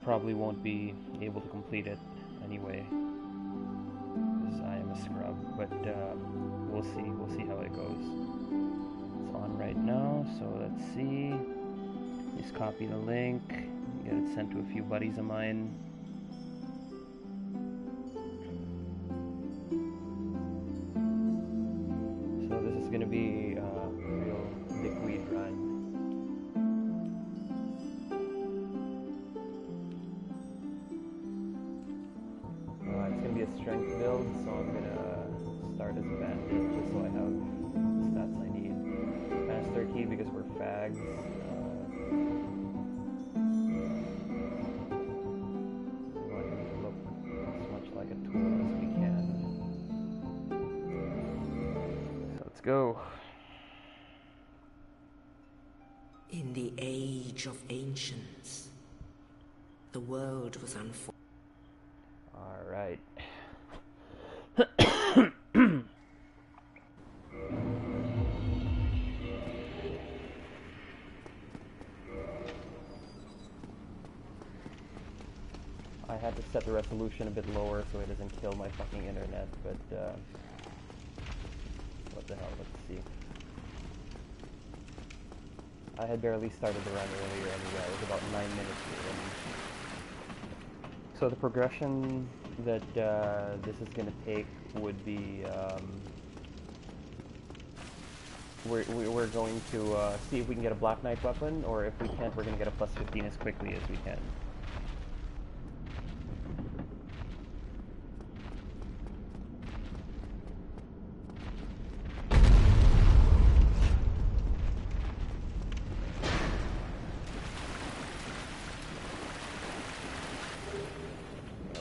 probably won't be able to complete it anyway, because I am a scrub, but we'll see how it goes. It's on right now, so let's see. Just copy the link, get it sent to a few buddies of mine. So this is going to be a real dickweed run. It's going to be a strength build, so I'm going to start as a bandit just so I have the stats I need. Master key because we're fags. We want him to look as much like a tool as we can. So let's go. In the age of ancients, the world was unfortunate. Alright. I had to set the resolution a bit lower so it doesn't kill my fucking internet, but what the hell, let's see. I had barely started the run earlier anyway, I was about 9 minutes in. So the progression that this is going to take would be, we're going to see if we can get a Black Knight weapon, or if we can't, we're going to get a plus 15 as quickly as we can.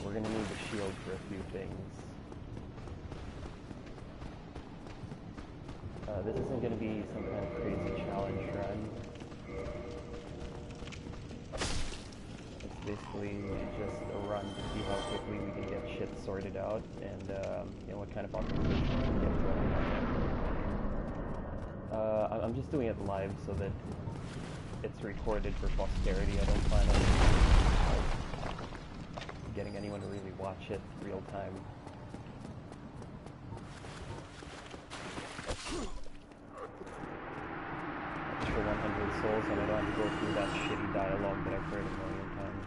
We're going to need the shield for a few things. This isn't going to be some kind of crazy challenge run. It's basically just a run to see how quickly we can get shit sorted out and you know, what kind of optimization we can get going. I'm just doing it live so that it's recorded for posterity. I don't plan on getting anyone to really watch it real time. For 100 souls, and I don't have to go through that shitty dialogue that I've heard a million times.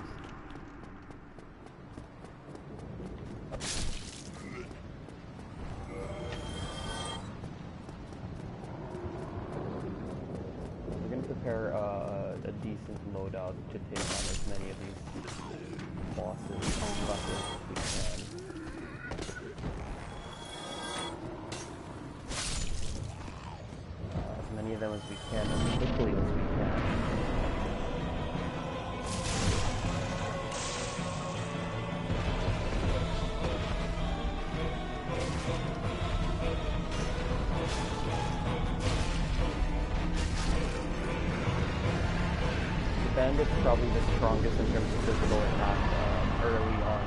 We're going to prepare a decent loadout to take on as many of these bosses and buses as we can. As many of them as we can, as quickly as we can. The bandit's probably the strongest in terms of physical attack early on,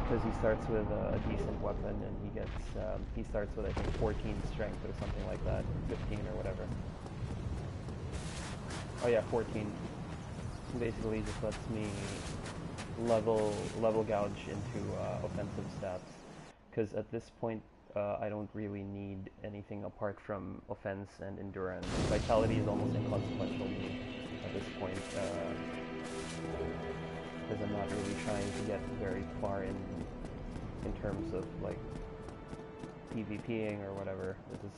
because he starts with a decent weapon, and he starts with, I think, 14 strength or something like that, 15 or whatever. Oh yeah, 14. Basically just lets me level gouge into offensive stats, because at this point I don't really need anything apart from offense and endurance. Vitality is almost inconsequential at this point, because I'm not really trying to get very far in terms of like PvPing or whatever. This is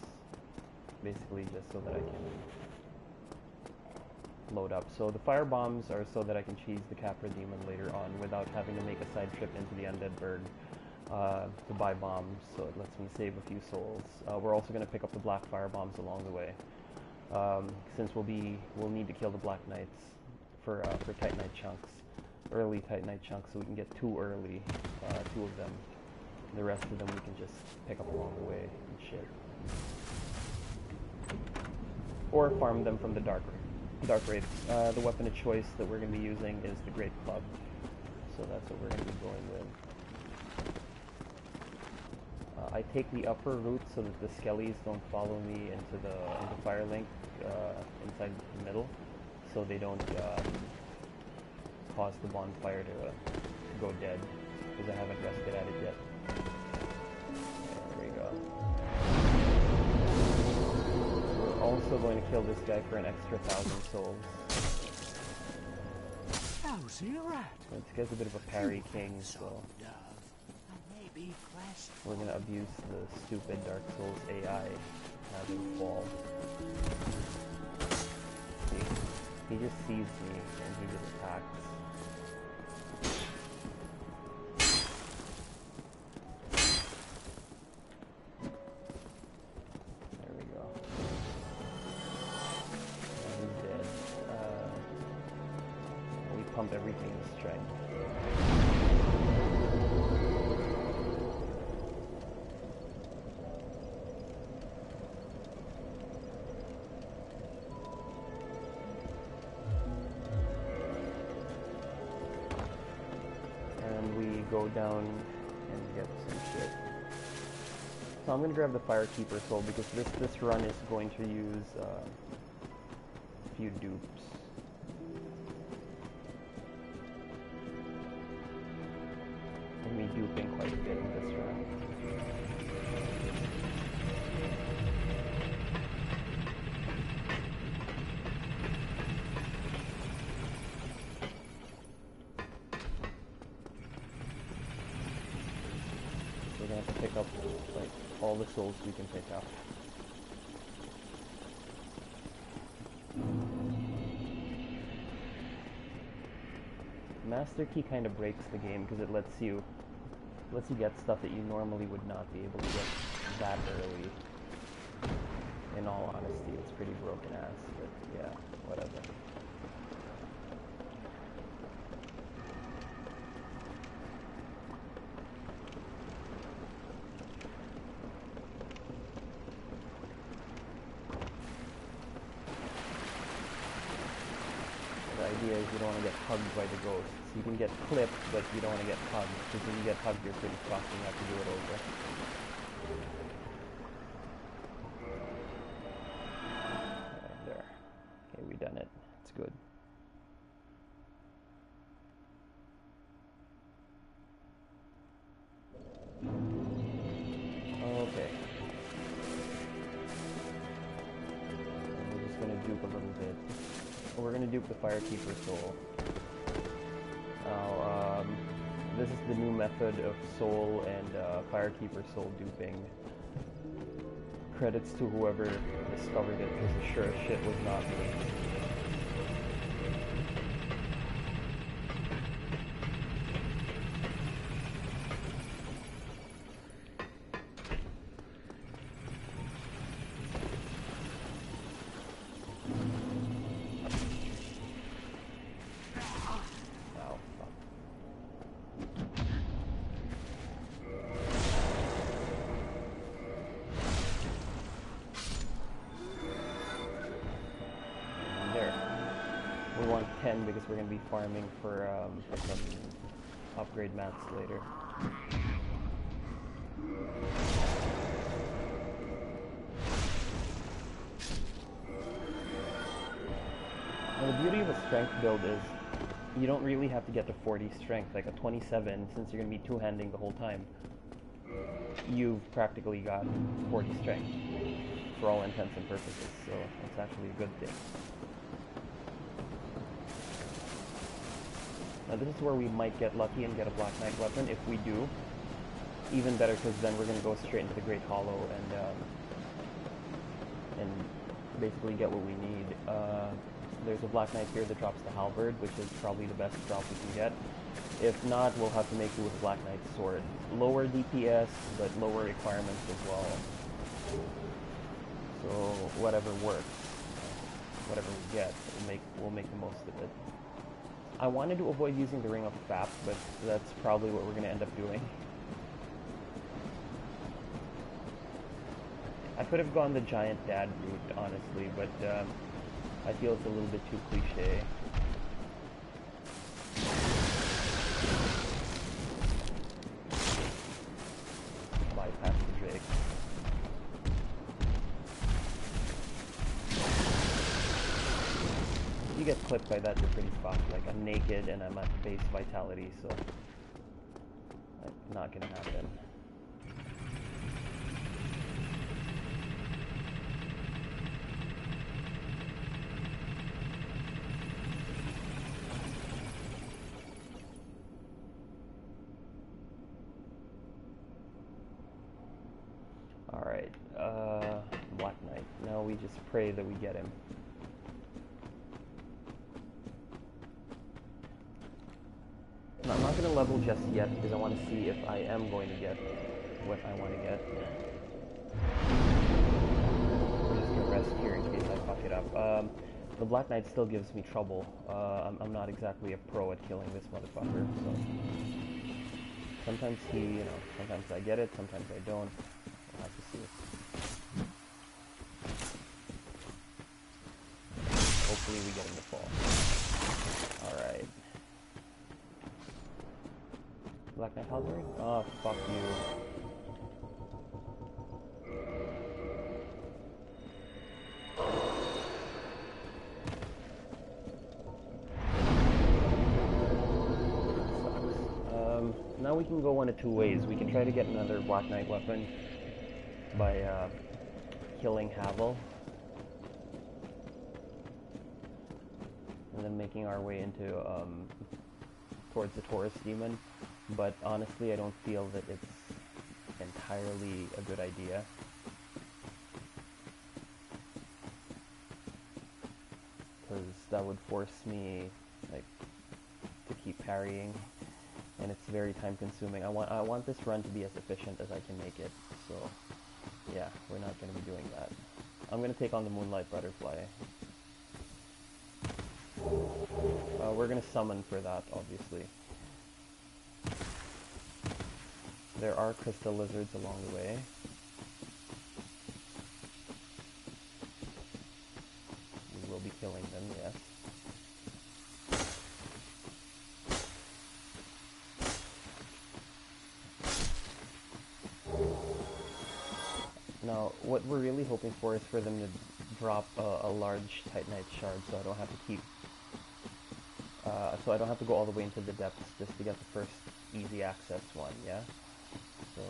basically just so that I can load up. So the fire bombs are so that I can cheese the Capra Demon later on without having to make a side trip into the Undead Burg to buy bombs, so it lets me save a few souls. We're also going to pick up the black fire bombs along the way, since we'll need to kill the Black Knights for Titanite chunks, early Titanite chunks, so we can get two early, two of them. The rest of them we can just pick up along the way and shit. Or farm them from the Dark Wraiths. The weapon of choice that we're going to be using is the Great Club, so that's what we're going to be going with. I take the upper route so that the skellies don't follow me into Firelink inside the middle, so they don't cause the bonfire to go dead, because I haven't rested at it yet. There we go. We're also going to kill this guy for an extra 1,000 souls. How's he rat? This guy's a bit of a parry king, so we're going to abuse the stupid Dark Souls AI having fall. See? He just sees me and he just attacks. There we go. And he's dead. We pump everything with strength. Go down and get some shit. So I'm gonna grab the Firekeeper Soul because this run is going to use a few dupes. And me duping quite a bit in this run. Pick up like all the souls we can pick up. Master Key kind of breaks the game because it lets you get stuff that you normally would not be able to get that early. In all honesty, it's pretty broken ass, but yeah, whatever. You don't want to get hugged by the ghosts. You can get clipped, but you don't want to get hugged, because when you get hugged, you're pretty fucked and you have to do it over. There. Okay, we done it. It's good. Okay. And we're just gonna dupe a little bit. We're going to dupe the Firekeeper Soul. Now, this is the new method of Soul and Firekeeper Soul duping. Credits to whoever discovered it, because sure as shit was not me. Because we're going to be farming for some upgrade mats later. Now the beauty of a strength build is you don't really have to get to 40 strength, like a 27, since you're going to be two-handing the whole time. You've practically got 40 strength for all intents and purposes, so that's actually a good thing. Now this is where we might get lucky and get a Black Knight weapon. If we do, even better, because then we're going to go straight into the Great Hollow and basically get what we need. There's a Black Knight here that drops the Halberd, which is probably the best drop we can get. If not, we'll have to make do with a Black Knight's sword. Lower DPS, but lower requirements as well. So whatever works, whatever we get, we'll make the most of it. I wanted to avoid using the Ring of Fap, but that's probably what we're going to end up doing. I could have gone the Giant Dad route, honestly, but I feel it's a little bit too cliche. Bypass the Drake. You get clipped by that, they're pretty fucked. Like, I'm naked and I'm at base vitality, so... like, not gonna happen. Alright, Black Knight. Now we just pray that we get him. Now, I'm not going to level just yet because I want to see if I am going to get what I want to get. I'm just going to rest here in case I fuck it up. The Black Knight still gives me trouble. I'm not exactly a pro at killing this motherfucker, so... sometimes he, you know, sometimes I get it, sometimes I don't. We'll have to see. Hopefully we get him to fall. Alright. Black Knight Halberd? Oh, fuck you. Now we can go one of two ways. We can try to get another Black Knight weapon by killing Havel, and then making our way into towards the Taurus Demon. But honestly, I don't feel that it's entirely a good idea. Because that would force me like to keep parrying. And it's very time consuming. I want this run to be as efficient as I can make it. So yeah, we're not going to be doing that. I'm going to take on the Moonlight Butterfly. We're going to summon for that, obviously. There are crystal lizards along the way. We will be killing them, yes. Now, what we're really hoping for is for them to drop a large Titanite shard, so I don't have to keep... so I don't have to go all the way into the depths just to get the first easy access one, yeah? So...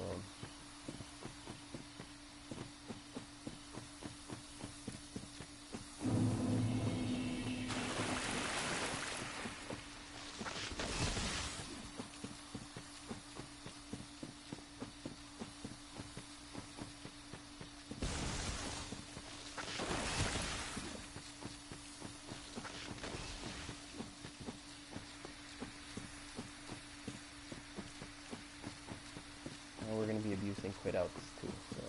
we're going to be abusing quit outs too, so...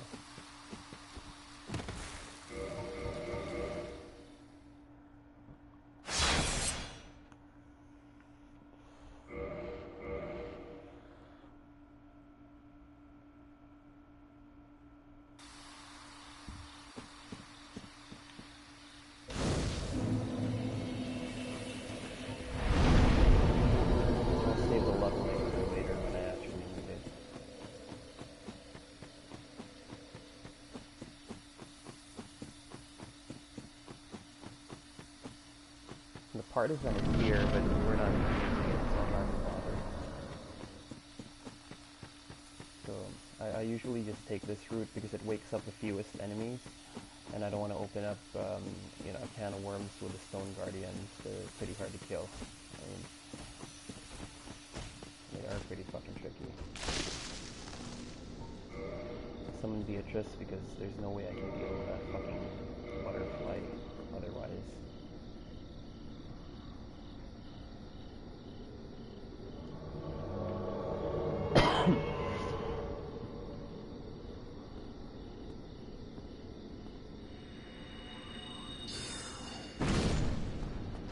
I'll save the luck lane for later when I actually need it. The partisan is here, but we're not using it, so I'm not gonna bother. So, I usually just take this route because it wakes up the fewest enemies, and I don't want to open up, you know, a can of worms with the Stone Guardians. They're pretty hard to kill. I mean, they are pretty fucking tricky. Summon Beatrice because there's no way I can deal with that fucking butterfly otherwise.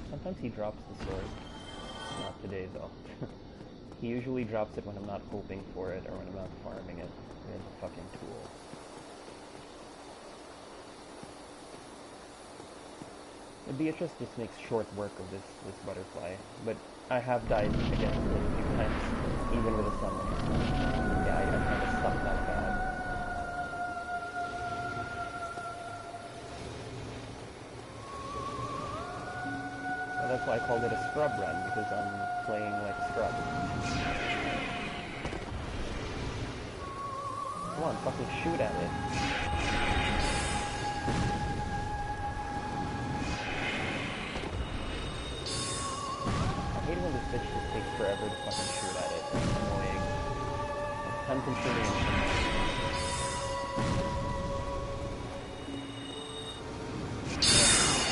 Sometimes he drops the sword. Not today, though. He usually drops it when I'm not hoping for it, or when I'm not farming it. Here's a fucking tool. The Beatrice just makes short work of this butterfly, but I have died against it a few times, even with a summon. Yeah, I kind of suck that bad. why I called it a scrub run, because I'm playing like scrub. Come on, fucking shoot at it. I hate when this bitch just takes forever to fucking shoot at it. It's annoying. It's time-consuming.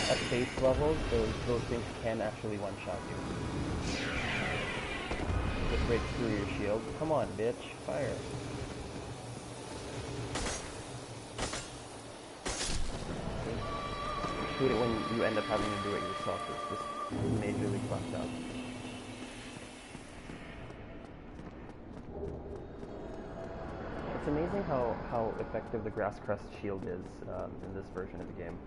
At base levels, those things can actually one-shot you. Just break through your shield. Come on, bitch. Fire. Shoot it when you end up having to do it yourself. It's just majorly fucked up. It's amazing how effective the grass crest shield is in this version of the game.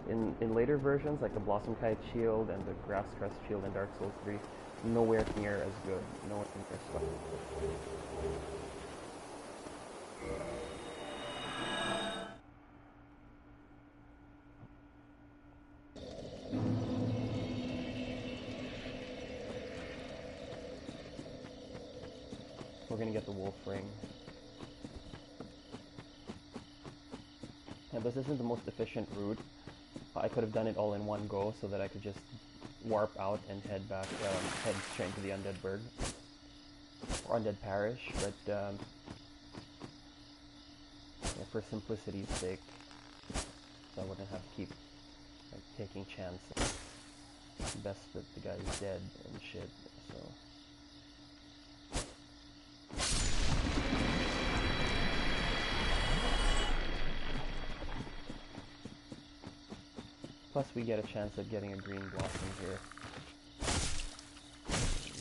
In later versions, like the Blossom Kite shield and the grass crest shield in Dark Souls 3, nowhere near as good. Nowhere near as fun. We're gonna get the wolf ring. Now this isn't the most efficient route. I could have done it all in one go so that I could just warp out and head back, head straight into the Undead Burg. Or Undead Parish, but yeah, for simplicity's sake, so I wouldn't have to keep like, taking chances. Best that the guy's dead and shit, so... Plus we get a chance at getting a green blossom here.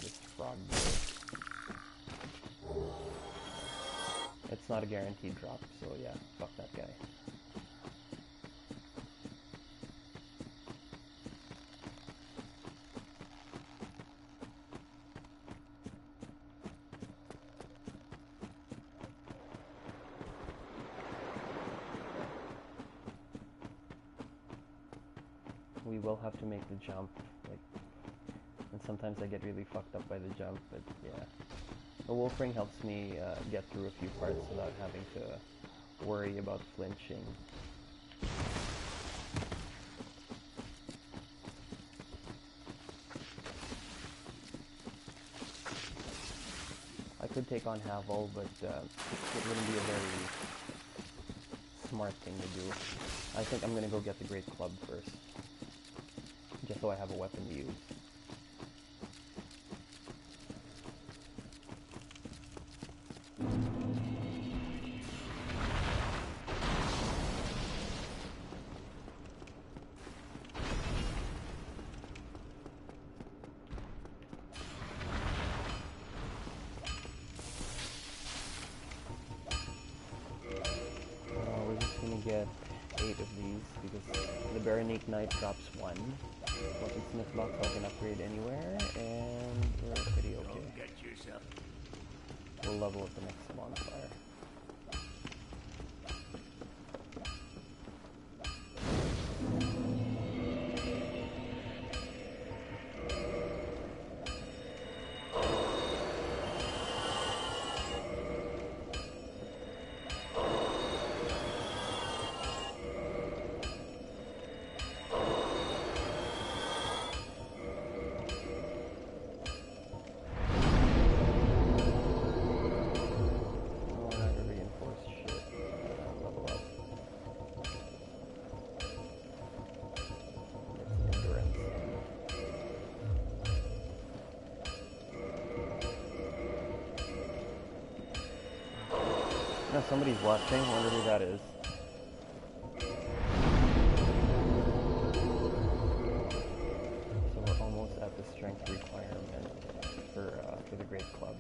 This frog boy. It's not a guaranteed drop, so yeah, fuck that guy. We will have to make the jump, like, and sometimes I get really fucked up by the jump, but yeah. The wolf ring helps me get through a few parts without having to worry about flinching. I could take on Havel, but it wouldn't be a very smart thing to do. I think I'm gonna go get the Great Club first. Just so I have a weapon to use. We're just gonna get 8 of these because the Baronique Knight drops 1. Weapon Smith box I can upgrade anywhere, and we're pretty okay. We'll level at the next bonfire. Now somebody's watching, I wonder who that is. So we're almost at the strength requirement for the Great Club,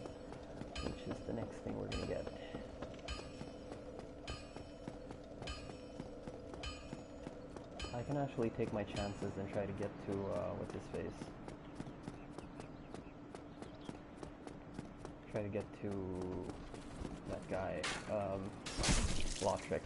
which is the next thing we're gonna get. I can actually take my chances and try to get to what's his face. Try to get to that guy, Lotrick.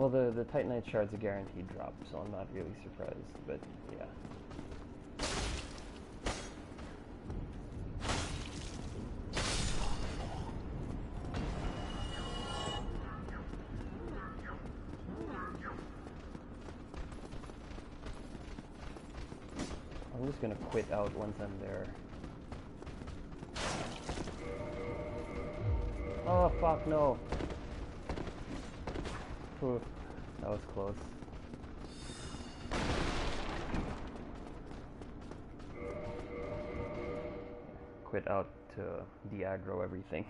Well, the Titanite shard's a guaranteed drop, so I'm not really surprised, but yeah. I'm just gonna quit out once I'm there. Oh fuck no! Ooh, that was close. Quit out to de-aggro everything.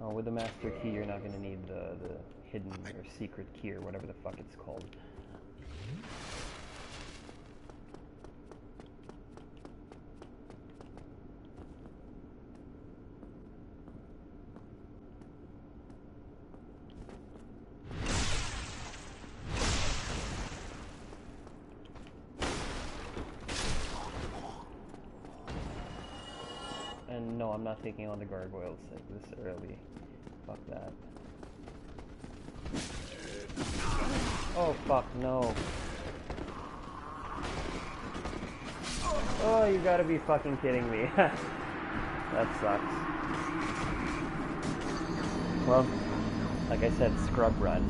Oh, with the master key, you're not gonna need the hidden or secret key or whatever the fuck it's called. And no, I'm not taking on the gargoyles like this early. Fuck that. Oh fuck no. Oh, you gotta be fucking kidding me. That sucks. Well, like I said, scrub run.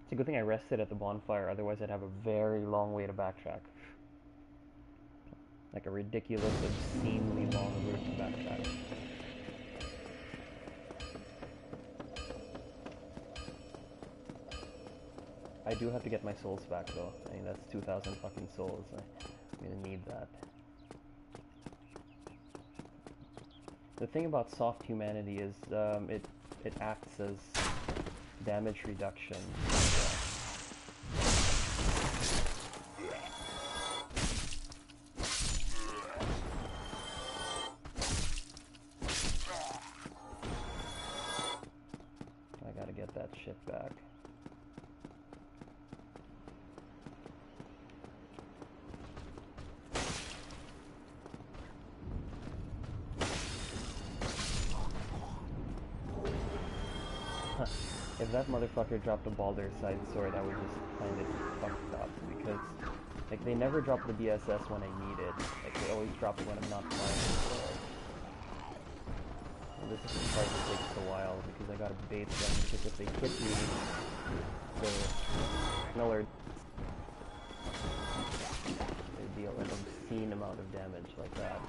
It's a good thing I rested at the bonfire, otherwise I'd have a very long way to backtrack. Like a ridiculous, obscenely long route to backtrack. I do have to get my souls back though. I mean, that's 2,000 fucking souls. I'm gonna need that. The thing about soft humanity is it acts as damage reduction. I gotta get that shit back. If that motherfucker dropped a Baldur's Side sword, I would just find it fucked up, because, like, they never drop the BSS when I need it. Like, they always drop it when I'm not playing the sword. And this is the part that takes a while, because I gotta bait them, because if they hit me, the Miller, they deal an obscene amount of damage like that.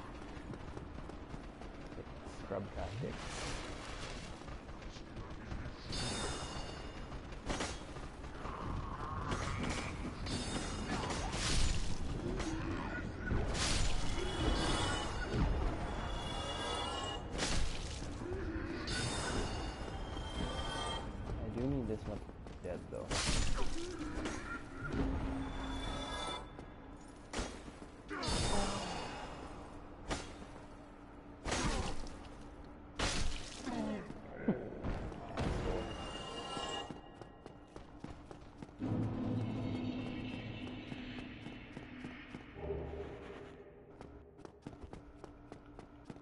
Like, scrub tactics. This one dead though.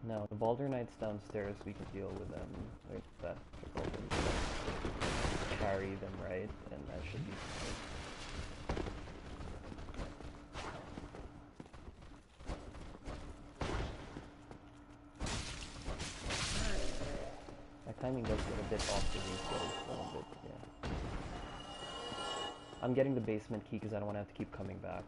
Now the Baldur Knights downstairs, we can deal with them like that. Carry them right, and that should be fine. My timing does get a bit off to these guys, though, but yeah. I'm getting the basement key because I don't want to have to keep coming back.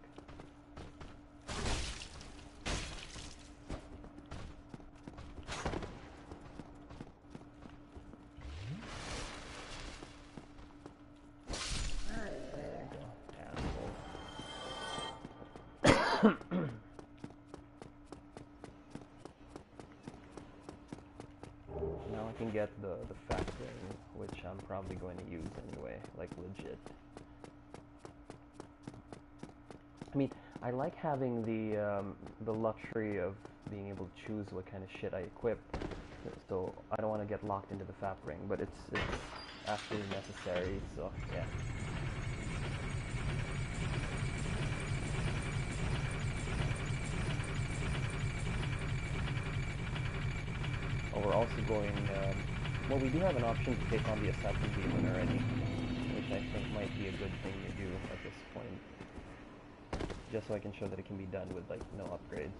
Get the factoring, which I'm probably going to use anyway, like legit. I mean, I like having the luxury of being able to choose what kind of shit I equip. so I don't want to get locked into the FAP ring, but it's absolutely necessary, so yeah. Oh, we're also going, well, we do have an option to take on the Assassin Demon already, which I think might be a good thing to do at this point. Just so I can show that it can be done with, like, no upgrades.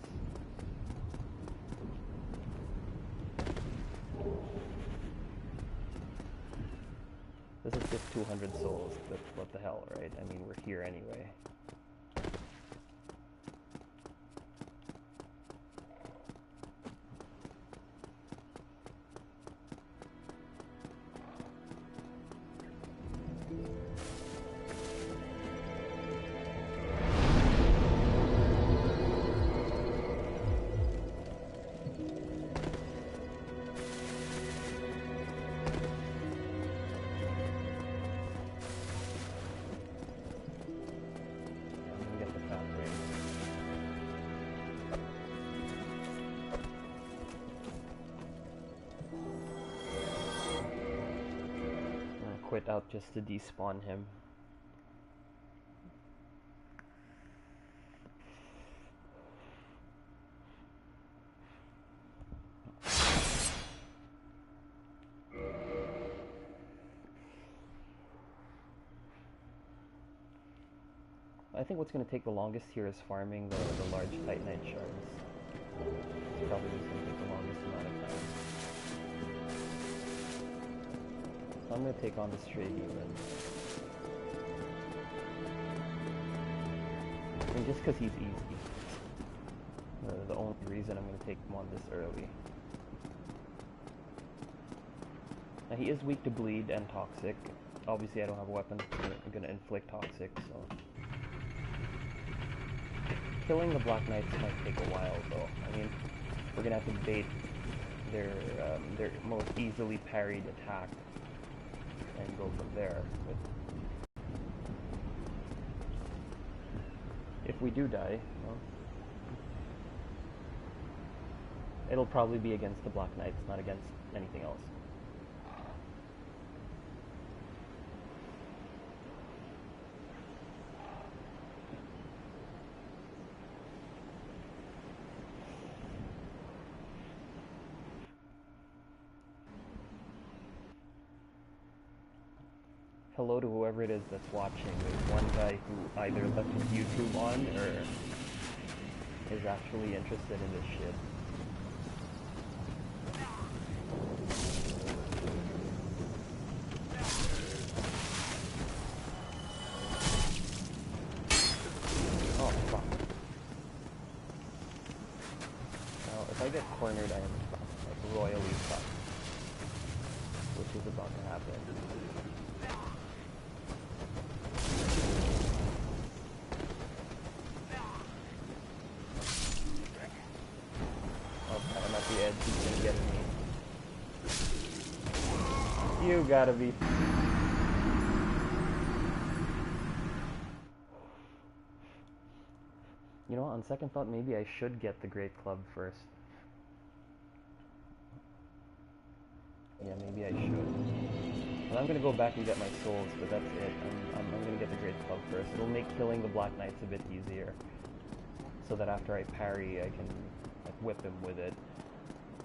This is just 200 souls, but what the hell, right? I mean, we're here anyway. Quit out just to despawn him. I think what's going to take the longest here is farming the large Titanite shards. It's probably just going to take the longest amount of time. So I'm going to take on the Stray Demon. I mean, just because he's easy. The only reason I'm going to take him on this early. Now he is weak to bleed and toxic. Obviously I don't have a weapon I'm going to inflict toxic, so... Killing the Black Knights might take a while though. I mean, we're going to have to bait their most easily parried attack and go from there. But if we do die, well, it'll probably be against the Black Knights, not against anything else. Hello to whoever it is that's watching. There's one guy who either left his YouTube on or is actually interested in this shit. Oh, fuck. Now, if I get cornered, I am fucked. Like, royally fucked. Which is about to happen. The edge, he's gonna get me. You gotta be. You know what, on second thought, maybe I should get the Great Club first. Yeah, maybe I should. Well, I'm gonna go back and get my souls, but that's it. I'm gonna get the Great Club first. It'll make killing the Black Knights a bit easier. So that after I parry, I can like, whip him with it.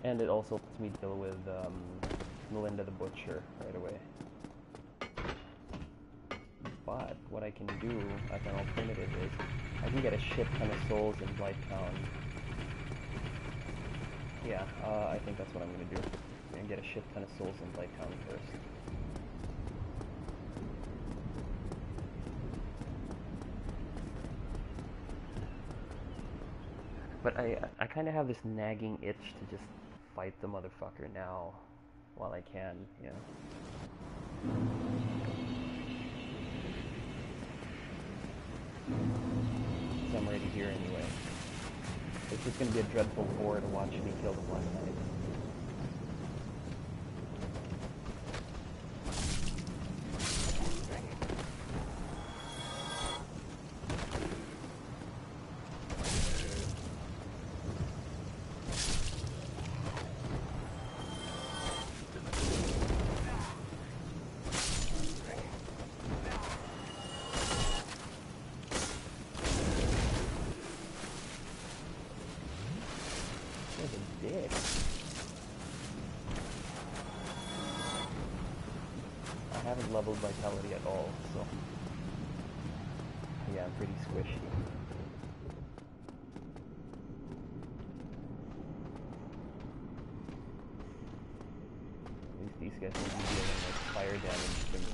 And it also lets me deal with Melinda the Butcher right away. But what I can do as an alternative is I can get a shit ton of souls in Blighttown. Yeah, I think that's what I'm gonna do. I'm gonna get a shit ton of souls in Blighttown first. But I kind of have this nagging itch to just fight the motherfucker now, while I can, yeah. So I'm already here anyway. It's just gonna be a dreadful bore to watch me kill the Black Knight. haven't leveled Vitality at all, so yeah, I'm pretty squishy. At least these guys will be dealing like fire damage to me.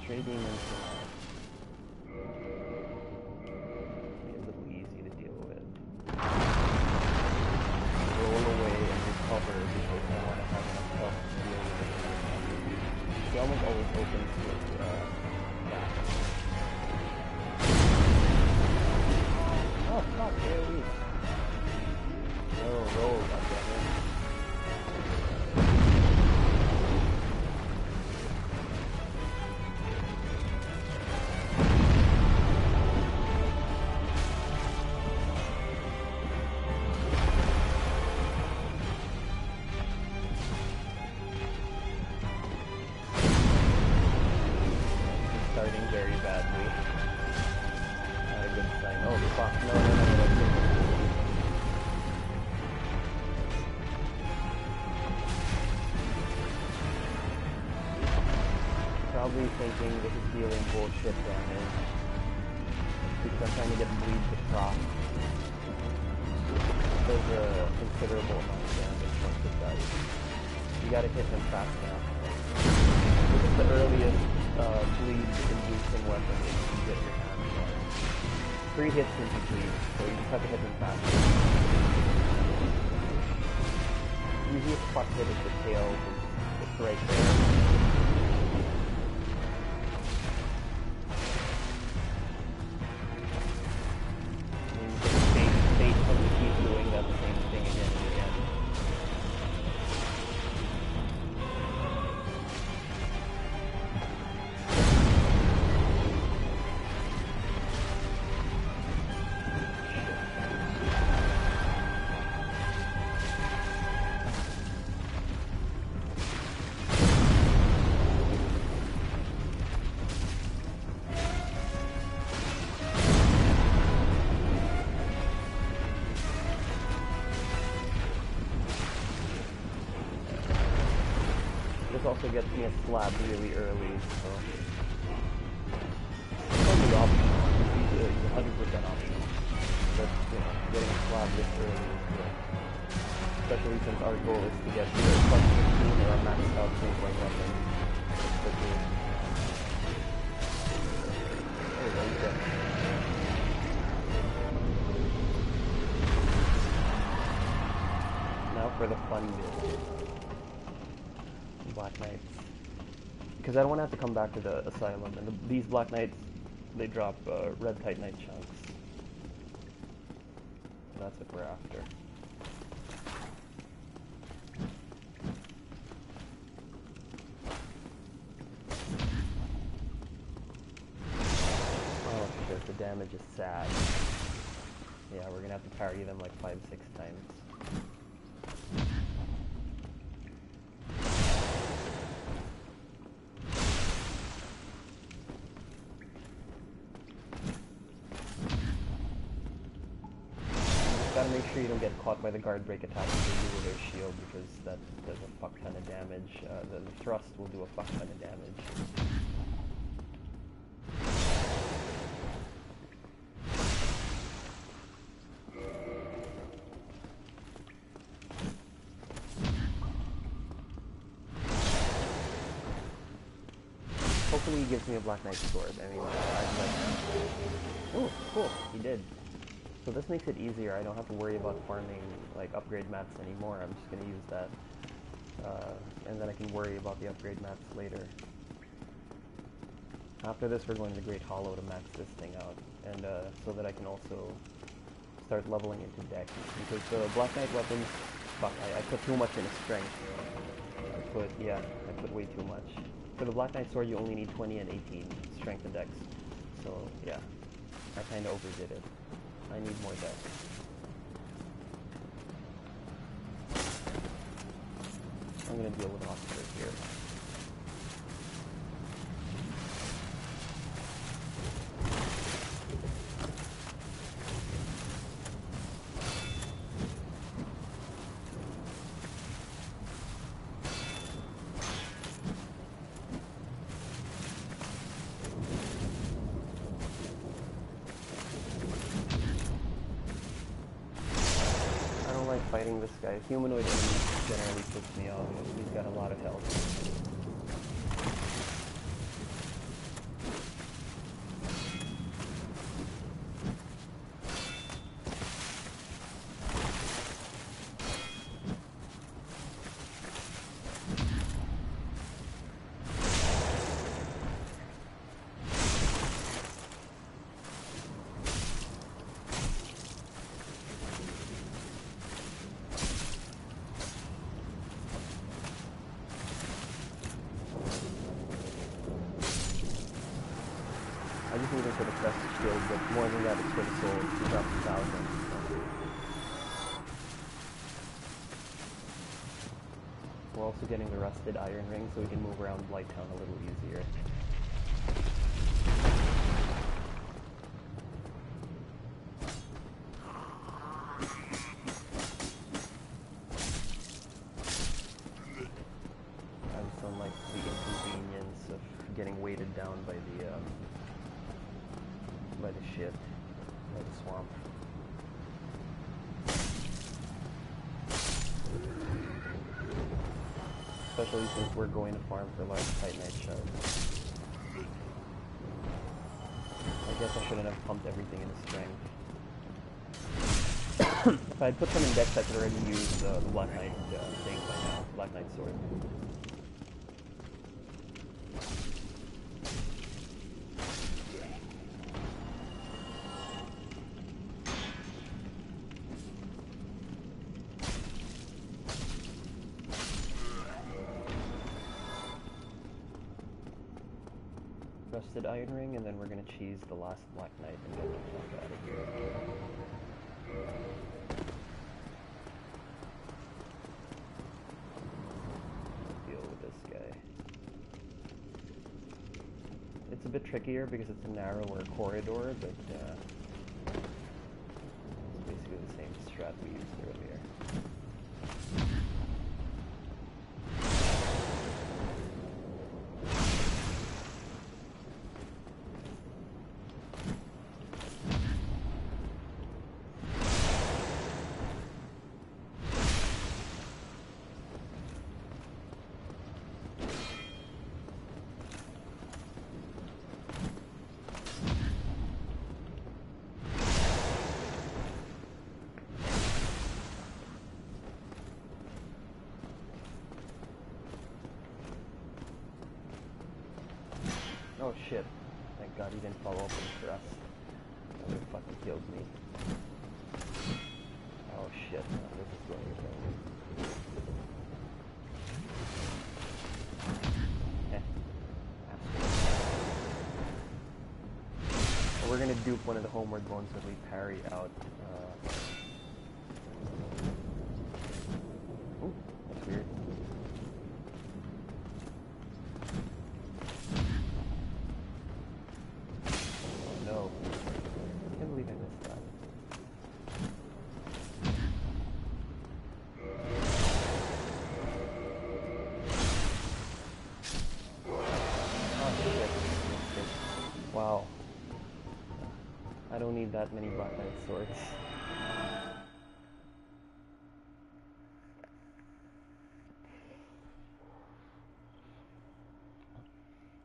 Stray demons be a little easy to deal with. Roll away and recover because I want to have enough health to deal with it. She almost always opens with that. Oh, fuck, they're weak. No, roll, goddammit. Starting very badly. Not a good sign. Oh, fuck. No, no, no, no, that's it. Probably thinking this is dealing bullshit damage. Because I'm trying to get bleed to proc. Does a considerable amount of damage once it does. You gotta hit him fast enough. This is the earliest bleed-inducing weapon that you can get your hands on. 3 hits into bleed, so you just have to hit them fast. Easiest fuck hit is the tail, it's right there. And you just bait him to keep doing that same thing again and again. This also gets me a slab really early, so it's only optional. It's 100% optional. But, you know, getting a slab this early is good. Especially since our goal is to get either plus 15 or a maxed out point weapon. Quickly. There we go, he's dead. Now for the fun bit. Black Knights. Because I don't want to have to come back to the Asylum, and these Black Knights, they drop red Titanite chunks. So that's what we're after. Oh shit, the damage is sad. Yeah, we're gonna have to parry them like 5-6 times. Gotta make sure you don't get caught by the guard break attacks they do with their shield, because that does a fuck ton of damage. The thrust will do a fuck ton of damage. Hopefully he gives me a Black Knight sword. I mean, I'd like... Oh, cool, he did. So this makes it easier. I don't have to worry about farming like upgrade mats anymore. I'm just going to use that. And then I can worry about the upgrade mats later. After this we're going to the Great Hollow to max this thing out. And so that I can also start leveling into dex. Because the Black Knight weapons, fuck, I put too much into strength. I put way too much. For the Black Knight sword you only need 20 and 18 strength and dex. So yeah, I kind of overdid it. I need more dex. I'm gonna deal with Oscar here. fighting this guy. Humanoid enemies generally piss me off. He's got a lot of health. I just need it for the prestige shield, but more than that, it's for the souls. We dropped 1,000. We're also getting the rusted iron ring, so we can move around Blight Town a little easier. I just don't like the inconvenience of getting weighted down by the shit, by the swamp. Especially since we're going to farm for large Titanite shards. I guess I shouldn't have pumped everything into strength. If I'd put some in dex, I could already use the Black Knight thing by now, Black Knight sword. Rusted iron ring, and then we're gonna cheese the last Black Knight and get the fuck out of here. Deal with this guy. It's a bit trickier because it's a narrower corridor, but it's basically the same strat we used earlier. Oh shit. Thank God he didn't follow up with the thrust. That would have fucking killed me. Oh shit. No, this is going to go. Well, we're gonna dupe one of the homeward bones that we parry out. Ooh, that's weird. Wow. I don't need that many Black Knight swords.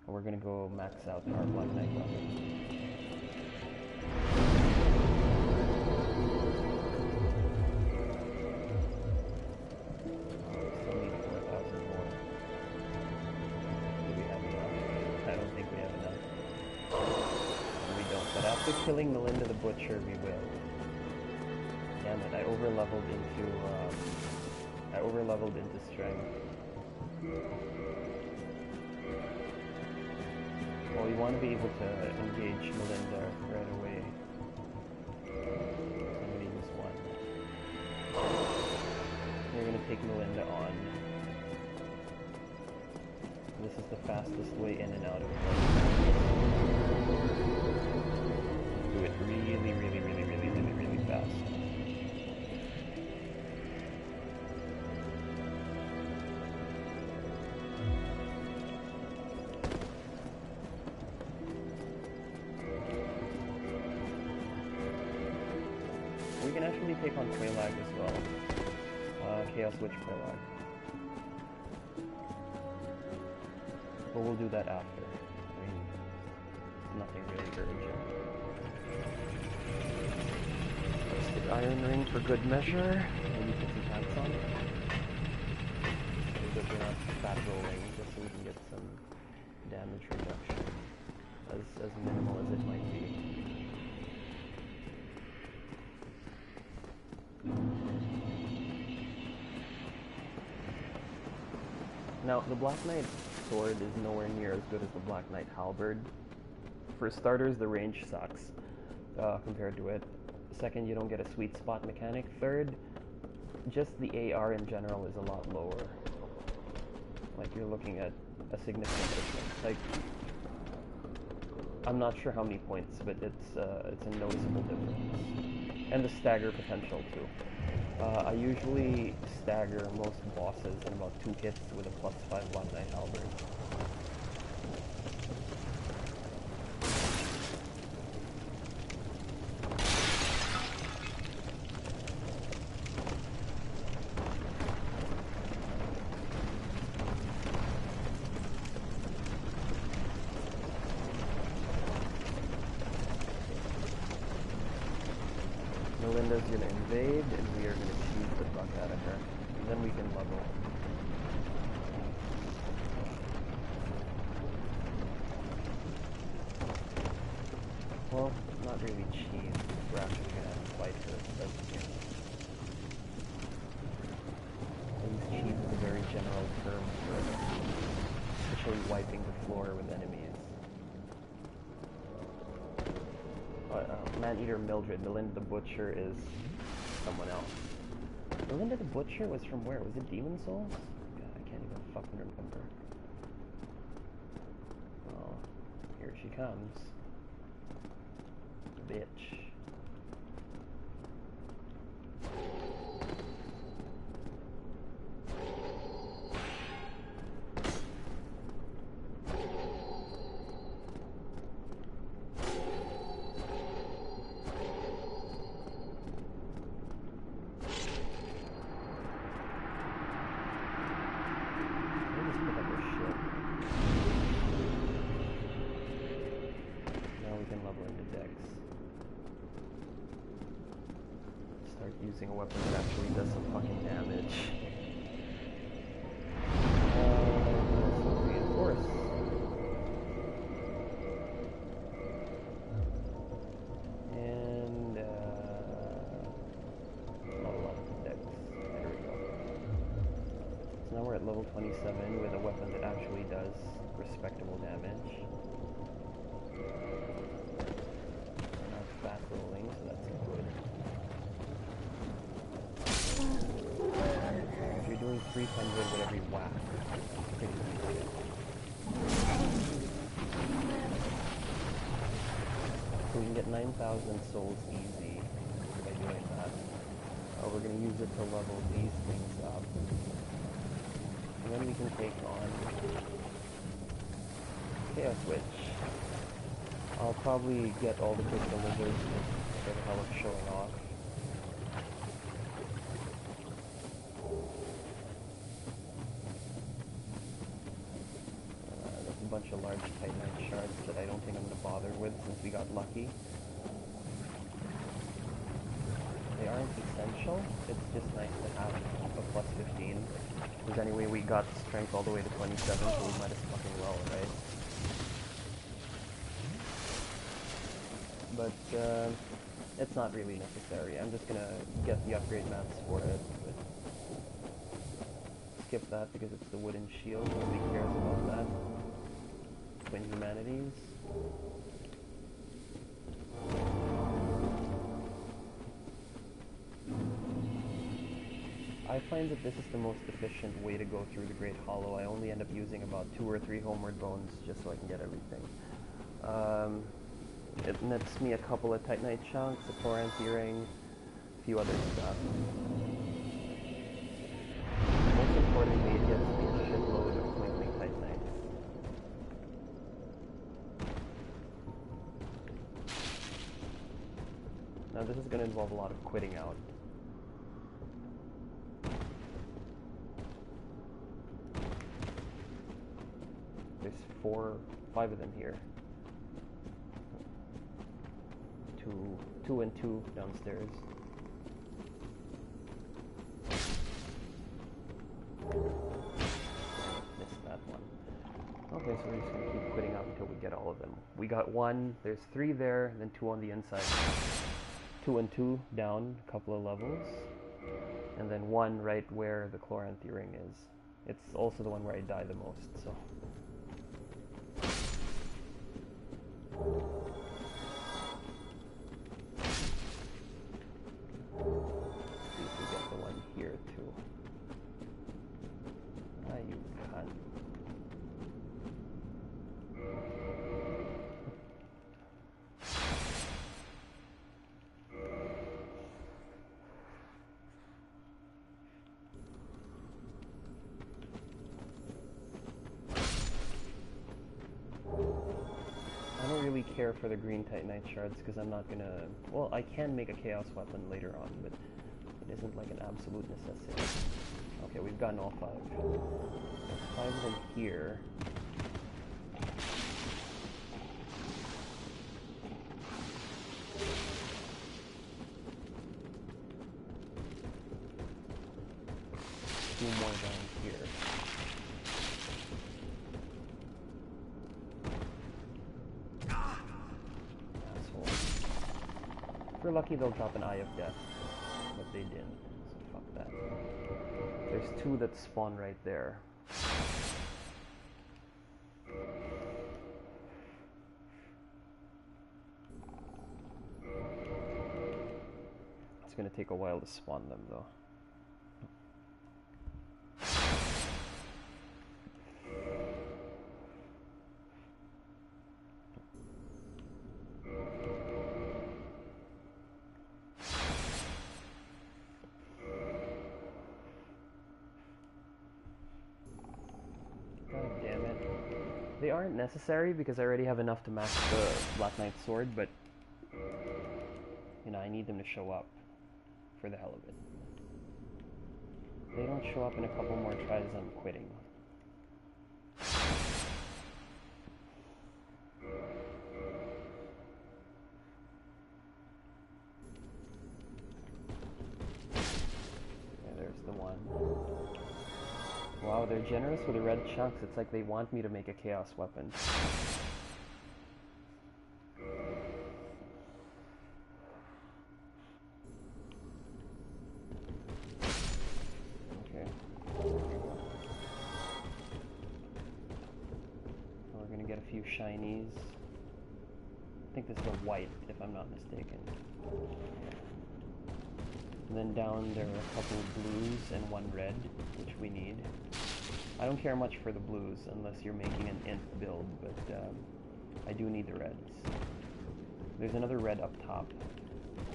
We're gonna go max out our Black Knight weapon. Still need 4,000 more. Do we have enough? I don't think we have enough. We don't, but after killing Melinda the Butcher, we will. Damn it, I overleveled into strength. Well, you want to be able to engage Melinda right away. I'm going to use one. You're going to take Melinda on. This is the fastest way in and out of it. Do it really, really, really, really, really, really fast. We we can actually take on Quelaag as well. Chaos Witch Quelaag. But we'll do that after. I mean, nothing really urgent. Rusted Iron Ring for good measure. Maybe put some pants on it. Because we're not fat rolling, just so we can get some damage reduction. As minimal as it might be. Now, the Black Knight sword is nowhere near as good as the Black Knight halberd. For starters, the range sucks compared to it. Second, you don't get a sweet spot mechanic. Third, just the AR in general is a lot lower. Like, you're looking at a significant difference. Like, I'm not sure how many points, but it's a noticeable difference. And the stagger potential, too. I usually stagger most bosses in about 2 hits with a +5 Black Knight halberd. Melinda's gonna invade, and we are gonna cheese the fuck out of her. And then we can level. Well, not really cheese. We're actually gonna fight her. But, yeah. I use cheese is a very general term for especially wiping the floor with enemies. Man-Eater Mildred. Melinda the Butcher is someone else. Melinda the Butcher was from where? Was it Demon Souls? God, I can't even fucking remember. Oh, here she comes. Bitch. Using a weapon that actually does some fucking damage. Reinforce. And not a lot of dex. There we go. So now we're at level 27 with a weapon that actually does respectable damage. We're not fat rolling, so that's good. You're doing 300 with every whack. Pretty good. So we can get 9,000 souls easy by doing that. We're going to use it to level these things up. And then we can take on Chaos Witch. I'll probably get all the crystal lizards for the hell of showing off. Bunch of large Titanite shards that I don't think I'm going to bother with since we got lucky. They aren't essential, it's just nice to have a +15. Because anyway, we got strength all the way to 27, so we might as fucking well, right? But, it's not really necessary. I'm just gonna get the upgrade mats for it. But skip that because it's the wooden shield, nobody cares about that. Twin Humanities. I find that this is the most efficient way to go through the Great Hollow. I only end up using about 2 or 3 homeward bones just so I can get everything. It nets me a couple of Titanite chunks, a Torrent earring, a few other stuff. Most importantly, it gets me a shitload of twinkling Titanites. Now this is going to involve a lot of quitting out. There's 5 of them here. 2 and 2 downstairs. Missed that one. Okay, so we're just going to keep quitting out until we get all of them. We got 1, there's 3 there, and then 2 on the inside. 2 and 2 down a couple of levels. And then 1 right where the Chloranthy ring is. It's also the one where I die the most, so... see if we get the one here too. Ah, you cunt. I don't really care for the green Titanite shards because I'm not gonna... Well, I can make a chaos weapon later on, but it isn't like an absolute necessity. Okay, we've gotten all 5. There's 5 of them here. Two more down here. Asshole. If we're lucky, they'll drop an Eye of Death, but they didn't, so fuck that. There's 2 that spawn right there. It's gonna take a while to spawn them, though. God damn it. They aren't necessary because I already have enough to match the Black Knight sword, but you know, I need them to show up for the hell of it. If they don't show up in a couple more tries, I'm quitting. Yeah, there's the one. Wow, they're generous with the red chunks. It's like they want me to make a chaos weapon. Okay. We're gonna get a few shinies. I think this is a white, if I'm not mistaken. And then down there are a couple of blues and 1 red, which we need. I don't care much for the blues unless you're making an int build, but I do need the reds. There's another red up top,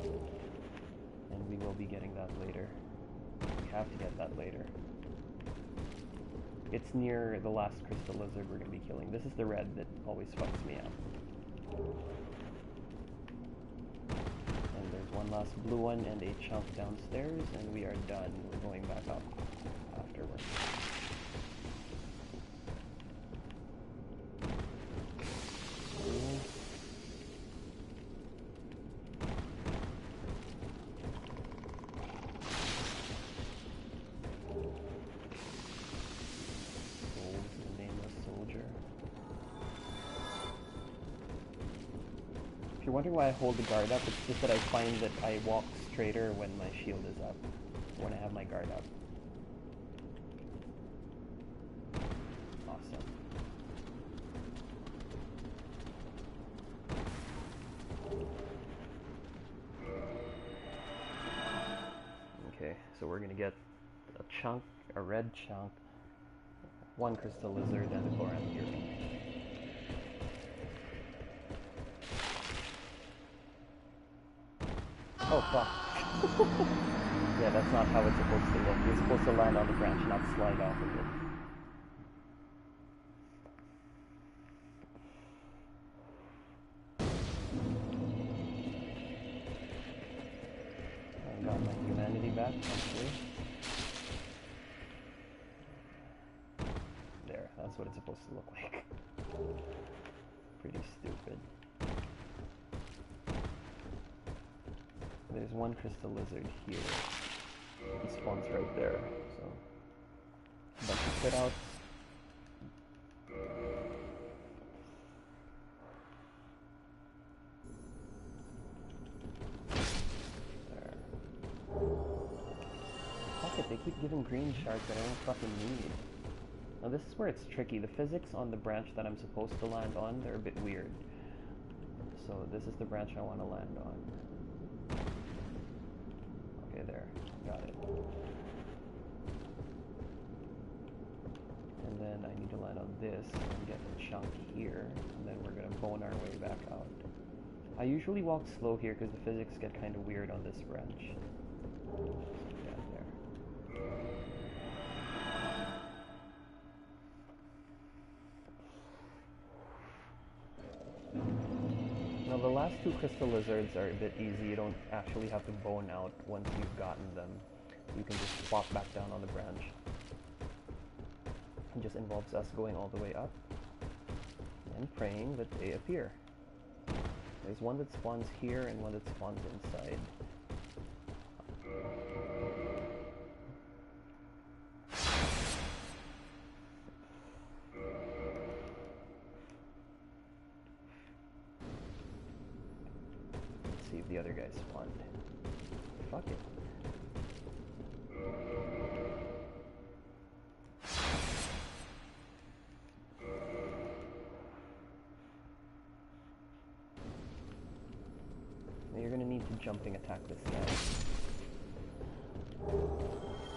and we will be getting that later. We have to get that later. It's near the last crystal lizard we're going to be killing. This is the red that always fucks me up. And there's one last blue one and a chunk downstairs, and we are done. We're going back up afterwards. If you're wondering why I hold the guard up, it's just that I find that I walk straighter when my shield is up, when I have my guard up. Awesome. Okay, so we're gonna get a chunk, a red chunk, 1 crystal lizard, and a Chloranthy ring. Oh fuck. Yeah, that's not how it's supposed to look. You're supposed to land on the branch, not slide off of it. Got my humanity back, hopefully. There, that's what it's supposed to look like. Pretty stupid. There's one crystal lizard here. He spawns right there, so a bunch of quit-outs. There. Fuck it, they keep giving green shards that I don't fucking need. Now this is where it's tricky. The physics on the branch that I'm supposed to land on, they're a bit weird. So this is the branch I want to land on. Okay, there. Got it. And then I need to land on this and get a chunk here, and then we're going to bone our way back out. I usually walk slow here because the physics get kind of weird on this branch. Yeah, there. Now the last two crystal lizards are a bit easy. You don't actually have to bone out once you've gotten them. You can just plop back down on the branch. It just involves us going all the way up and praying that they appear. There's one that spawns here and one that spawns inside. Let's see if the other guy spawned. Fuck it. You're going to need to jumping attack this guy.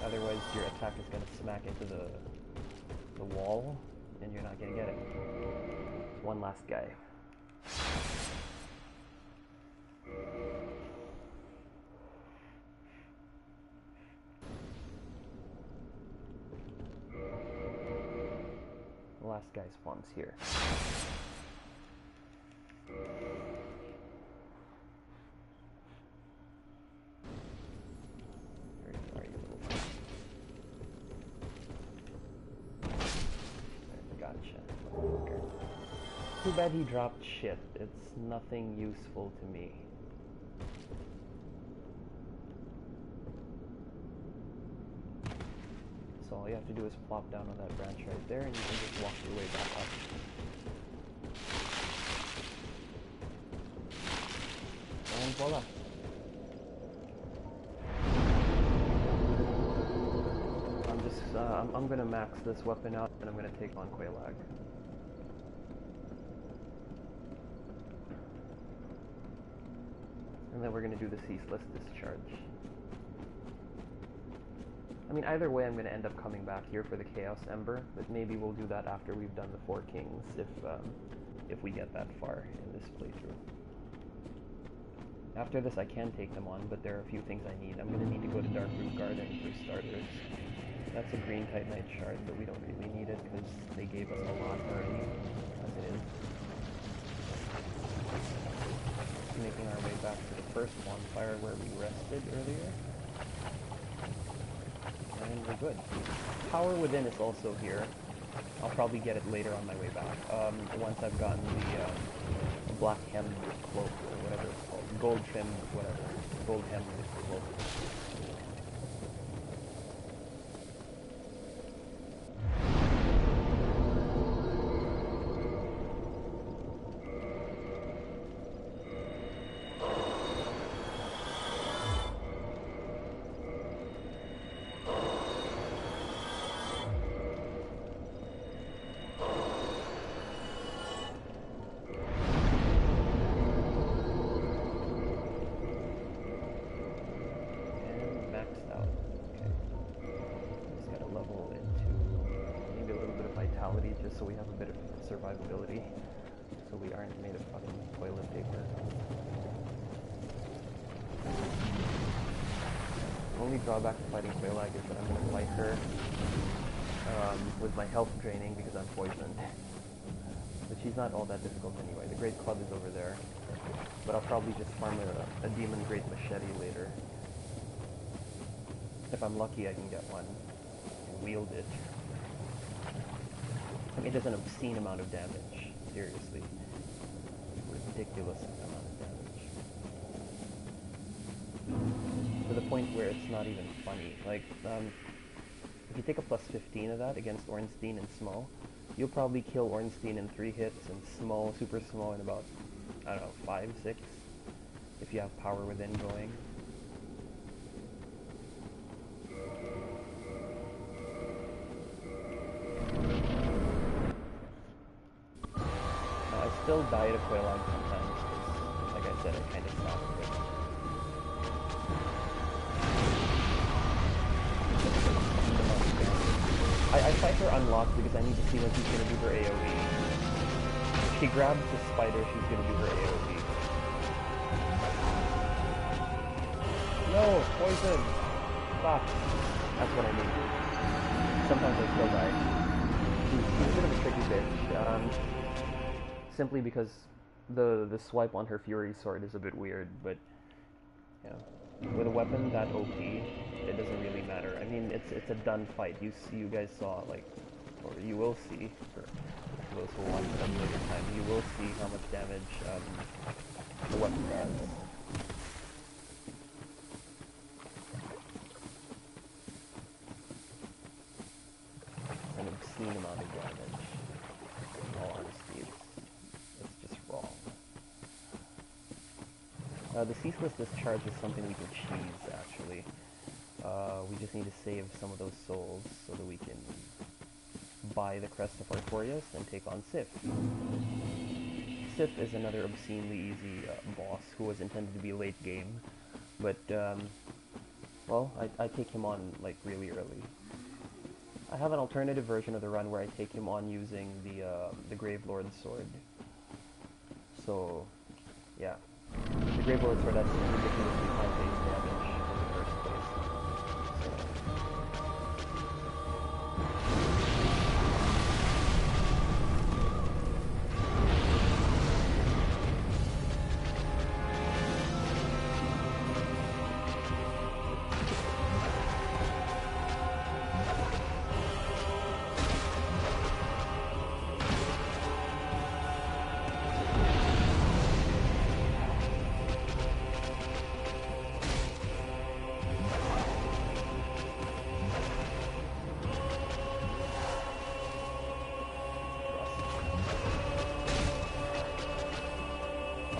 Otherwise your attack is going to smack into the wall and you're not going to get it. There's one last guy. The last guy spawns here. Too bad he dropped shit. It's nothing useful to me. So all you have to do is plop down on that branch right there and you can just walk your way back up. And voila. I'm gonna max this weapon out and I'm gonna take on Quelaag. And then we're going to do the ceaseless discharge. I mean, either way, I'm going to end up coming back here for the Chaos Ember, but maybe we'll do that after we've done the 4 Kings, if we get that far in this playthrough. After this, I can take them on, but there are a few things I need. I'm going to need to go to Darkroot Garden for starters. That's a green Titanite shard, but we don't really need it because they gave us a lot already, as it is. Making our way back to the first bonfire where we rested earlier. And we're good. Power Within is also here. I'll probably get it later on my way back. Once I've gotten the black hem cloak, or whatever it's called. Gold trim, whatever. Gold hem cloak. Just so we have a bit of survivability, so we aren't made of fucking toilet paper. The only drawback to fighting Quelaag is that I'm going to fight her with my health draining because I'm poisoned. But she's not all that difficult anyway. The Great Club is over there, but I'll probably just farm a Demon Great Machete later. If I'm lucky, I can get one and wield it. I mean, it does an obscene amount of damage. Seriously. Ridiculous amount of damage. To the point where it's not even funny. Like, if you take a plus 15 of that against Ornstein and Smo, you'll probably kill Ornstein in 3 hits and Smo, super Smo in about, I don't know, 5, 6, if you have power within going. I still die to Quailog sometimes, because, like I said, I kind of suck, but... I fight her unlocked because I need to see when she's going to do her AoE. If she grabs the spider, she's going to do her AoE. No! Poison! Fuck! That's what I need. Sometimes I still die. She's a bit of a tricky bitch. Simply because the swipe on her Fury Sword is a bit weird, but yeah, with a weapon that OP, it doesn't really matter. I mean, it's a done fight. You guys saw, like, or you will see, for those who watch it at a later time, you will see how much damage the weapon does. An obscene amount of damage, in all honesty. It's just wrong. The Ceaseless Discharge is something we can cheese, actually. We just need to save some of those souls so that we can buy the Crest of Artorias and take on Sif. Sif is another obscenely easy boss who was intended to be late game, but, well, I take him on, like, really early. I have an alternative version of the run where I take him on using the Gravelord's Sword. So, yeah. The Gravelord's Sword has ridiculously high base damage in the first place.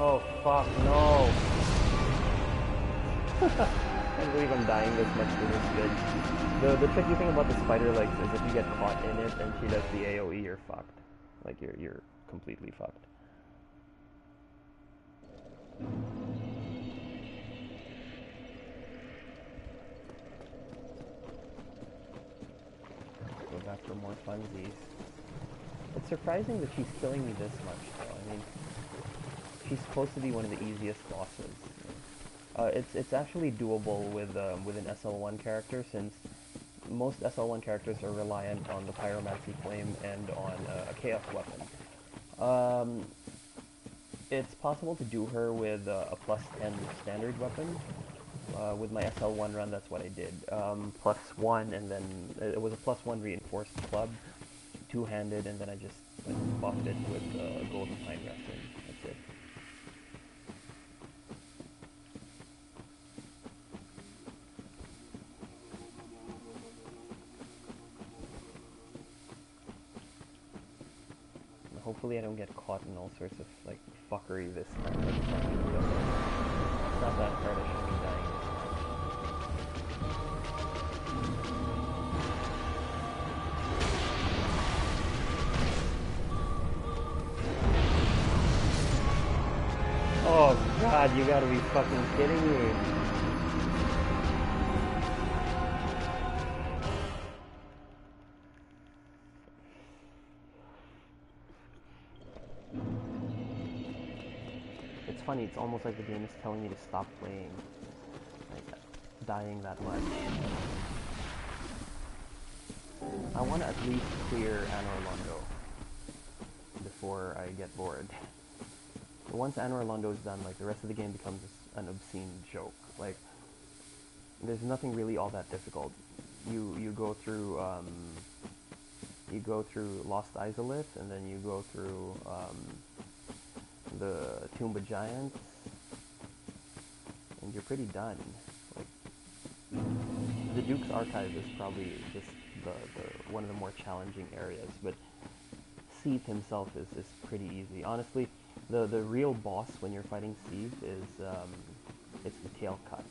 Oh, fuck, no! I can't believe I'm dying this much to this bitch. The tricky thing about the spider legs is if you get caught in it and she does the AoE, you're fucked. Like, you're completely fucked. Go back for more funsies. It's surprising that she's killing me this much, though. I mean, she's supposed to be one of the easiest bosses. It's actually doable with an SL1 character, since most SL1 characters are reliant on the Pyromancy Flame and on a Chaos weapon. It's possible to do her with a plus 10 standard weapon. With my SL1 run, that's what I did. Plus 1, and then it was a plus 1 reinforced club, two-handed, and then I just buffed it with Golden Pine Wrestling. That's it. Hopefully I don't get caught in all sorts of, like, fuckery this time. It's not that hard, I shouldn't be dying this much. Oh god, you gotta be fucking kidding me. It's funny, it's almost like the game is telling me to stop playing. Like, dying that much. I want to at least clear Anor Londo before I get bored. But once Anor Londo is done, like, the rest of the game becomes an obscene joke. Like, there's nothing really all that difficult. You go through Lost Izalith, and then you go through the Tomb of Giants, and you're pretty done. Like, the Duke's Archive is probably just the one of the more challenging areas, but Seath himself is pretty easy. Honestly, the real boss when you're fighting Seath is it's the tail cut.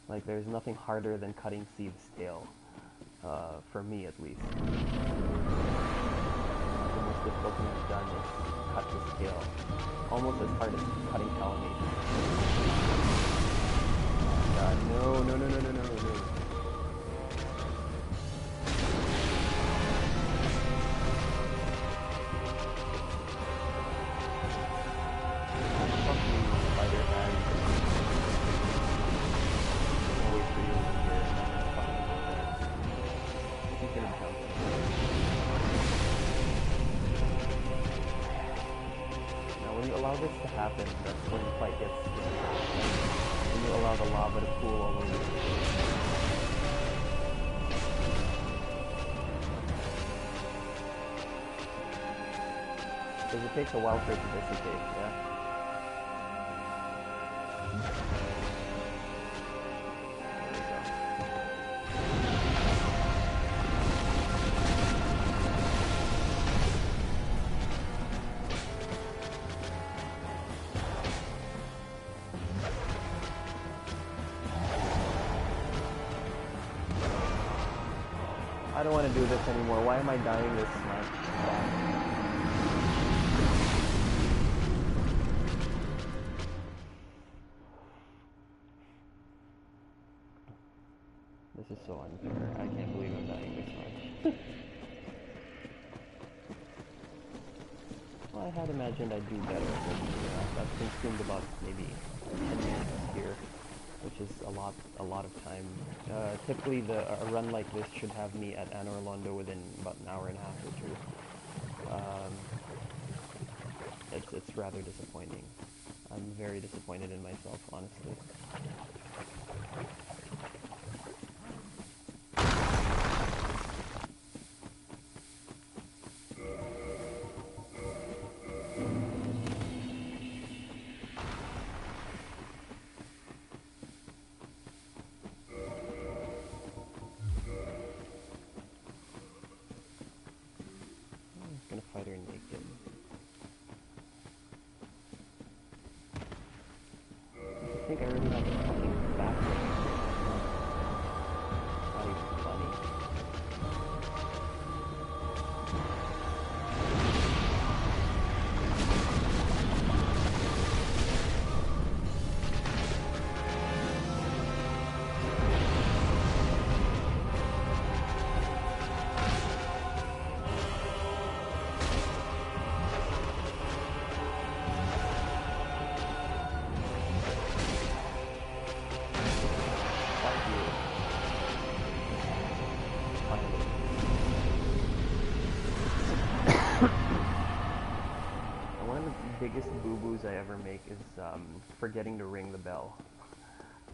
Like, there's nothing harder than cutting Seath's tail, for me at least. The most difficult thing I've done is cut his tail, almost as hard as cutting Calamation. No. This to happen, that's when the fight gets difficult. And you allow the lava to pool all over the place. Because it takes a while for it to dissipate, yeah? I don't want to do this anymore. Why am I dying this much? This is so unfair. I can't believe I'm dying this much. Well, I had imagined I'd do better, but I've consumed about maybe 10 minutes here, which is a lot of time. Typically, a run like this should have me at Anor Londo within about an hour and a half or two. It's rather disappointing. I'm very disappointed in myself, honestly. Fight her naked. I think I really have a fucking back. Not even funny. Biggest boo-boos I ever make is forgetting to ring the bell.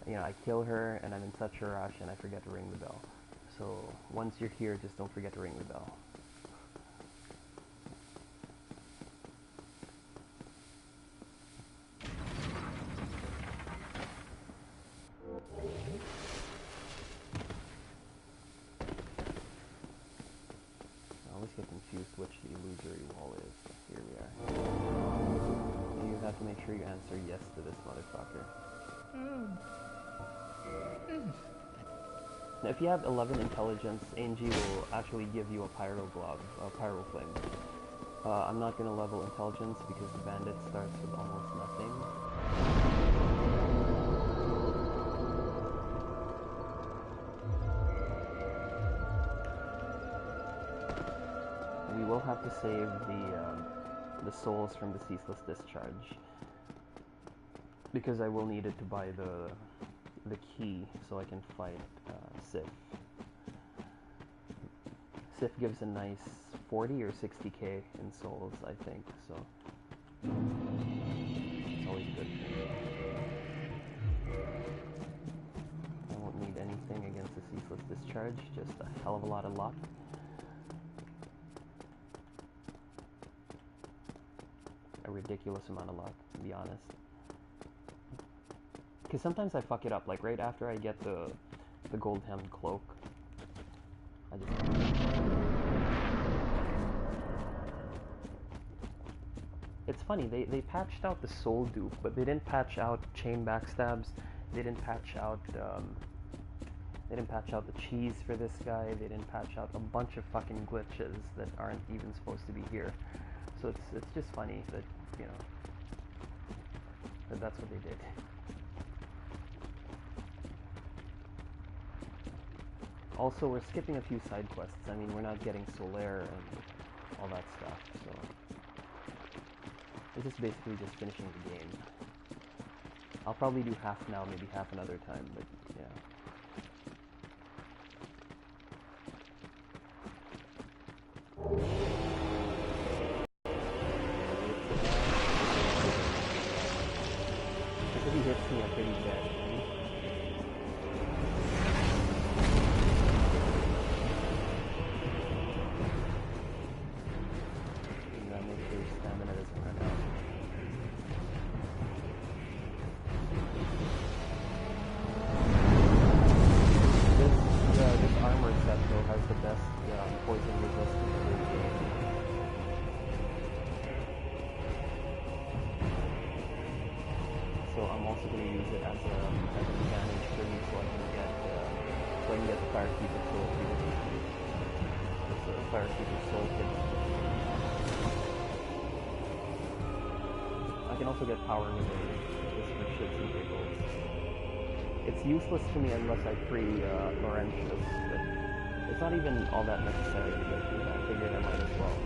You know, I kill her and I'm in such a rush and I forget to ring the bell. So once you're here, just don't forget to ring the bell. I always get confused which the illusory wall is. Here we are. You have to make sure you answer yes to this motherfucker. Now, if you have 11 intelligence, Angie will actually give you a pyro glove, a pyro flame. I'm not going to level intelligence because the bandit starts with almost nothing. We will have to save the souls from the ceaseless discharge, because I will need it to buy the key so I can fight Sif. Sif gives a nice 40 or 60k in souls, I think, so it's always good. charge, just a hell of a lot of luck. A ridiculous amount of luck, to be honest. Because sometimes I fuck it up, like right after I get the gold-hemmed cloak. I just... It's funny, they patched out the soul dupe, but they didn't patch out chain backstabs. They didn't patch out the cheese for this guy. They didn't patch out a bunch of fucking glitches that aren't even supposed to be here. So it's just funny that, you know, that's what they did. Also, we're skipping a few side quests. I mean, we're not getting Solaire and all that stuff, so it's just basically just finishing the game. I'll probably do half now, maybe half another time, but yeah. If he hits me, I'm pretty dead. Get power with it, just for shits and giggles. It's useless to me unless I free Laurentius, but it's not even all that necessary, but you know, I figured I might as well.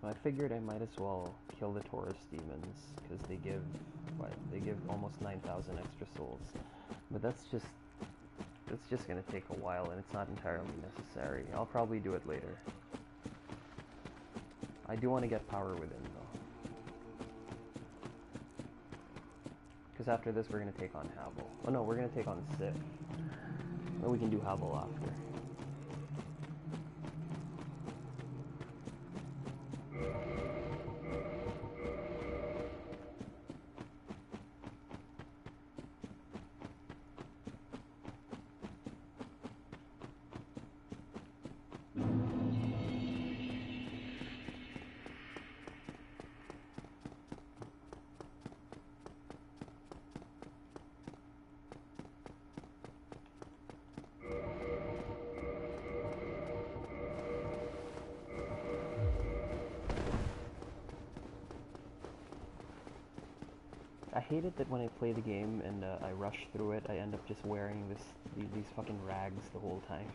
I figured I might as well kill the Taurus demons, because they give, what, they give almost 9,000 extra souls. But it's just gonna take a while, and it's not entirely necessary. I'll probably do it later. I do want to get power within, though. Because after this, we're gonna take on Havel. Oh no, we're gonna take on Sif. Then we can do Havel after. I hate it that when I play the game and I rush through it, I end up just wearing these fucking rags the whole time.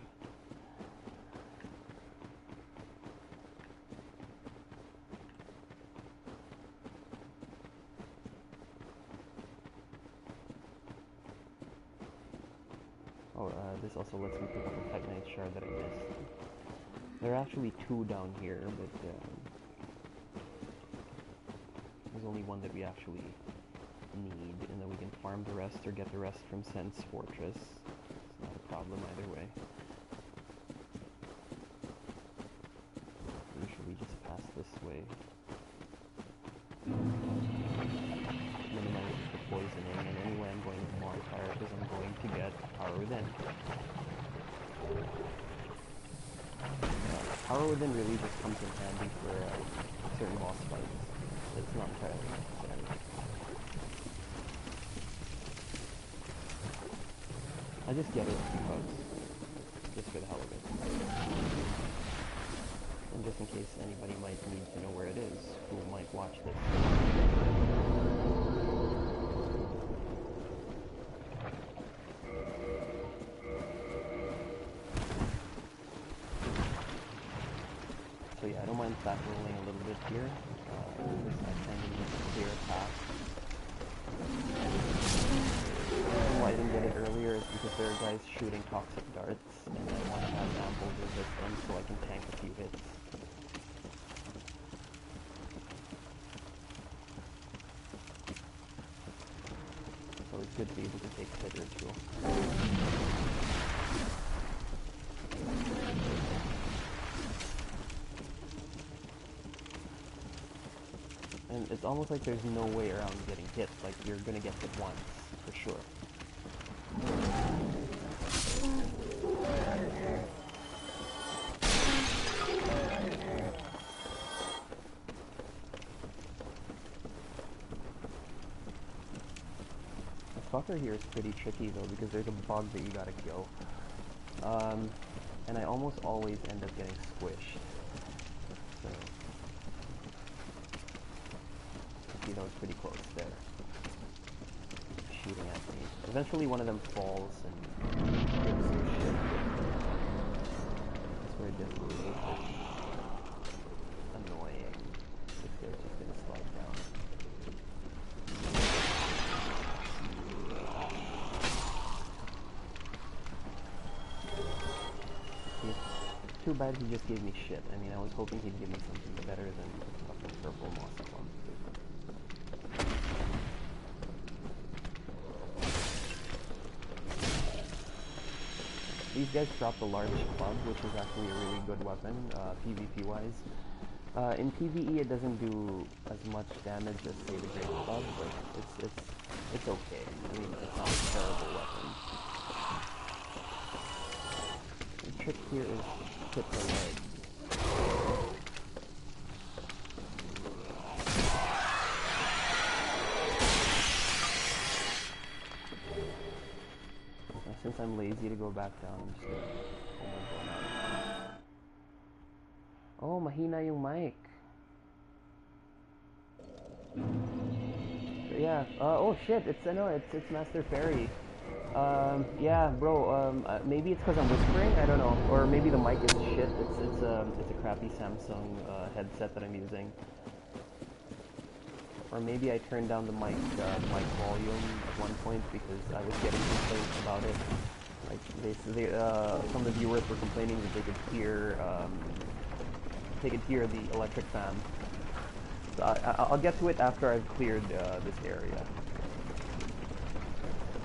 Oh, this also lets me pick up a Titanite shard that I missed. There are actually two down here, but there's only one that we actually need, and then we can farm the rest or get the rest from Sen's Fortress. It's not a problem either way. Usually just pass this way. Minimize the poisoning, and anyway I'm going with modifier because I'm going to get power within. Power within really just comes in handy for certain boss fights. It's not entirely necessary. I just get it because, just for the hell of it. And just in case anybody might need to know where it is, who might watch this. I'm fat rolling a little bit here. Because I kind of need to clear a path. The reason why I didn't get it earlier is because there are guys shooting toxic darts, and I want to have ample resistance so I can tank a few hits. So it's good to be able to take a hit or two. And it's almost like there's no way around getting hit, like you're gonna get hit once, for sure. The fucker here is pretty tricky though, because there's a bug that you gotta kill. And I almost always end up getting squished. So... see, that was pretty close there. Shooting at me. Eventually one of them falls and gives some shit. It's very difficult. Annoying. If they're just gonna slide down. Too bad he just gave me shit. I mean, I was hoping he'd give me something better than fucking purple moss clump. These guys drop the large club, which is actually a really good weapon, PvP-wise. In PvE, it doesn't do as much damage as, say, the great club, but it's okay. I mean, it's not a terrible weapon. The trick here is hit the leg. Since I'm lazy to go back down, I'm just gonna go now. Oh, mahina yung mic. So, yeah. Oh shit! It's Anor. It's Master Fairy. Yeah, bro. Maybe it's because I'm whispering. I don't know. Or maybe the mic is shit. It's a crappy Samsung headset that I'm using. Or maybe I turned down the mic volume at one point because I was getting complaints about it. Like some of the viewers were complaining that they could hear the electric fan. So I'll get to it after I've cleared this area.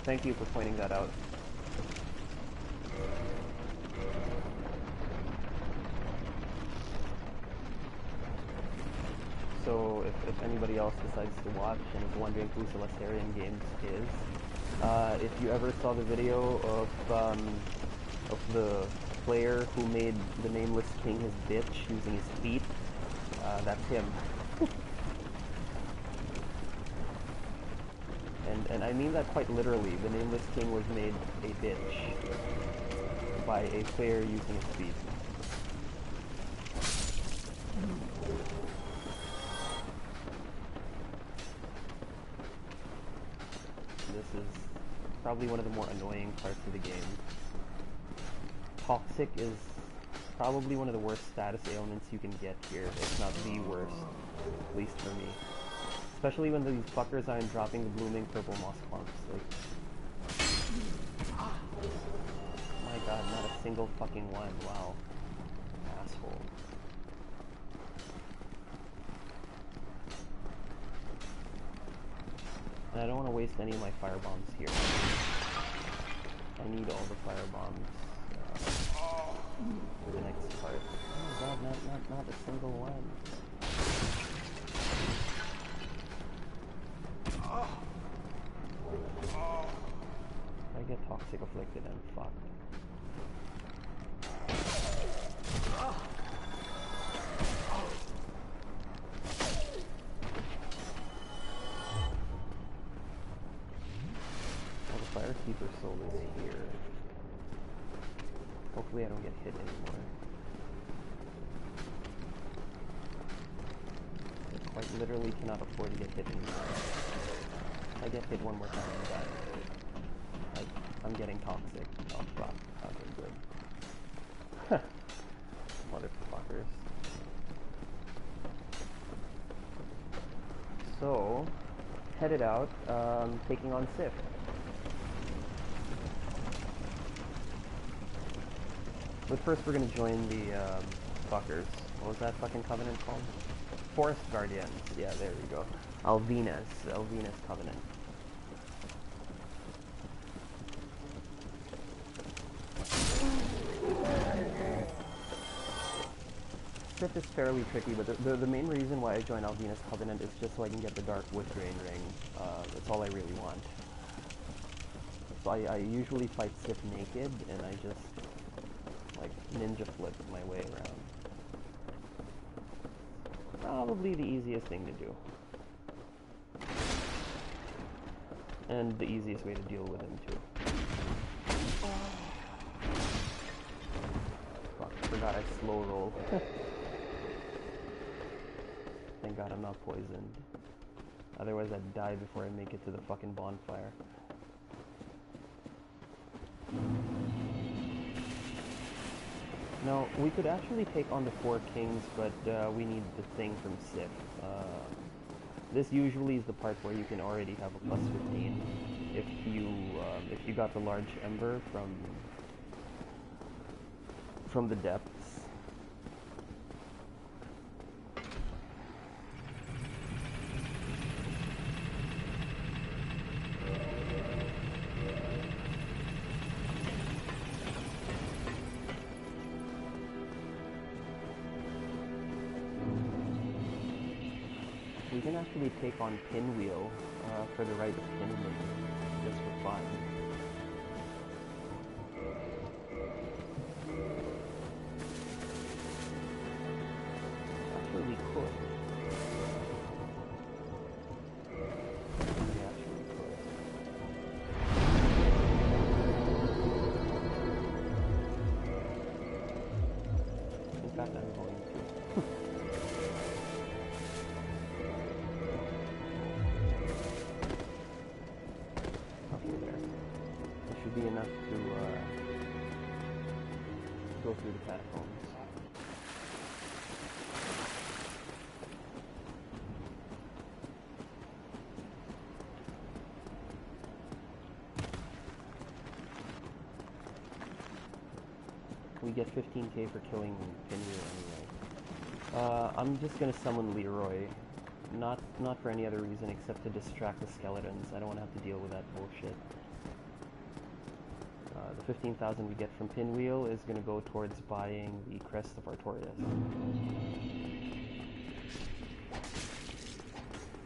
Thank you for pointing that out. So if anybody else decides to watch and is wondering who Celestarian Games is, if you ever saw the video of the player who made the Nameless King his bitch using his feet, that's him. And I mean that quite literally. The Nameless King was made a bitch by a player using his feet. This is probably one of the more annoying parts of the game. Toxic is probably one of the worst status ailments you can get here, if not the worst, at least for me. Especially when these fuckers aren't dropping the blooming purple moss clumps. Like, oh my god, not a single fucking one. Wow. Asshole. And I don't want to waste any of my fire bombs here. I need all the fire bombs for the next part. Oh god, not a single one. If I get toxic afflicted, I'm fucked. Well, the Firekeeper soul is here. Hopefully I don't get hit anymore. I quite literally cannot afford to get hit anymore. If I get hit one more time, I'm dying. Like, I'm getting toxic. Oh fuck. Okay, good. Motherfuckers. So, headed out, taking on Sif. But first we're gonna join the, fuckers. What was that fucking covenant called? Forest Guardians. Yeah, there we go. Alvina's Covenant. Sif is fairly tricky, but the main reason why I joined Alvina's Covenant is just so I can get the Dark Wood Grain Ring. That's all I really want. So I usually fight Sif naked, and I just, like, ninja flip my way around. Probably the easiest thing to do. And the easiest way to deal with him, too. Fuck, I forgot I slow roll. Thank God I'm not poisoned. Otherwise I'd die before I make it to the fucking bonfire. Now, we could actually take on the 4 kings, but we need the thing from Sif. This usually is the part where you can already have a plus 15 if you got the large ember from the depths. We can actually take on Pinwheel for the right of Pinwheel, just for fun. Actually, we could. We actually could. In fact, I'm going to. Be enough to go through the catacombs. We get 15k for killing Pinwheel anyway. I'm just gonna summon Leroy, not for any other reason except to distract the skeletons. I don't want to have to deal with that bullshit. The 15,000 we get from Pinwheel is going to go towards buying the Crest of Artorias.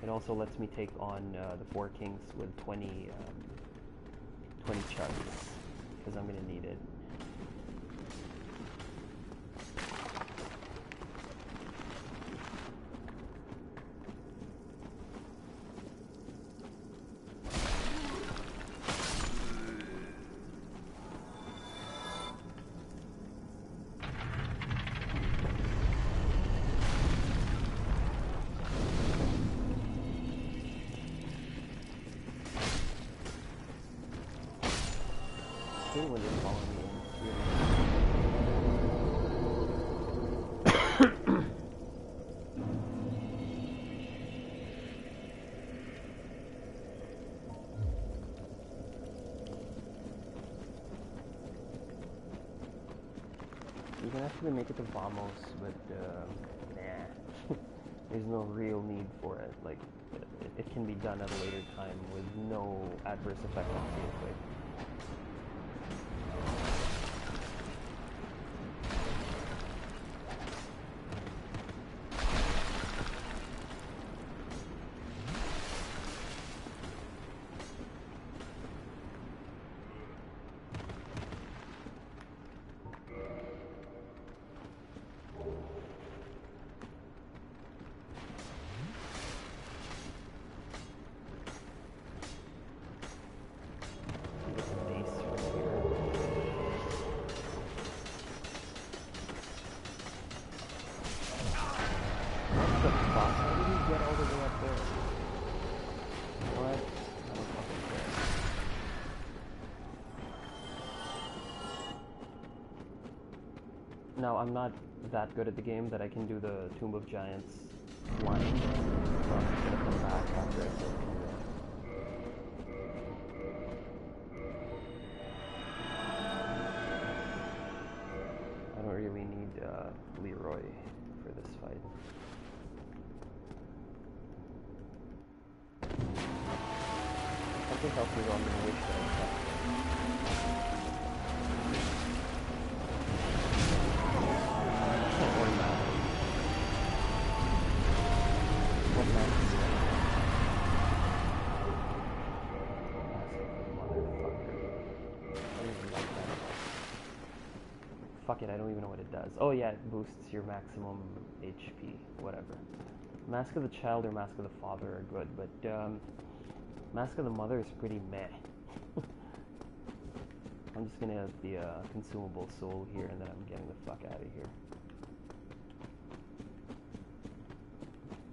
It also lets me take on the 4 kings with 20 chugs, because I'm going to need it. When they're following me in, it's really You can actually make it to Vamos, but nah. There's no real need for it. Like, it can be done at a later time with no adverse effect on gameplay. Now, I'm not that good at the game that I can do the Tomb of Giants flying. so I'm just gonna come back after I save Kira. I don't really need Leroy for this fight. Something else is on the wish that I kept. Or not. What man is that? Motherfucker. I don't even like that. Fuck it, I don't even know what it does. Oh yeah, it boosts your maximum HP, whatever. Mask of the Child or Mask of the Father are good, but Mask of the Mother is pretty meh. I'm just gonna have the consumable soul here, and then I'm getting the fuck out of here.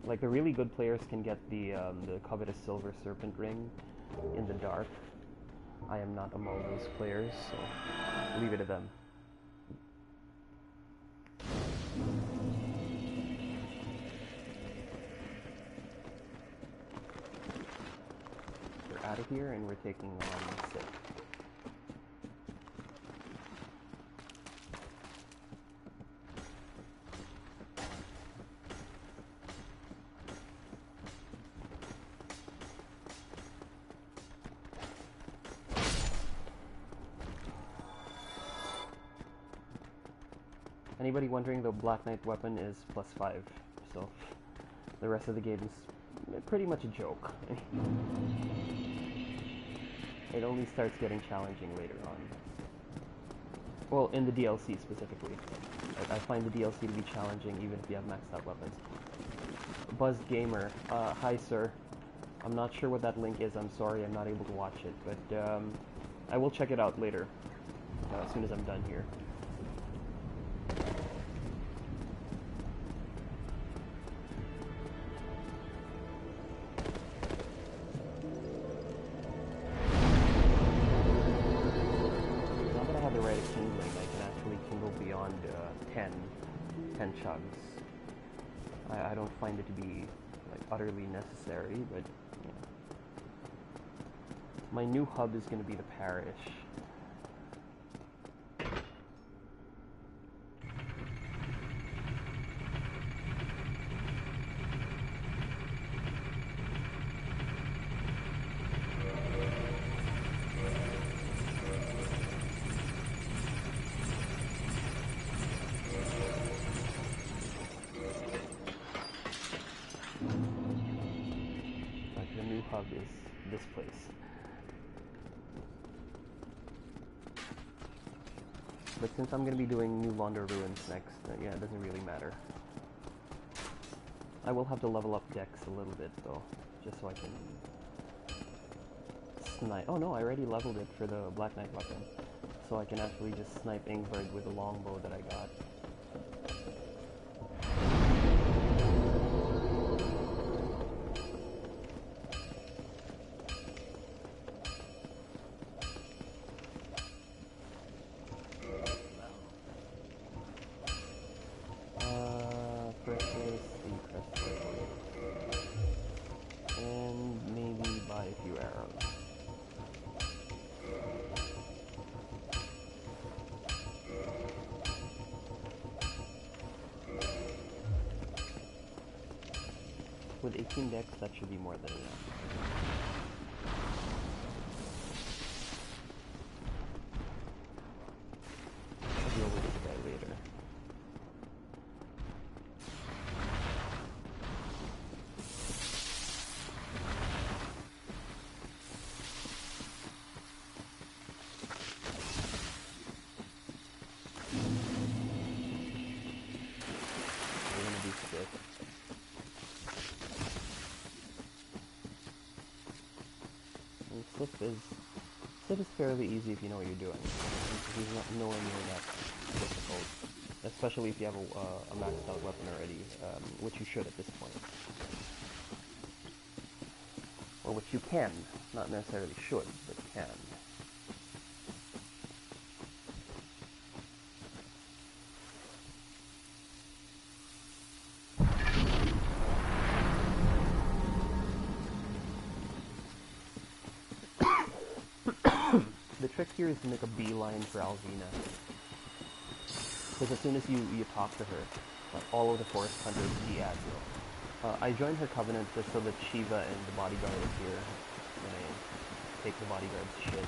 Like, the really good players can get the covetous Silver Serpent Ring in the dark. I am not among those players, so leave it to them. We're out of here, and we're taking on Sith. Anybody wondering, the Black Knight weapon is +5, so the rest of the game is pretty much a joke. It only starts getting challenging later on. Well, in the DLC specifically. I find the DLC to be challenging even if you have maxed out weapons. Buzzed Gamer, hi sir. I'm not sure what that link is, I'm sorry I'm not able to watch it, but I will check it out later, as soon as I'm done here. Beyond 10 chugs. I don't find it to be like utterly necessary, but you know. My new hub is going to be the parish. Hub is this place. But since I'm going to be doing New Londo Ruins next, yeah, it doesn't really matter. I will have to level up Dex a little bit though, just so I can snipe. Oh no, I already leveled it for the Black Knight weapon, so I can actually just snipe Ingvard with the longbow that I got. With 18 decks, that should be more than enough. I'll deal with this guy later. We're gonna do sick. Slip is fairly easy if you know what you're doing. He's not nowhere near that difficult, especially if you have a maxed out weapon already, which you should at this point. Or which you can, not necessarily should, but can. The trick here is to make a beeline for Alvina. Because as soon as you talk to her, like, all of the forest hunters be at you. I joined her covenant just so that Shiva and the bodyguard is here when I take the bodyguard's shit.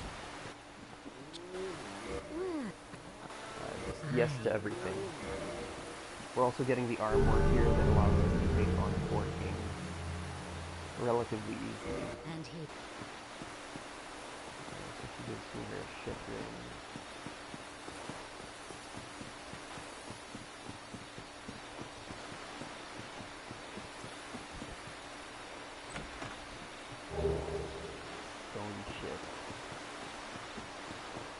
Just yes to everything. We're also getting the armor here that allows us to take on 4 kings relatively easily. And he... So she gives me her shit ring.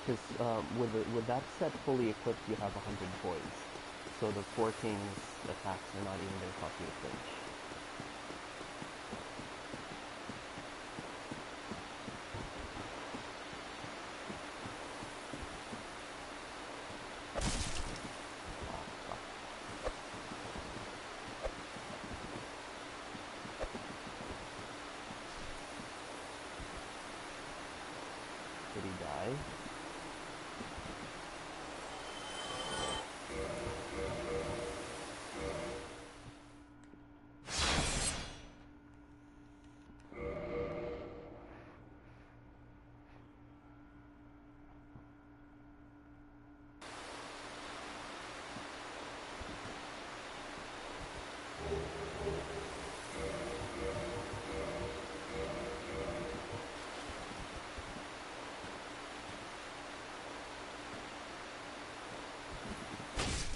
Because with that set fully equipped, you have 100 poise. So the 4 kings attacks are not even going to cost you a flinch. Did he die?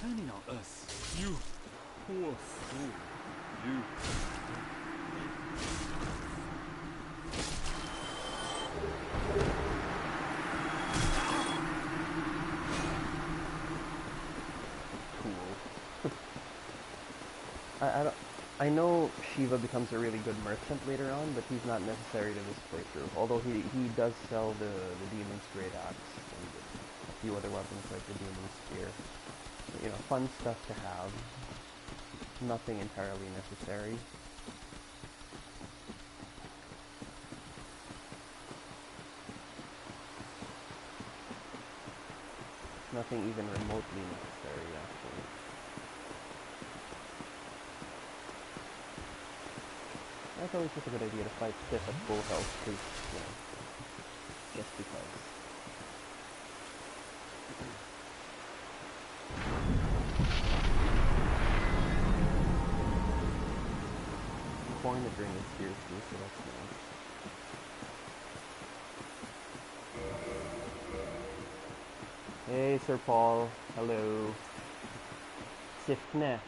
Turning on us, you poor fool, you. Cool. I know Shiva becomes a really good merchant later on, but he's not necessary to this playthrough. Although he does sell the demon's great axe and a few other weapons like the demon's spear. You know, fun stuff to have. Nothing entirely necessary. Nothing even remotely necessary, actually. That's always just a good idea to fight Sith at full health, because, you know, just because. Pouring the drink is seriously, so that's nice. Hey, Sir Paul. Hello. Sifne.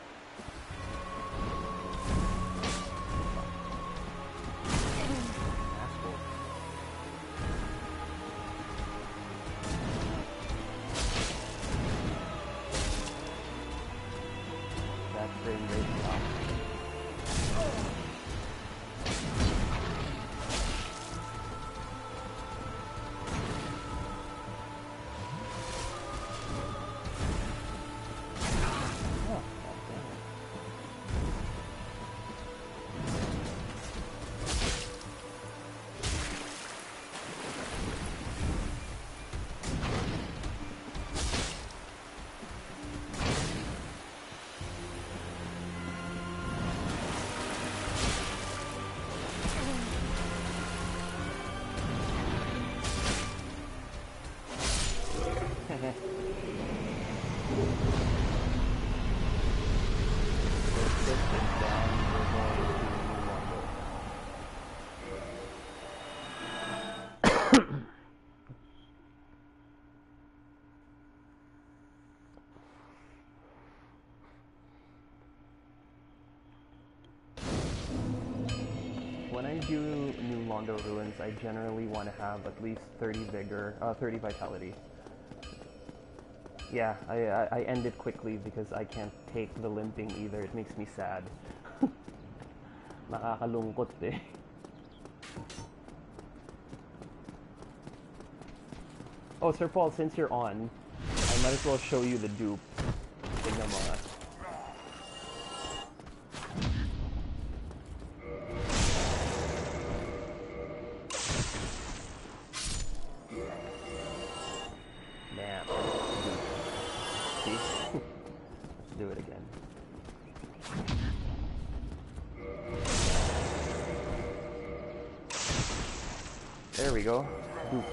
Asshole. That frame rate stopped. When I do new Londo ruins, I generally want to have at least 30 vigor, 30 vitality. Yeah, I end it quickly because I can't take the limping either. It makes me sad. Nakakalungkot eh. Oh, Sir Paul, since you're on, I might as well show you the dupe. Tignan mo nga. easy. Let's do it again. There we go. Boop.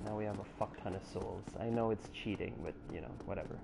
Now we have a fuck ton of souls. I know it's cheating, but you know, whatever.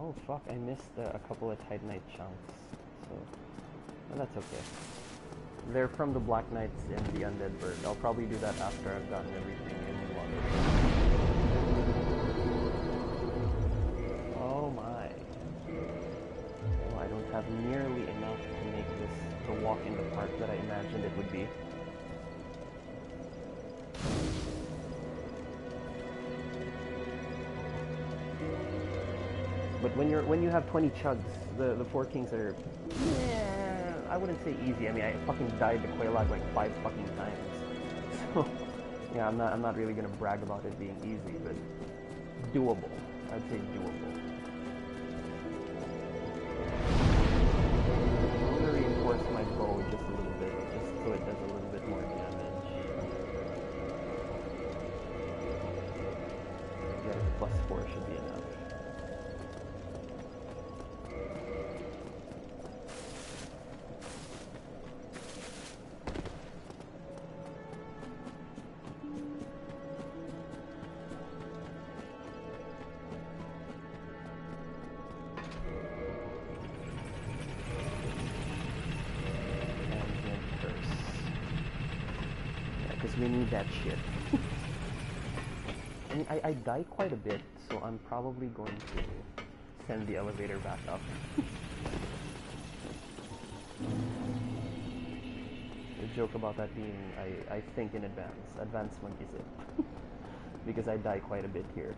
Oh fuck, I missed a couple of Titanite chunks, so well, that's okay. They're from the Black Knights and the Undead Bird. I'll probably do that after I've gotten everything in Londo. Oh my. Oh, I don't have nearly enough to make this the walk in the park that I imagined it would be. But when you have 20 chugs, the 4 kings are, I wouldn't say easy. I mean, I fucking died to Quelaag like 5 fucking times. So yeah, I'm not really gonna brag about it being easy, but doable. I'd say doable. I'm gonna reinforce my bow just a little bit, just so it does a little bit more damage. Yeah, +4 should be enough. We need that shit. I mean, I die quite a bit, so I'm probably going to send the elevator back up. The joke about that being, I think in advance. Advanced monkey sit. Because I die quite a bit here.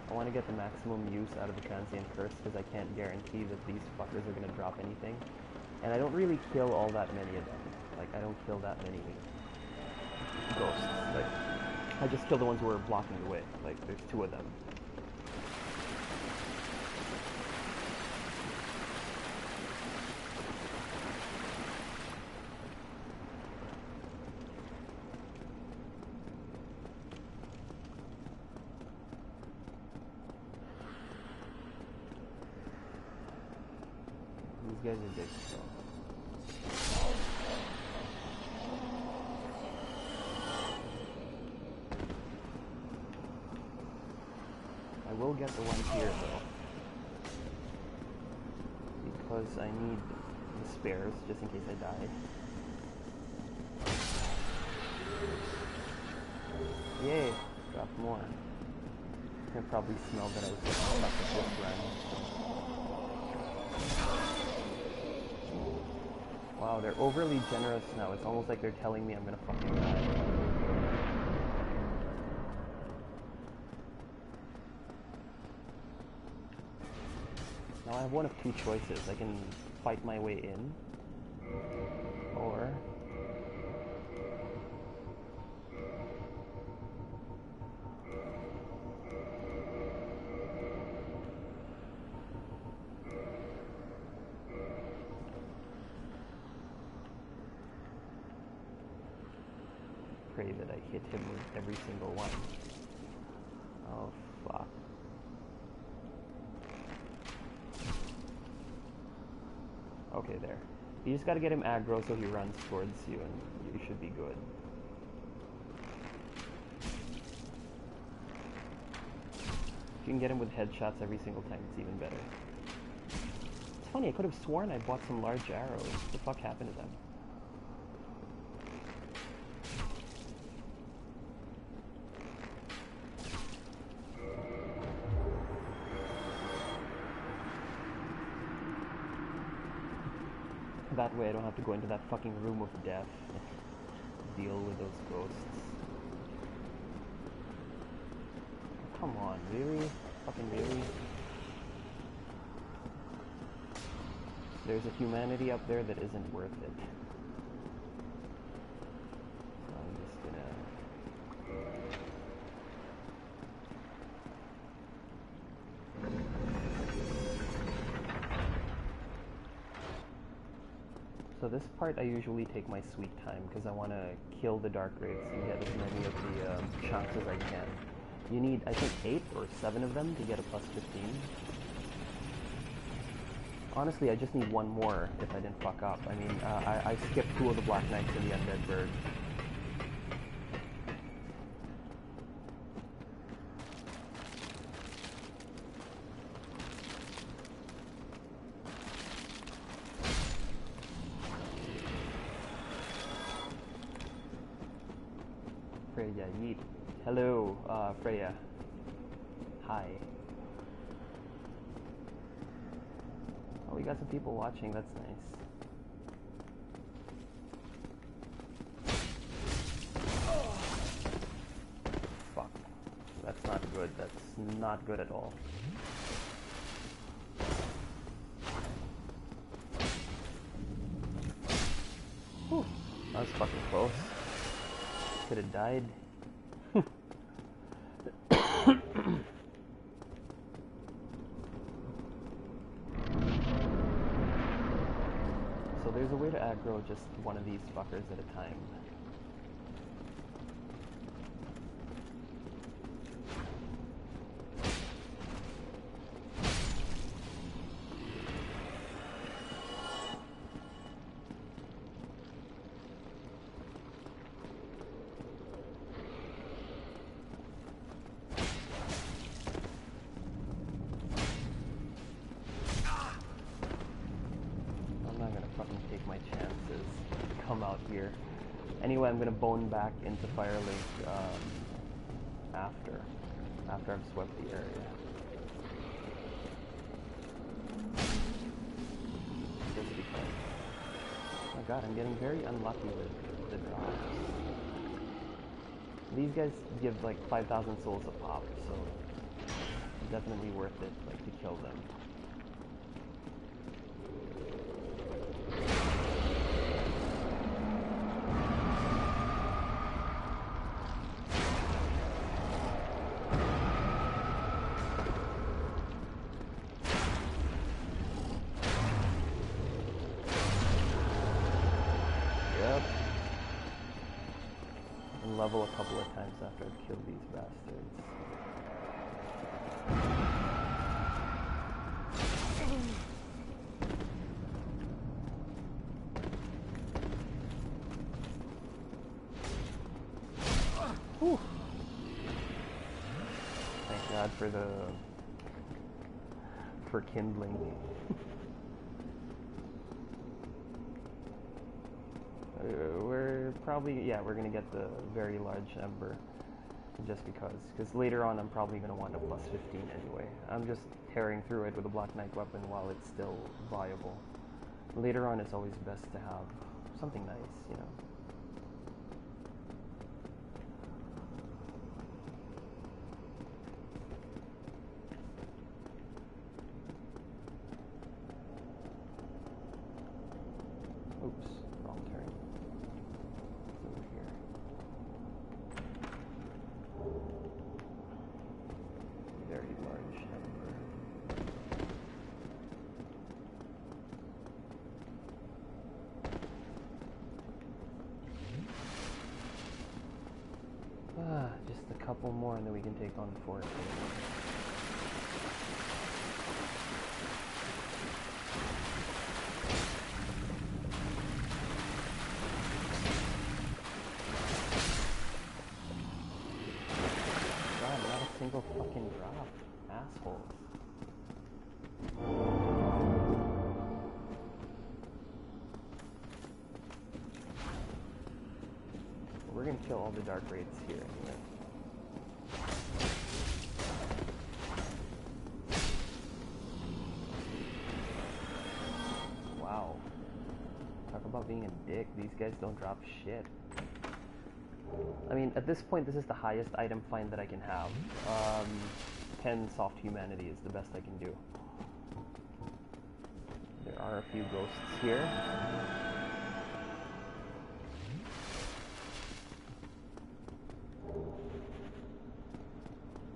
I want to get the maximum use out of the transient curse, because I can't guarantee that these fuckers are going to drop anything. And I don't really kill all that many of them. Like, I don't kill that many ghosts. Like, I just kill the ones who are blocking the way. Like, there's 2 of them. These guys are big, so. I will get the one here though, because I need the spares just in case I die. Yay, got more. You can probably smell that I was stuck with this run. Wow, they're overly generous now. It's almost like they're telling me I'm gonna fucking die. Now I have one of 2 choices. I can fight my way in, or pray that I hit him with every single one. Oh fuck. Okay, there. You just gotta get him aggro so he runs towards you and you should be good. If you can get him with headshots every single time, it's even better. It's funny, I could have sworn I bought some large arrows. What the fuck happened to them? That way I don't have to go into that fucking room of death and deal with those ghosts. Come on, really? Fucking really? There's a humanity up there that isn't worth it. I'm just gonna... So this part I usually take my sweet time because I want to kill the dark wraiths and get as many of the chunks as I can. You need, I think, 8 or 7 of them to get a plus 15. Honestly, I just need one more if I didn't fuck up. I mean, I skipped 2 of the Black Knights and the Undead Bird. Freya, yeet. Hello, Freya. Hi. Oh, we got some people watching, that's nice. Oh. Fuck. That's not good, that's not good at all. Whew. That was fucking close. Could have died. So there's a way to aggro just one of these fuckers at a time. Anyway, I'm gonna bone back into Firelink after I've swept the area. Just because. Oh my god, I'm getting very unlucky with the drops. These guys give like 5,000 souls a pop, so it's definitely worth it, like, to kill them. Level a couple of times after I've killed these bastards. Whew. Thank God for kindling. We're probably, yeah, we're gonna get the very large ember just because later on I'm probably gonna want a plus 15 anyway. I'm just tearing through it with a Black Knight weapon while it's still viable. Later on it's always best to have something nice, you know. Oops, wrong turn. It's over here. Very large number. Just a couple more and then we can take on the fort. Single fucking drop, assholes. We're gonna kill all the dark wraiths here anyway. Wow. about being a dick. These guys don't drop shit. I mean, at this point, this is the highest item find that I can have. 10 soft humanity is the best I can do. There are a few ghosts here.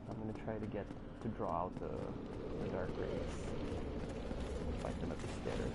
I'm gonna try to draw out the dark rays. Fight them at the stairs.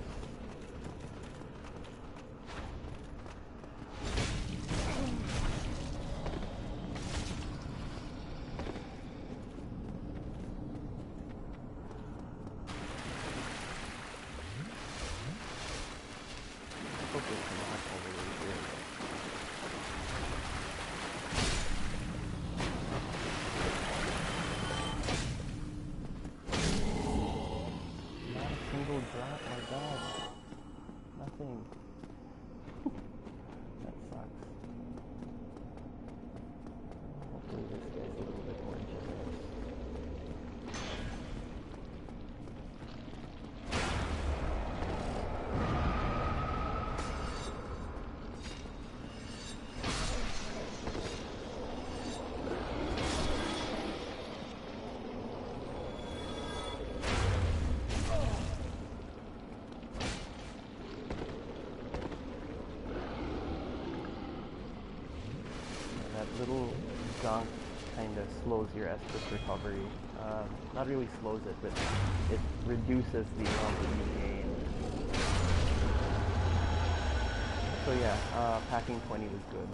Little gunk kind of slows your Estus recovery. Not really slows it, but it reduces the amount that you gain. So yeah, packing 20 was good.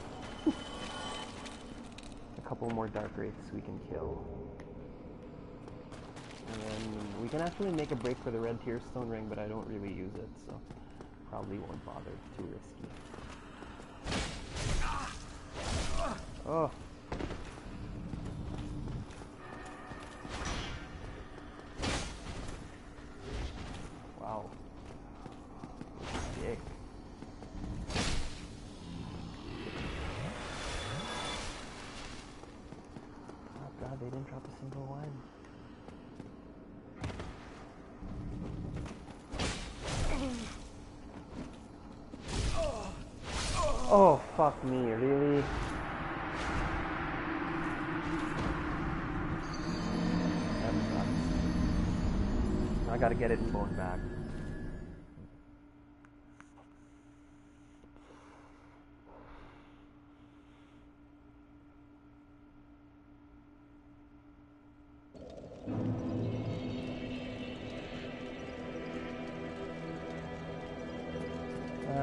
A couple more dark wraiths we can kill. And then we can actually make a break for the red tier stone ring, but I don't really use it, so probably won't bother. Too risky. Oh. Wow. Dick. Oh god, they didn't drop a single one. Oh, fuck me, really? I gotta get it in bone back.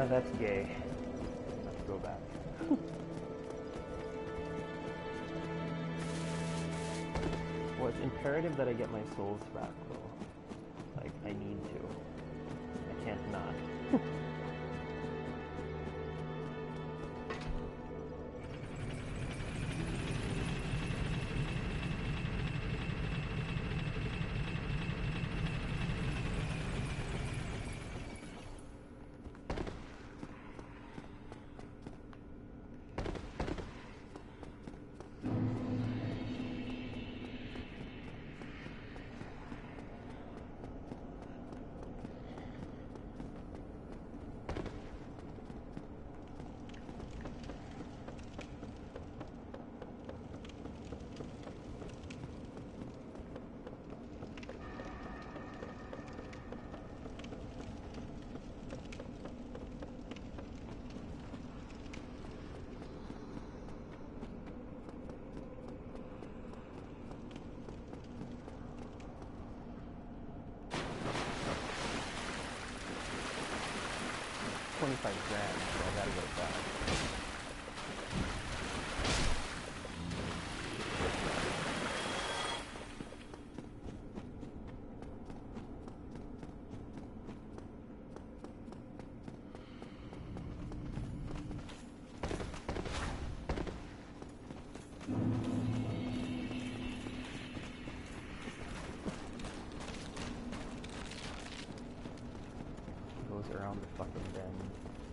That's gay. Let's go back. Well, it's imperative that I get my souls back, though. Like, I need to. I can't not. $25 grand, so I gotta go back. Goes around the fucking bend.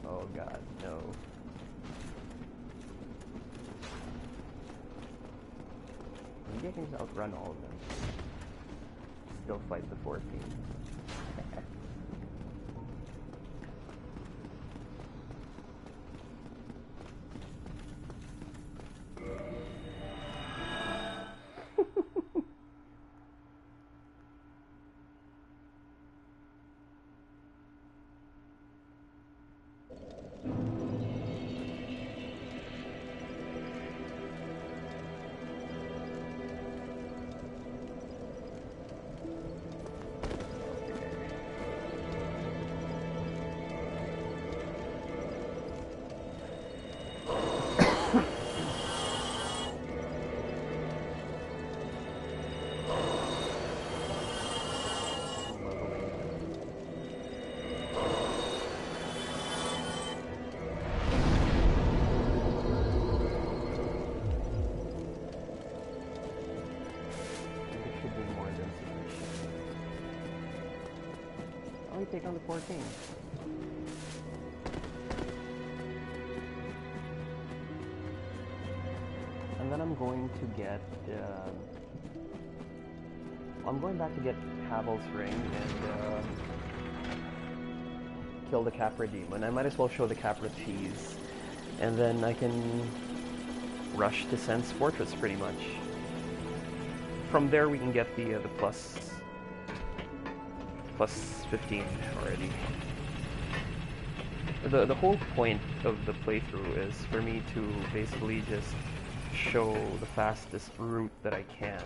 Oh god, no. Maybe I can just outrun all of them. Still fight the 14. Let me take on the poor king. And then I'm going to get... I'm going back to get Havel's ring and kill the Capra Demon. I might as well show the Capra cheese. And then I can rush to Sen's Fortress pretty much. From there we can get the plus 15 already. The whole point of the playthrough is for me to basically just show the fastest route that I can.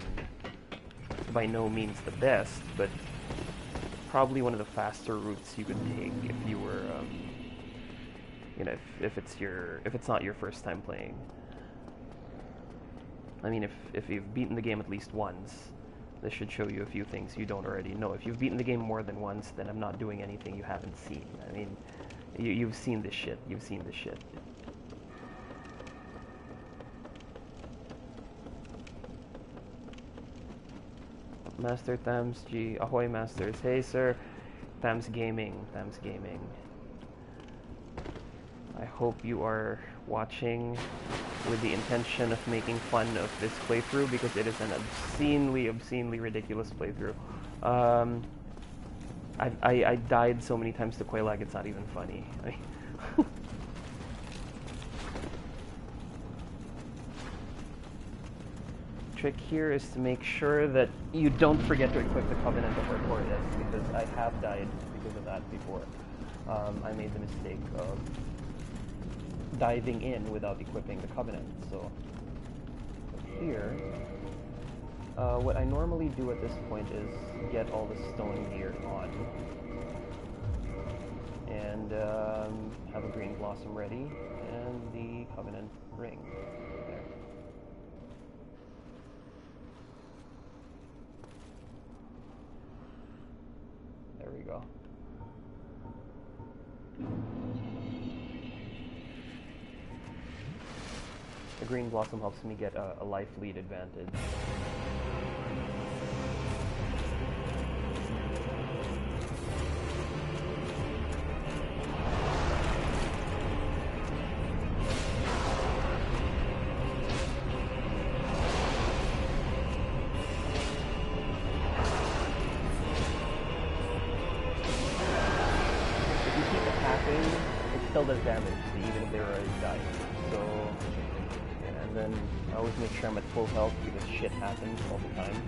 By no means the best, but probably one of the faster routes you could take if you were, you know, if it's not your first time playing. I mean, if you've beaten the game at least once, this should show you a few things you don't already know. If you've beaten the game more than once, then I'm not doing anything you haven't seen. I mean, you've seen this shit. You've seen this shit. Master Thams G. Ahoy, Masters. Hey, sir. Thams Gaming. Thams Gaming. I hope you are watching with the intention of making fun of this playthrough, because it is an obscenely ridiculous playthrough. I died so many times to Quelaag, it's not even funny. Trick here is to make sure that you don't forget to equip the Covenant of Artorias, because I have died because of that before. I made the mistake of diving in without equipping the Covenant, so here, what I normally do at this point is get all the stone gear on, and have a green blossom ready, and the Covenant ring. There. There we go. The green blossom helps me get a life lead advantage. If you keep attacking, it still does damage, even if they're already dying. So... and then I always make sure I'm at full health because shit happens all the time.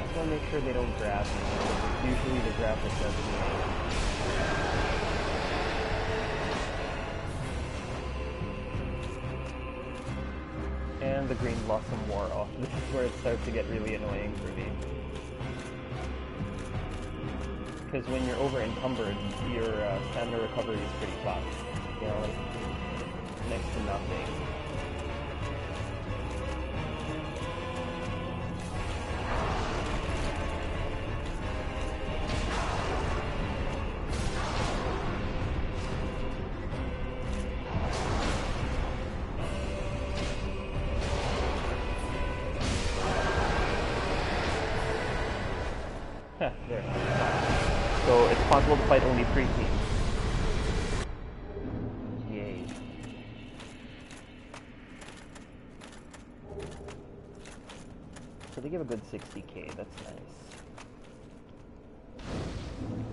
I want to make sure they don't grab me. Usually they grab the designation. And the green blossom wore off. This is where it starts to get really annoying for me. Because when you're over encumbered, your stamina recovery is pretty fast. You know, like next to nothing. There. So it's possible to fight only 3 teams. Yay. So they give a good 60k, that's nice.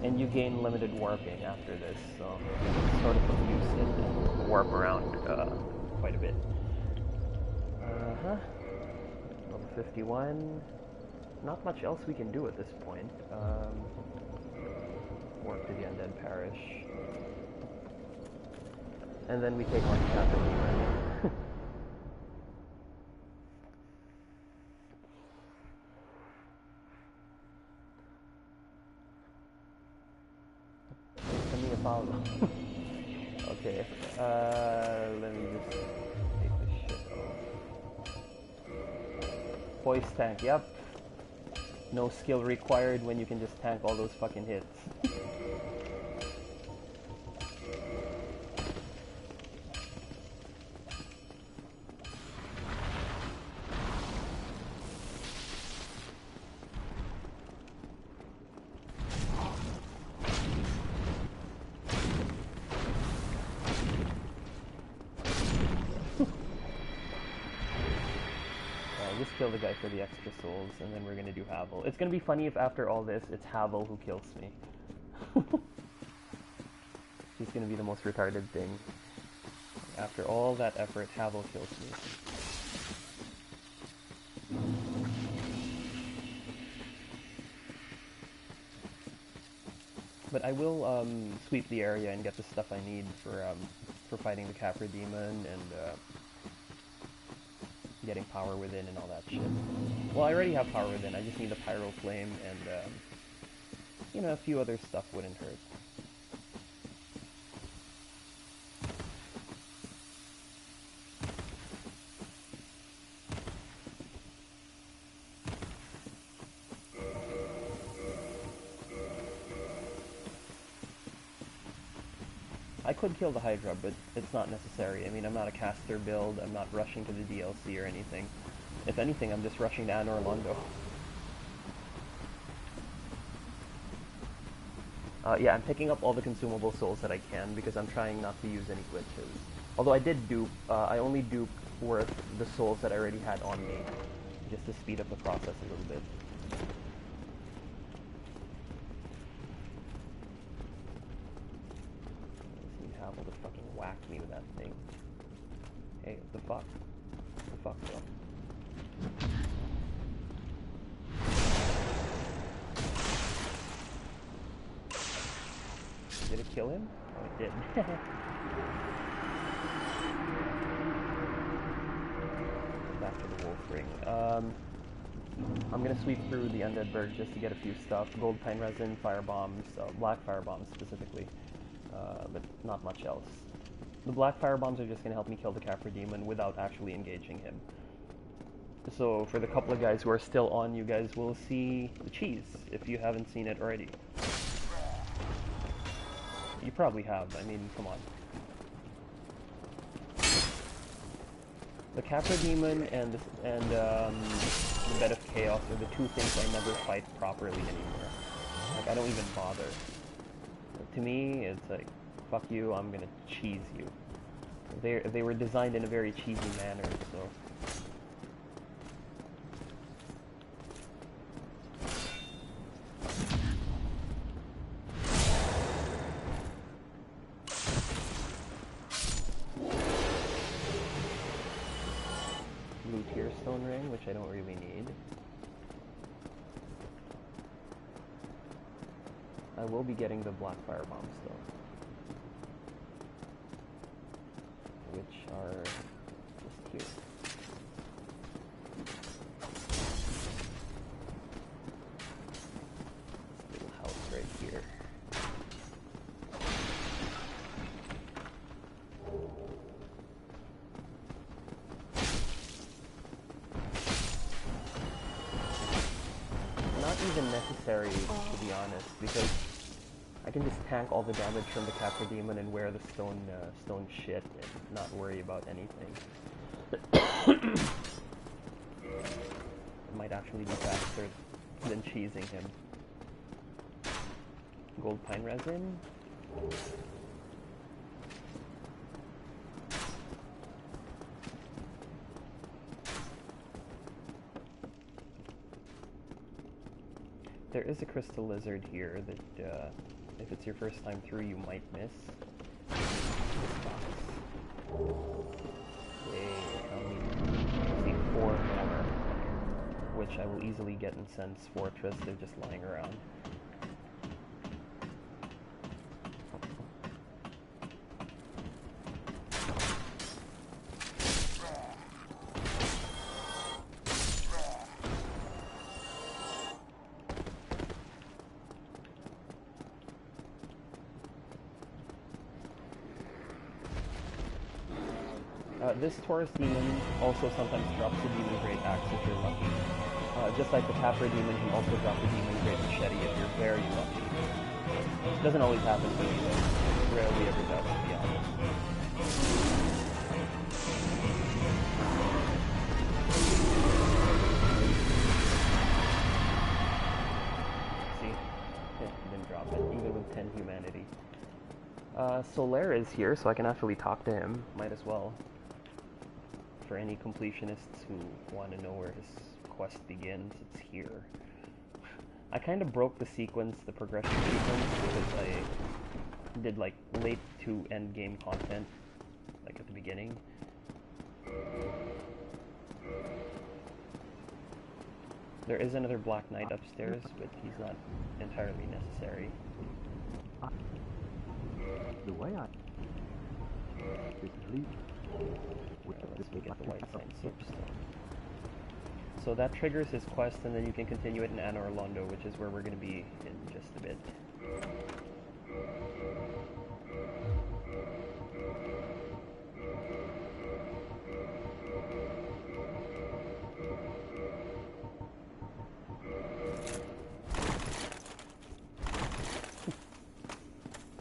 And you gain limited warping after this, so sort of use it and warp around quite a bit. Level 51. Not much else we can do at this point. Warp to the Undead Parish. And then we take on Capra Demon. Send me a follow. Okay, let me just take this shit off. Voice tank, yep. No skill required when you can just tank all those fucking hits. Just kill the guy for the extra souls, and then we're gonna do Havel. It's gonna be funny if after all this, it's Havel who kills me. She's gonna be the most retarded thing. After all that effort, Havel kills me. But I will sweep the area and get the stuff I need for fighting the Capra Demon and getting power within and all that shit. Well, I already have power within. I just need the Pyro Flame and you know, a few other stuff wouldn't hurt. I could kill the Hydra, but it's not necessary. I mean, I'm not a caster build, I'm not rushing to the DLC or anything. If anything, I'm just rushing to Anor Londo. Yeah, I'm picking up all the consumable souls that I can, because I'm trying not to use any glitches. Although I did dupe, I only duped worth the souls that I already had on me, just to speed up the process a little bit. Havel to fucking whack me with that thing. Hey, what the fuck? What the fuck, bro? Did it kill him? Oh, it did. Back to the wolf ring. I'm gonna sweep through the Undead Berg just to get a few stuff. Gold pine resin, fire bombs, black fire bombs specifically. But not much else. The black fire bombs are just going to help me kill the Capra Demon without actually engaging him. So for the couple of guys who are still on, you guys will see the cheese, if you haven't seen it already. You probably have, I mean, come on. The Capra Demon and the Bed of Chaos are the two things I never fight properly anymore. Like, I don't even bother. To me, it's like, fuck you, I'm gonna cheese you. They were designed in a very cheesy manner, so... Blue Tear Stone Ring, which I don't really need. I will be getting the black fire bombs though, which are just here. This little house right here. Not even necessary, to be honest, because I can just tank all the damage from the Capra Demon and wear the stone shit and not worry about anything. It might actually be faster than cheesing him. Gold pine resin. There is a crystal lizard here that, if it's your first time through, you might miss. This box. Yay, I need 4 more, which I will easily get in Sen's Fortress. They're just lying around. This Taurus demon also sometimes drops a demon grade axe if you're lucky. Just like the Capra demon, he also drops a demon grade machete if you're very lucky. It doesn't always happen to me though. It rarely ever does, to be honest. See? He didn't drop it, even with 10 humanity. Solaire is here, so I can actually talk to him. Might as well. For any completionists who want to know where his quest begins, it's here. I kind of broke the sequence, the progression sequence, because I did like late to end game content, like at the beginning. There is another Black Knight upstairs, but he's not entirely necessary. The way I let's look at the white sign soapstone. So that triggers his quest, and then you can continue it in Anor Londo, which is where we're going to be in just a bit.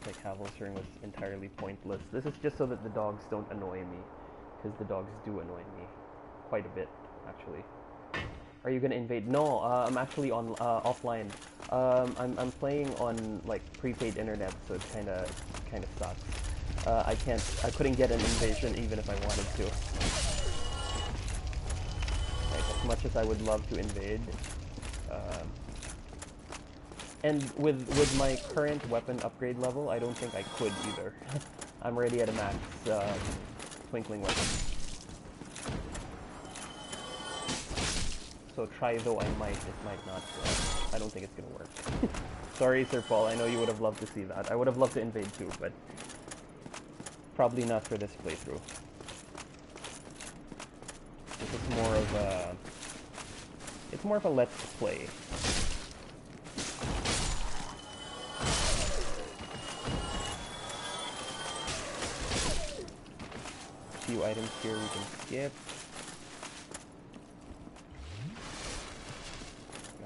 Like Havel's ring was entirely pointless. This is just so that the dogs don't annoy me, because the dogs do annoy me quite a bit, actually. Are you gonna invade? No, I'm actually on offline. I'm playing on like prepaid internet, so it kind of sucks. I couldn't get an invasion even if I wanted to. Like, as much as I would love to invade. And with my current weapon upgrade level, I don't think I could either. I'm already at a max twinkling weapon. So try though I might, it might not. I don't think it's gonna work. Sorry, Sir Paul. I know you would have loved to see that. I would have loved to invade too, but probably not for this playthrough. This is more of a. It's more of a let's play. A few items here we can skip.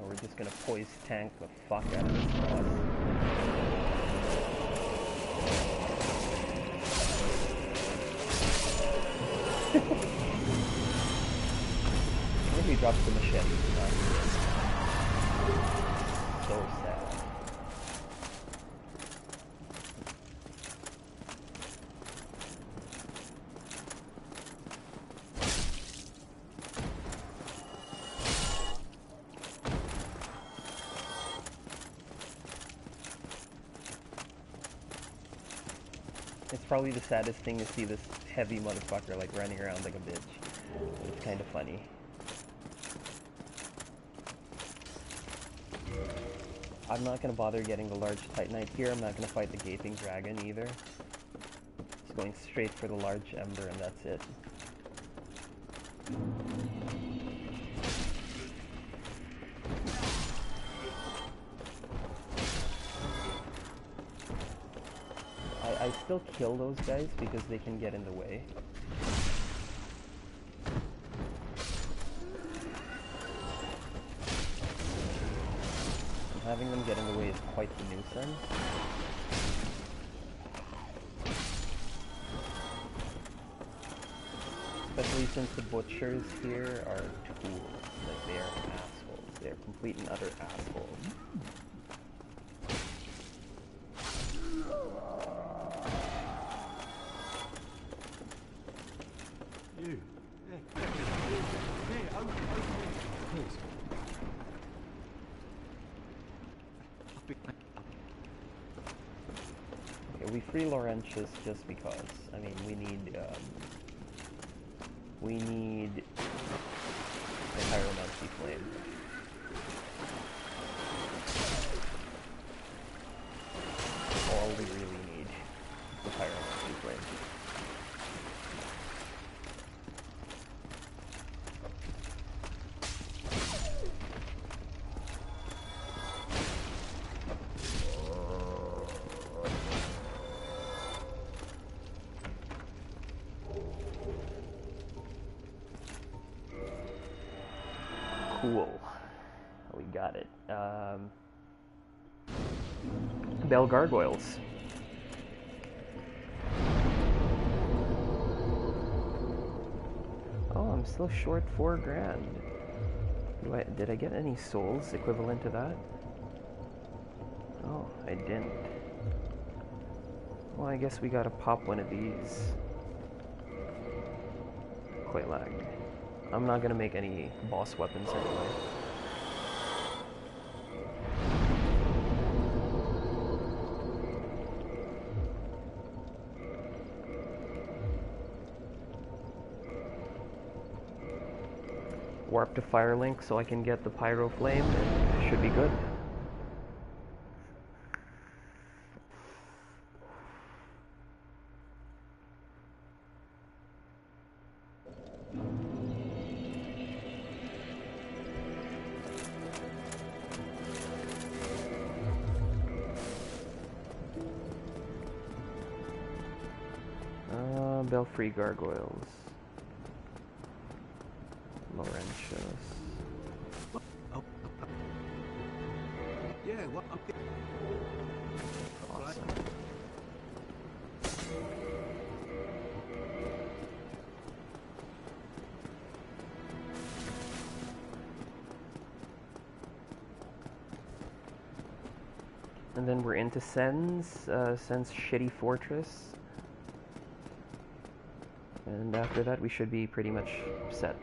We're just gonna poise tank the fuck out of this boss. Maybe he drops the machete. So sad. It's probably the saddest thing to see this heavy motherfucker like running around like a bitch. But it's kind of funny. I'm not gonna bother getting the large Titanite here. I'm not gonna fight the gaping dragon either. Just going straight for the large ember and that's it. I still kill those guys because they can get in the way. And having them get in the way is quite the nuisance. Especially since the butchers here are tools. Like, they are assholes. They are complete and utter assholes. Okay, we free Laurentius just because. I mean, we need the Pyromancy Flame. All we really need, the Pyromancy Flame. Cool. We got it. Bell Gargoyles. Oh, I'm still short 4 grand. Did I get any souls equivalent to that? Oh, I didn't. Well, I guess we gotta pop one of these. Quite lagged. I'm not gonna make any boss weapons anyway. Warp to Firelink so I can get the Pyro Flame, and it should be good. Belfry Gargoyles. Laurentius. Oh. Yeah, what? Okay. Awesome. And then we're into Sen's Shitty Fortress. And after that, we should be pretty much set.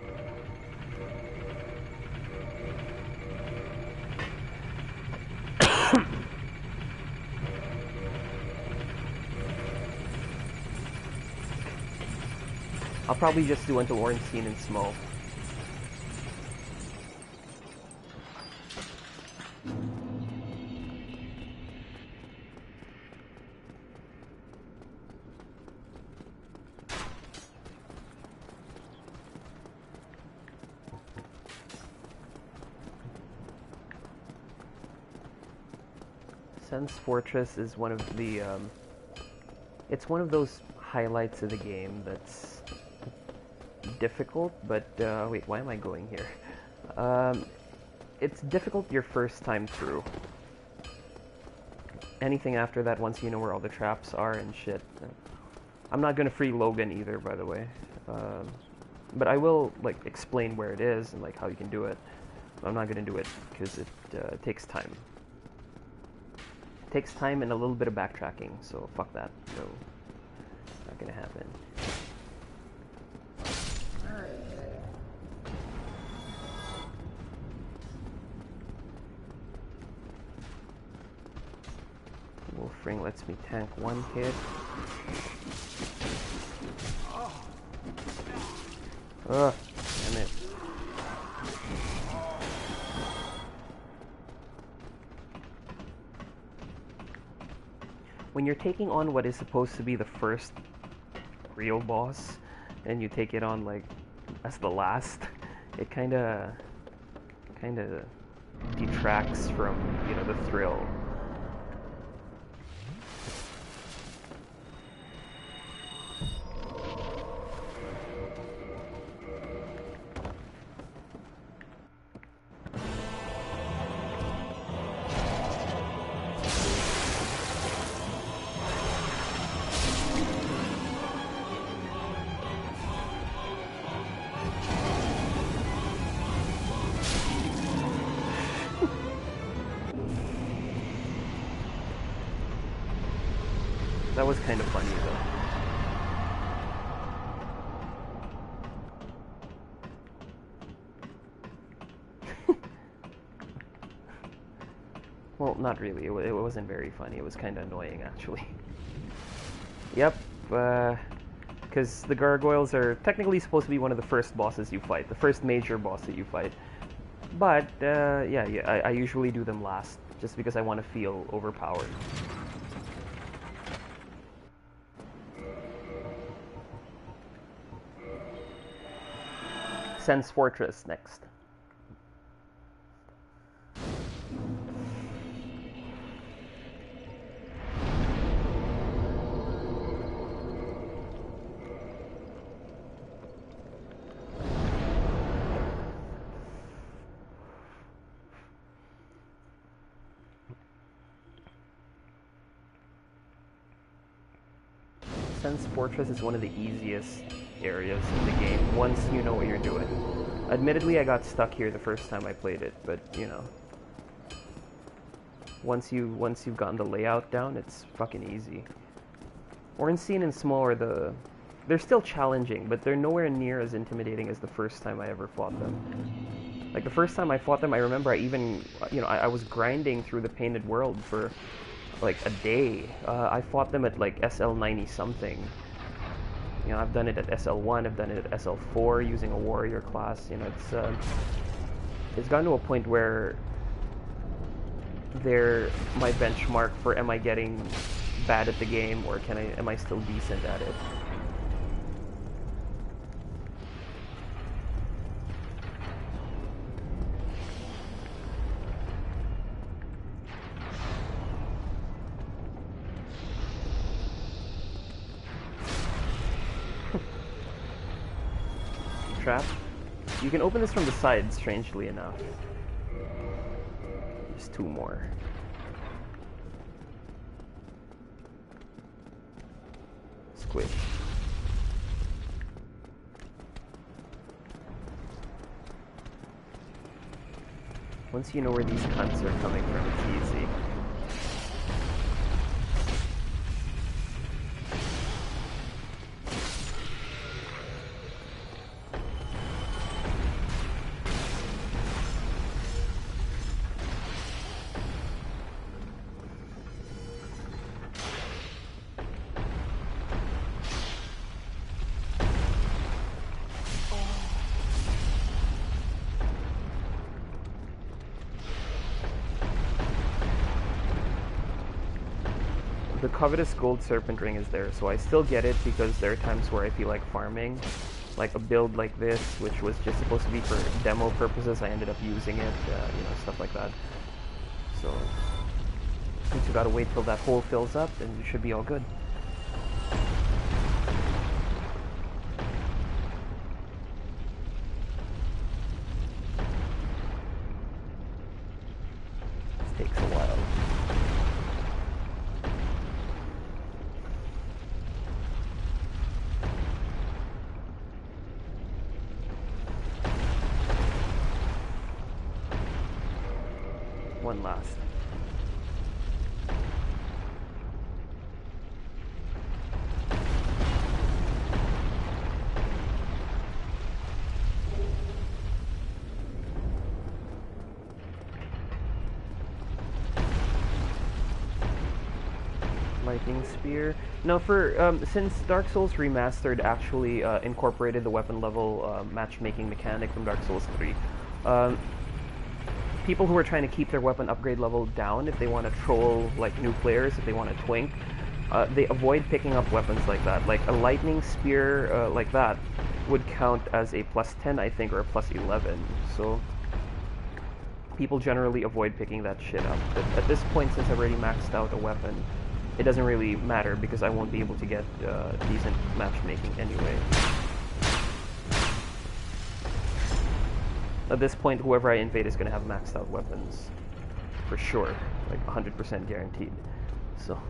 I'll probably just do Until Ornstein and Smoke. Sen's Fortress is one of the, it's one of those highlights of the game that's difficult, but, wait, why am I going here? It's difficult your first time through. Anything after that, once you know where all the traps are and shit. I'm not gonna free Logan either, by the way. But I will, like, explain where it is and, like, how you can do it. I'm not gonna do it, because it takes time. It takes time and a little bit of backtracking, so fuck that. So, not gonna happen. Wolfring lets me tank 1 hit. Ugh, damn it. When you're taking on what is supposed to be the first real boss, and you take it on like as the last, it kinda detracts from, you know, the thrill. That was kind of funny, though. Well, not really. It wasn't very funny. It was kind of annoying, actually. Yep, because the gargoyles are technically supposed to be one of the first bosses you fight, the first major boss that you fight. But, yeah, I usually do them last, just because I want to feel overpowered. Sen's Fortress next. Sense Fortress is one of the easiest areas in the game once you know what you're doing. Admittedly, I got stuck here the first time I played it, but you know, once you've gotten the layout down, it's fucking easy. Ornstein and Small are they're still challenging, but they're nowhere near as intimidating as the first time I ever fought them. Like the first time I fought them, I remember I even, you know, I was grinding through the Painted World for like a day. I fought them at like SL 90 something. You know, I've done it at SL1, I've done it at SL4 using a warrior class. You know, it's gotten to a point where they're my benchmark for am I getting bad at the game or am I still decent at it? Trap. You can open this from the side, strangely enough. Just two more. Squish. Once you know where these cunts are coming from, it's easy. The covetous gold serpent ring is there, so I still get it because there are times where I feel like farming. Like a build like this, which was just supposed to be for demo purposes, I ended up using it, you know, stuff like that. So, since you gotta wait till that hole fills up, then you should be all good. This takes a while. One last. Lightning Spear. Now for, since Dark Souls Remastered actually incorporated the weapon level matchmaking mechanic from Dark Souls 3, people who are trying to keep their weapon upgrade level down, if they want to troll like new players, if they want to twink, they avoid picking up weapons like that. Like a lightning spear like that would count as a +10, I think, or a +11. So people generally avoid picking that shit up. But at this point, since I've already maxed out a weapon, it doesn't really matter because I won't be able to get decent matchmaking anyway. At this point, whoever I invade is going to have maxed out weapons. For sure. Like 100% guaranteed. So.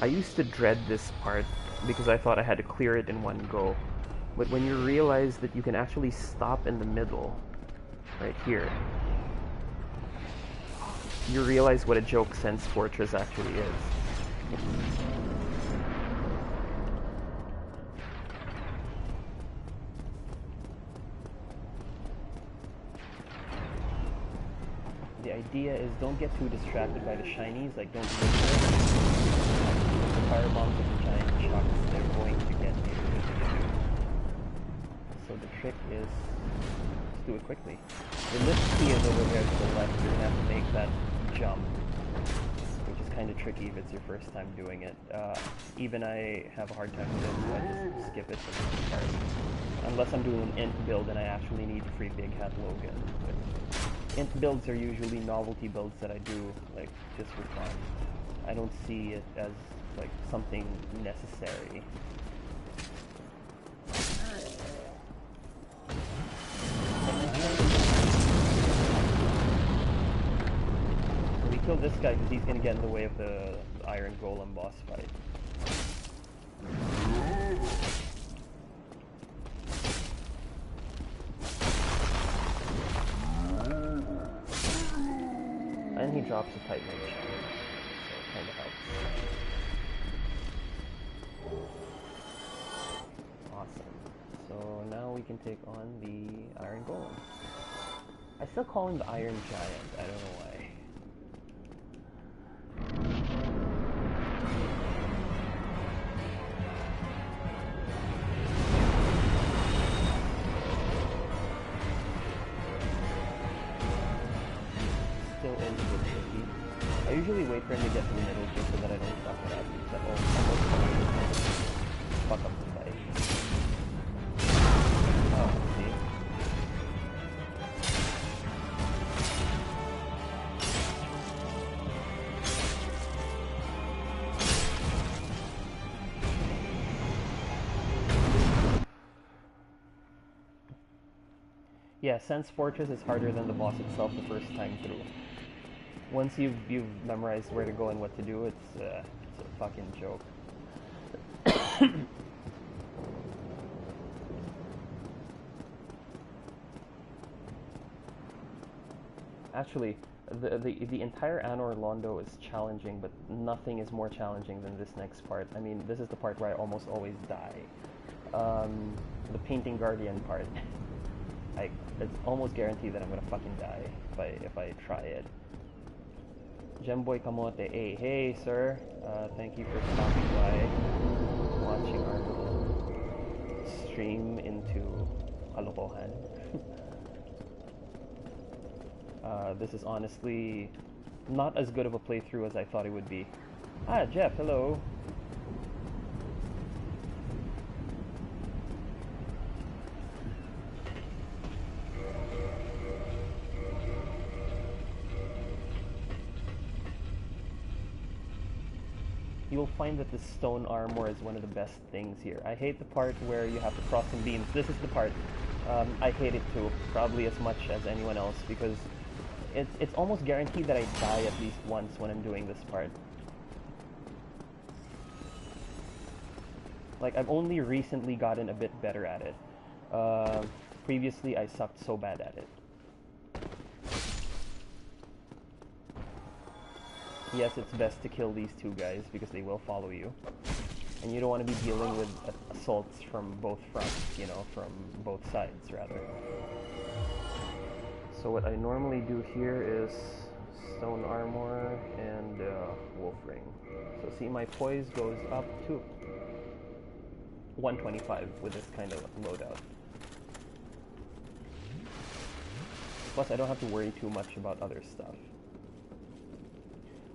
I used to dread this part because I thought I had to clear it in one go. But when you realize that you can actually stop in the middle, right here, you realize what a joke Sense Fortress actually is. The idea is don't get too distracted by the shinies, like don't look at the fire bombs of the giant chucks, they're going to get you. So the trick is just do it quickly. The lift key is over there to the left, you're gonna have to make that jump, which is kind of tricky if it's your first time doing it. Even I have a hard time with it, so I just skip it for the most part. Unless I'm doing an int build and I actually need free Big Hat Logan. But int builds are usually novelty builds that I do, like, just for fun. I don't see it as, like, something necessary. kill this guy because he's gonna get in the way of the Iron Golem boss fight. And he drops a Titan Challenge, so it kinda helps. Awesome. So now we can take on the Iron Golem. I still call him the Iron Giant, I don't know why. Still in the tricky. I usually wait for him to get to the middle just so that I don't fuck it up. That almost fuck up the fight. Oh, see? Yeah, Sense Fortress is harder than the boss itself the first time through. Once you've memorized where to go and what to do, it's a fucking joke. Actually, the entire Anor Londo is challenging, but nothing is more challenging than this next part. I mean, this is the part where I almost always die. The Painting Guardian part. It's almost guaranteed that I'm gonna fucking die if I try it. Gemboy Kamote, hey sir, thank you for stopping by, watching our little stream into Kalokohan. This is honestly not as good of a playthrough as I thought it would be. Ah, Jeff, hello. You will find that the stone armor is one of the best things here. I hate the part where you have to cross some beams. This is the part. I hate it too, probably as much as anyone else, because it's almost guaranteed that I die at least once when I'm doing this part. Like, I've only recently gotten a bit better at it. Previously, I sucked so bad at it. Yes, it's best to kill these two guys because they will follow you. And you don't want to be dealing with assaults from both fronts, you know, from both sides, rather. So what I normally do here is stone armor and wolf ring. So see, my poise goes up to 125 with this kind of loadout. Plus, I don't have to worry too much about other stuff.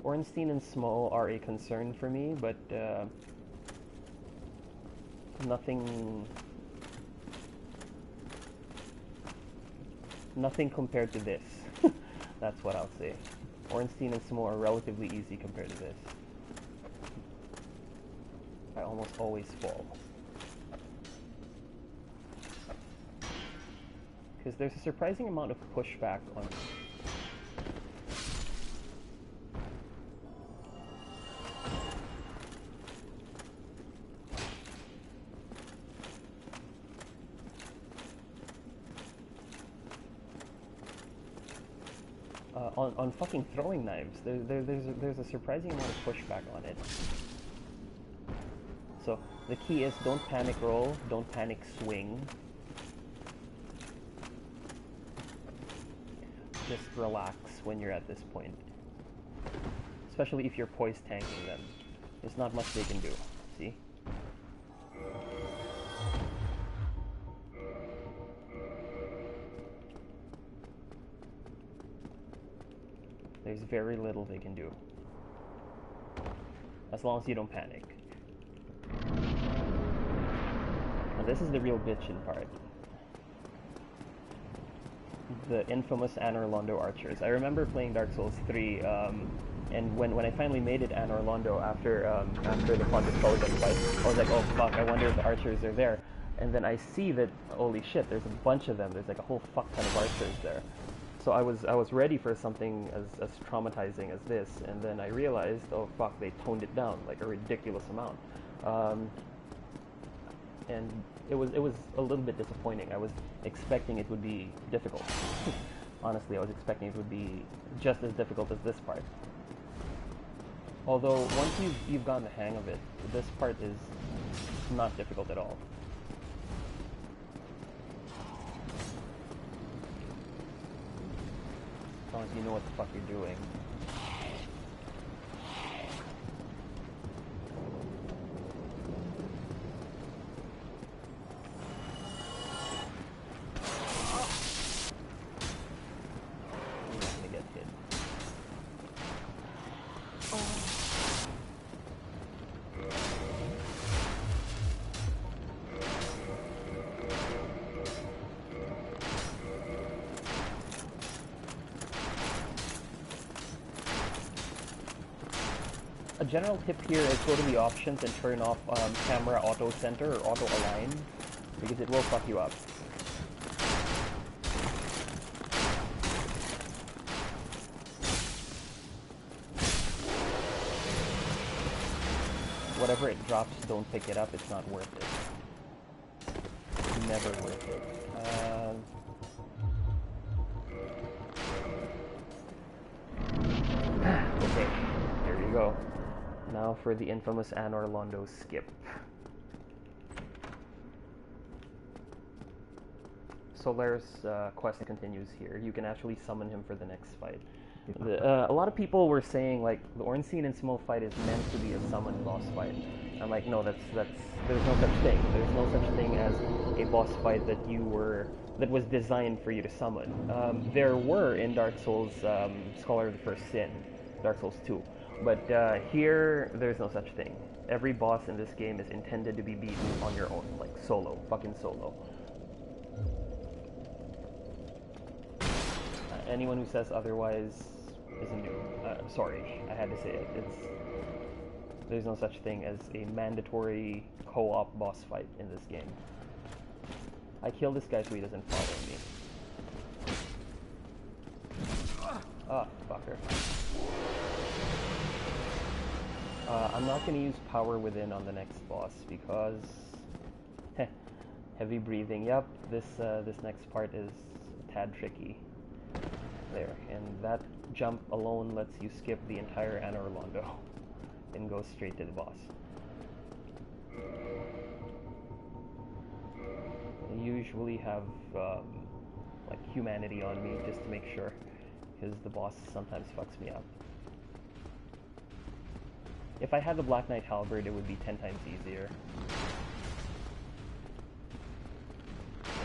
Ornstein and Small are a concern for me, but nothing compared to this. That's what I'll say. Ornstein and Small are relatively easy compared to this. I almost always fall. Because there's a surprising amount of pushback on on fucking throwing knives. There's a surprising amount of pushback on it. So the key is don't panic roll, don't panic swing. Just relax when you're at this point. Especially if you're poise tanking them. There's not much they can do. See? There's very little they can do. As long as you don't panic. Now this is the real bitchin' part. The infamous Anor Londo archers. I remember playing Dark Souls 3, and when I finally made it Anor Londo after the Pontus Skeleton fight, I was like, oh fuck, I wonder if the archers are there. And then I see that, holy shit, there's a bunch of them. There's like a whole fuck ton of archers there. so I was ready for something as traumatizing as this, and then I realized, oh fuck, they toned it down like a ridiculous amount, and it was a little bit disappointing. I was expecting it would be difficult. Honestly, I was expecting it would be just as difficult as this part. Although once you've gotten the hang of it, this part is not difficult at all. As long as you know what the fuck you're doing. You're not gonna get hit. A general tip here is go to the options and turn off camera auto center or auto align, because it will fuck you up. Whatever it drops, don't pick it up, it's not worth it. It's never worth it. Okay, here you go. Now for the infamous Anor Londo skip. Solar's quest continues here. You can actually summon him for the next fight. A lot of people were saying like the Ornstein and Small fight is meant to be a summoned boss fight. I'm like, no, there's no such thing. There's no such thing as a boss fight that was designed for you to summon. There were in Dark Souls Scholar of the First Sin, Dark Souls 2. But here, there's no such thing. Every boss in this game is intended to be beaten on your own, like solo, fucking solo. Anyone who says otherwise is a noob. Sorry, I had to say it. There's no such thing as a mandatory co-op boss fight in this game. I kill this guy so he doesn't follow me. Ah, fucker. I'm not going to use Power Within on the next boss because heavy breathing. Yep, this next part is a tad tricky. There, and that jump alone lets you skip the entire Anor Londo and go straight to the boss. I usually have like humanity on me just to make sure, because the boss sometimes fucks me up. If I had the Black Knight Halberd, it would be 10 times easier.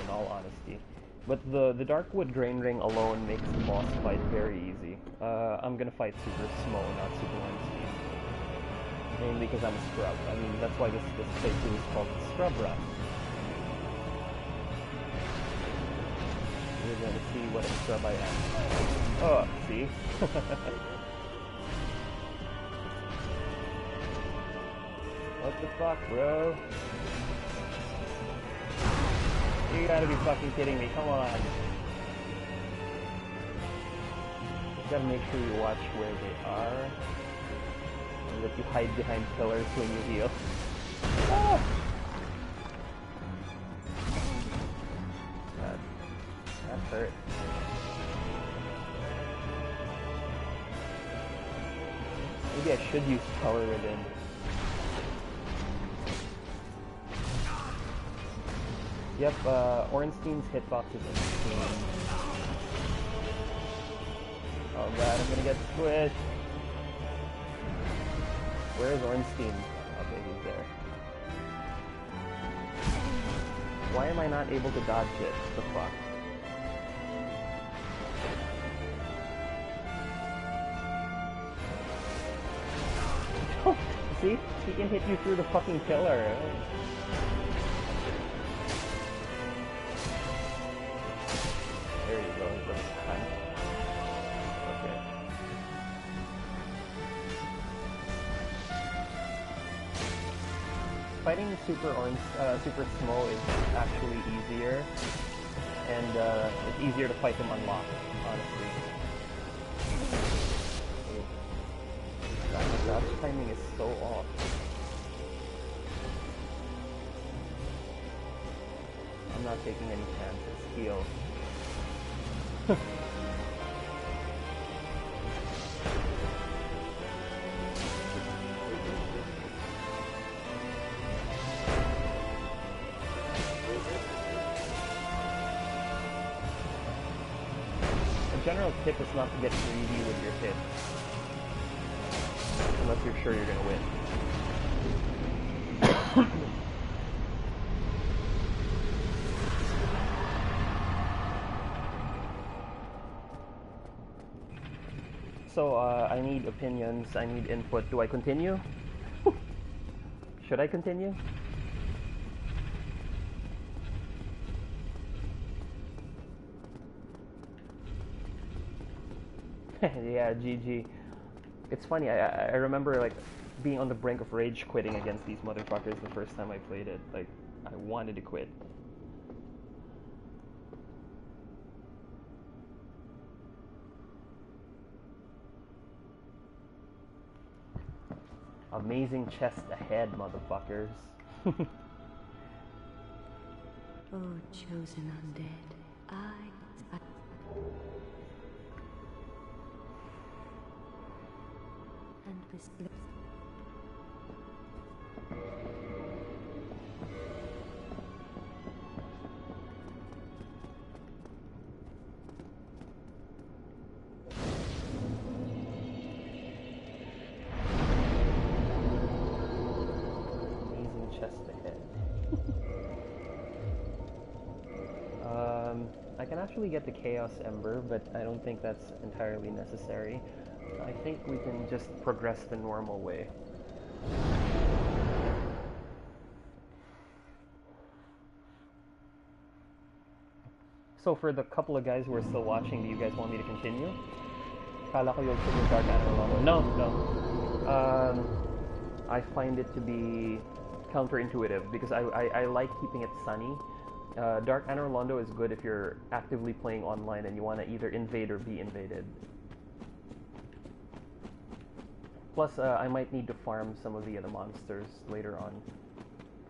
In all honesty. But the Darkwood Grain Ring alone makes the boss fight very easy. I'm gonna fight Super Smo, not Super Ornstein. Mainly because I'm a scrub. I mean, that's why this playthrough is called Scrub Run. We're gonna see what a scrub I am. Oh, see? What the fuck, bro? You gotta be fucking kidding me, come on. You gotta make sure you watch where they are. And that you hide behind pillars when you heal. Ah! That hurt. Maybe I should use Power Within. Yep, Ornstein's hitbox is insane. Oh god, I'm gonna get squished. Where is Ornstein? Okay, he's there. Why am I not able to dodge it? What the fuck? See? He can hit you through the fucking pillar. There you go, this time. Okay. Fighting Super Smo is actually easier, and it's easier to fight them unlocked. honestly. God, the dodge timing is so off. I'm not taking any chances. Heal. A general tip is not to get greedy with your hits. Unless you're sure you're gonna win. So, I need opinions, I need input. Do I continue? Should I continue? Yeah, GG. It's funny, I remember like being on the brink of rage quitting against these motherfuckers the first time I played it. Like, I wanted to quit. Amazing chest ahead, motherfuckers. Oh, chosen undead, I and this Amazing chest ahead. I can actually get the Chaos Ember, but I don't think that's entirely necessary. I think we can just progress the normal way. So for the couple of guys who are still watching, do you guys want me to continue? Kala ko you'll trigger Dark Anor Londo. No. I find it to be counterintuitive because I like keeping it sunny. Dark Anor Londo is good if you're actively playing online and you want to either invade or be invaded. Plus, I might need to farm some of the other monsters later on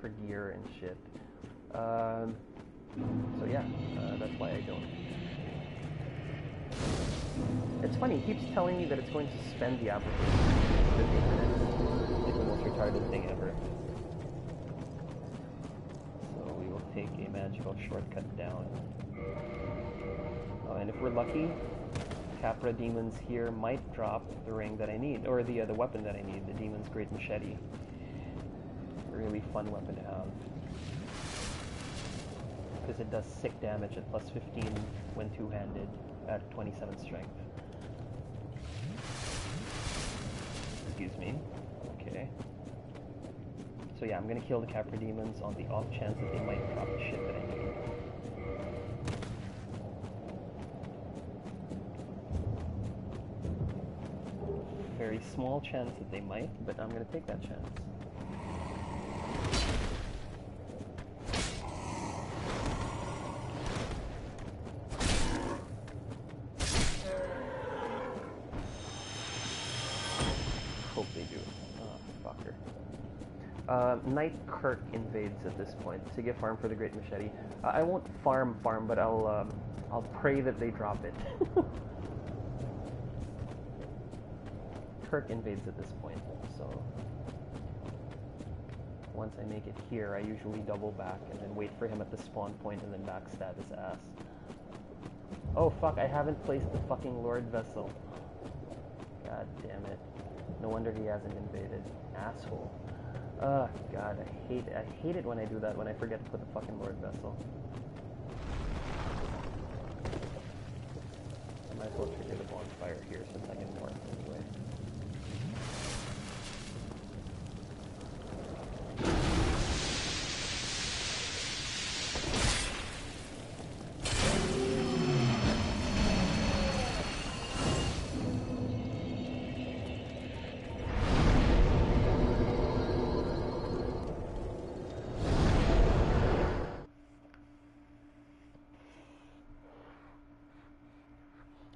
for gear and shit. So yeah, that's why I don't. It's funny, he keeps telling me that it's going to suspend the application for 15 minutes. It's the most retarded thing ever. So we will take a magical shortcut down. Oh, and if we're lucky, Capra demons here might drop the ring that I need, or the weapon that I need, the Demon's Great Machete. A really fun weapon to have. Because it does sick damage at plus 15 when two-handed at 27 strength. Excuse me. Okay. So yeah, I'm gonna kill the Capra demons on the off chance that they might drop the shit that I need. Very small chance that they might, but I'm gonna take that chance. Hope they do. Oh, fucker. Knight Kirk invades at this point. So get farm for the Great Machete. I won't farm, but I'll pray that they drop it. Kirk invades at this point, so once I make it here, I usually double back and then wait for him at the spawn point and then backstab his ass. Oh fuck, I haven't placed the fucking Lord Vessel. God damn it. No wonder he hasn't invaded. Asshole. Oh god, I hate it when I do that, when I forget to put the fucking Lord Vessel. I might as well trigger the bonfire here since I can morph anyway.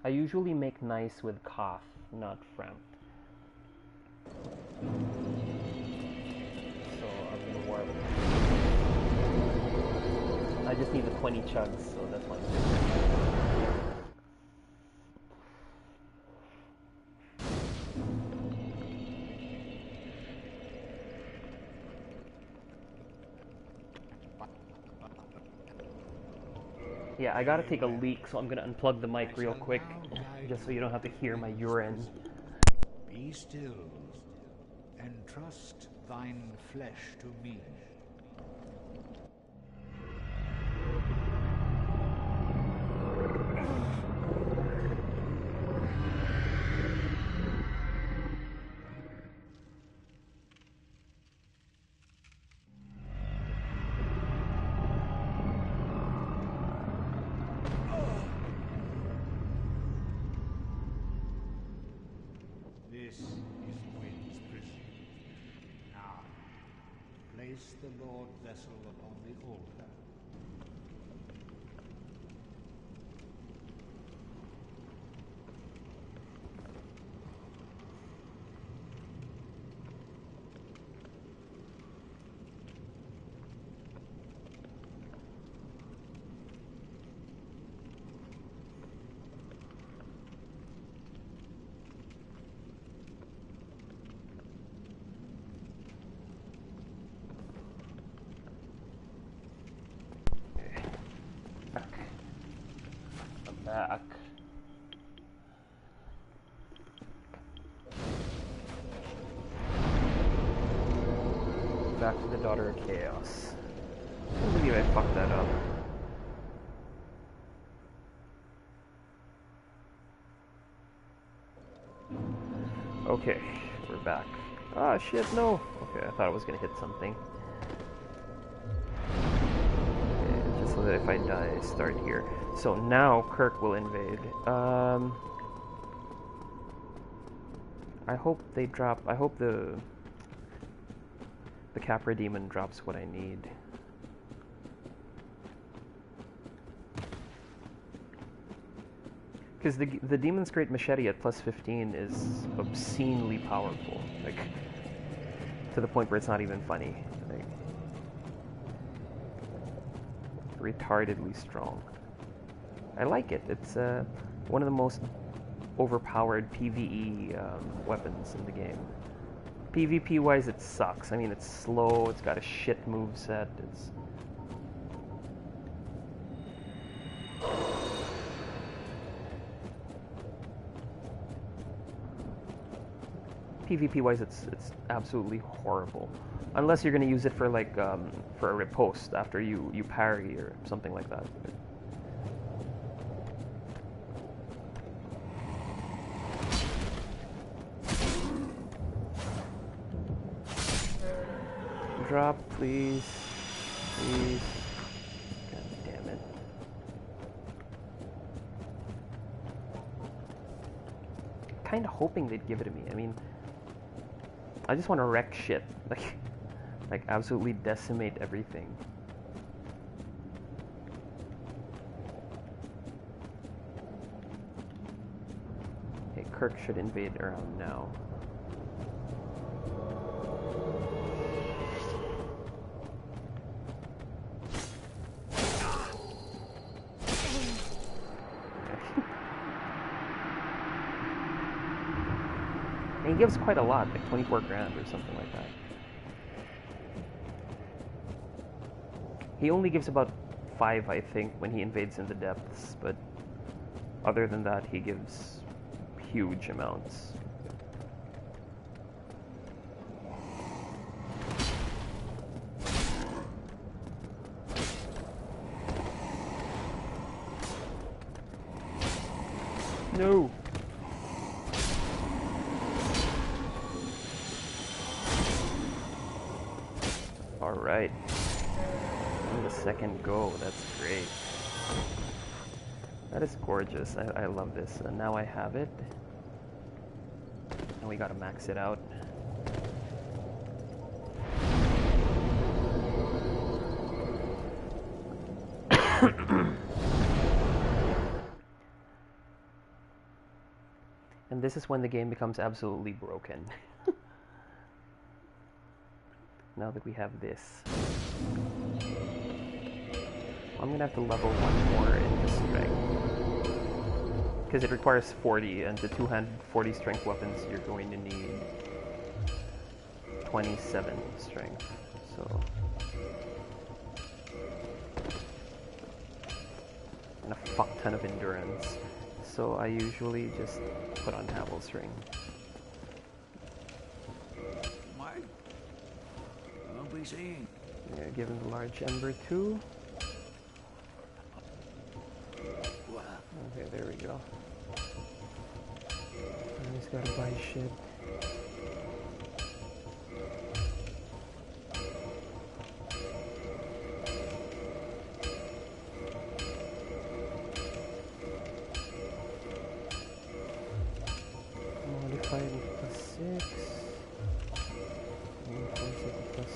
I usually make nice with cough, not frown. So I'm gonna warp. I just need the 20 chugs, so that's fine. Yeah, I gotta take a leak, so I'm gonna unplug the mic real quick, just so you don't have to hear my urine. Be still, and trust thine flesh to me. This is Gwyn's prison. Now, place the Lord vessel upon the altar. Back. Back to the Daughter of Chaos. I can't believe I fucked that up. Okay, we're back. Ah, shit, no! Okay, I thought I was gonna hit something. Okay, just so that if I die, I start here. So now Kirk will invade. I hope they drop. I hope the Capra Demon drops what I need. Because the Demon's Great Machete at plus 15 is obscenely powerful, like to the point where it's not even funny. Like, retardedly strong. I like it. It's one of the most overpowered PvE weapons in the game. PvP wise, it sucks. I mean, it's slow. It's got a shit moveset. It's PvP wise, it's absolutely horrible. Unless you're gonna use it for like for a riposte after you parry or something like that. Drop, please. Please. God damn it. Kinda hoping they'd give it to me. I mean, I just want to wreck shit. Like absolutely decimate everything. Okay, Kirk should invade around now. And he gives quite a lot, like 24 grand or something like that. He only gives about 5, I think, when he invades in the depths, but other than that, he gives huge amounts. No! Alright. On the second go, that's great. That is gorgeous. I love this. And now I have it. And we gotta max it out. And this is when the game becomes absolutely broken. Now that we have this. I'm gonna have to level one more into strength. Because it requires 40, and the two-handed 40 strength weapons, you're going to need 27 strength. So... and a fuck ton of endurance. So I usually just put on Havel's ring. What? I'll be seeing. Yeah, give him the large ember too. Okay, there we go. And he's gotta buy shit. Modified plus 6. Reinforced plus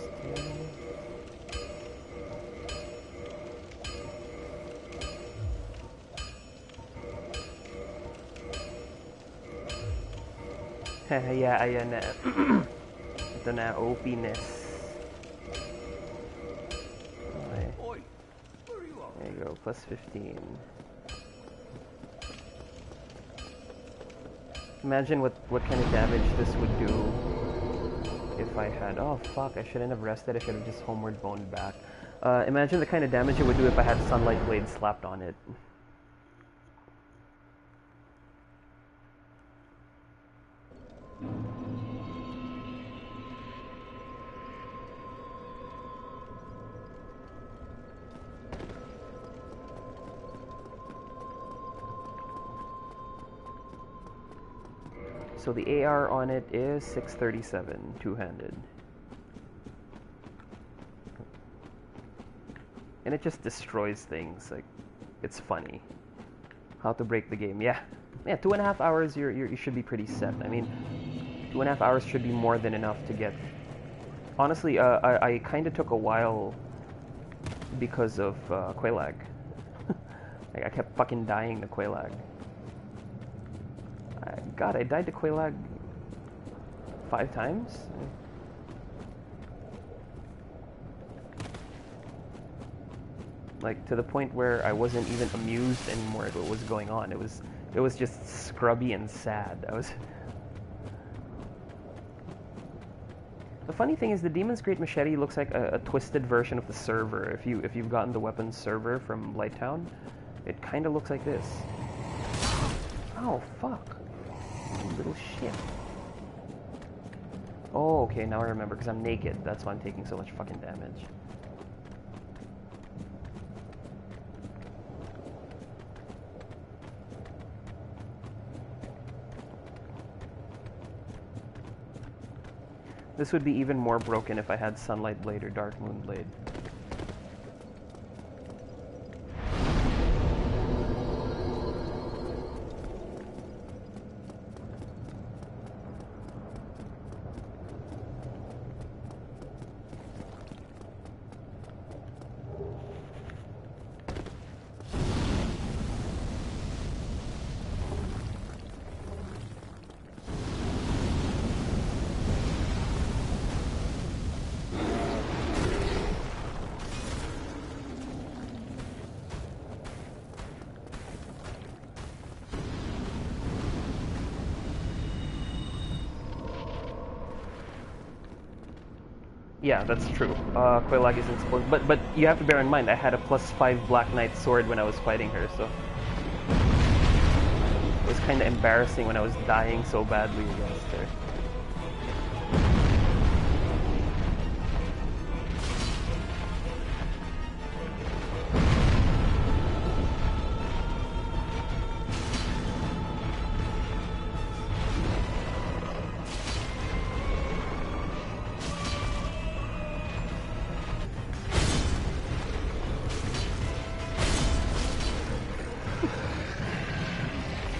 10. Yeah, ayan na. Ito na, OP-ness. Okay. Oi, where are you off? There you go, plus 15. Imagine what kind of damage this would do if I had... Oh fuck, I shouldn't have rested, I should have just homeward boned back. Imagine the kind of damage it would do if I had Sunlight Blade slapped on it. So the AR on it is 637, two-handed. And it just destroys things, like, it's funny. How to break the game, yeah. Yeah, 2.5 hours, you should be pretty set. I mean, 2.5 hours should be more than enough to get... Honestly, I kind of took a while because of Quelaag. I kept fucking dying to Quelaag. God, I died to Quelaag 5 times? Like, to the point where I wasn't even amused anymore at what was going on. It was just scrubby and sad. The funny thing is, the Demon's Great Machete looks like a twisted version of the server. If you've gotten the weapons server from Lighttown, it kind of looks like this. Oh, fuck. Little shit. Oh, okay, now I remember, because I'm naked. That's why I'm taking so much fucking damage. This would be even more broken if I had Sunlight Blade or Dark Moon Blade. Yeah, that's true. Quelaag isn't supposed... But you have to bear in mind, I had a +5 Black Knight sword when I was fighting her, so... It was kind of embarrassing when I was dying so badly against her.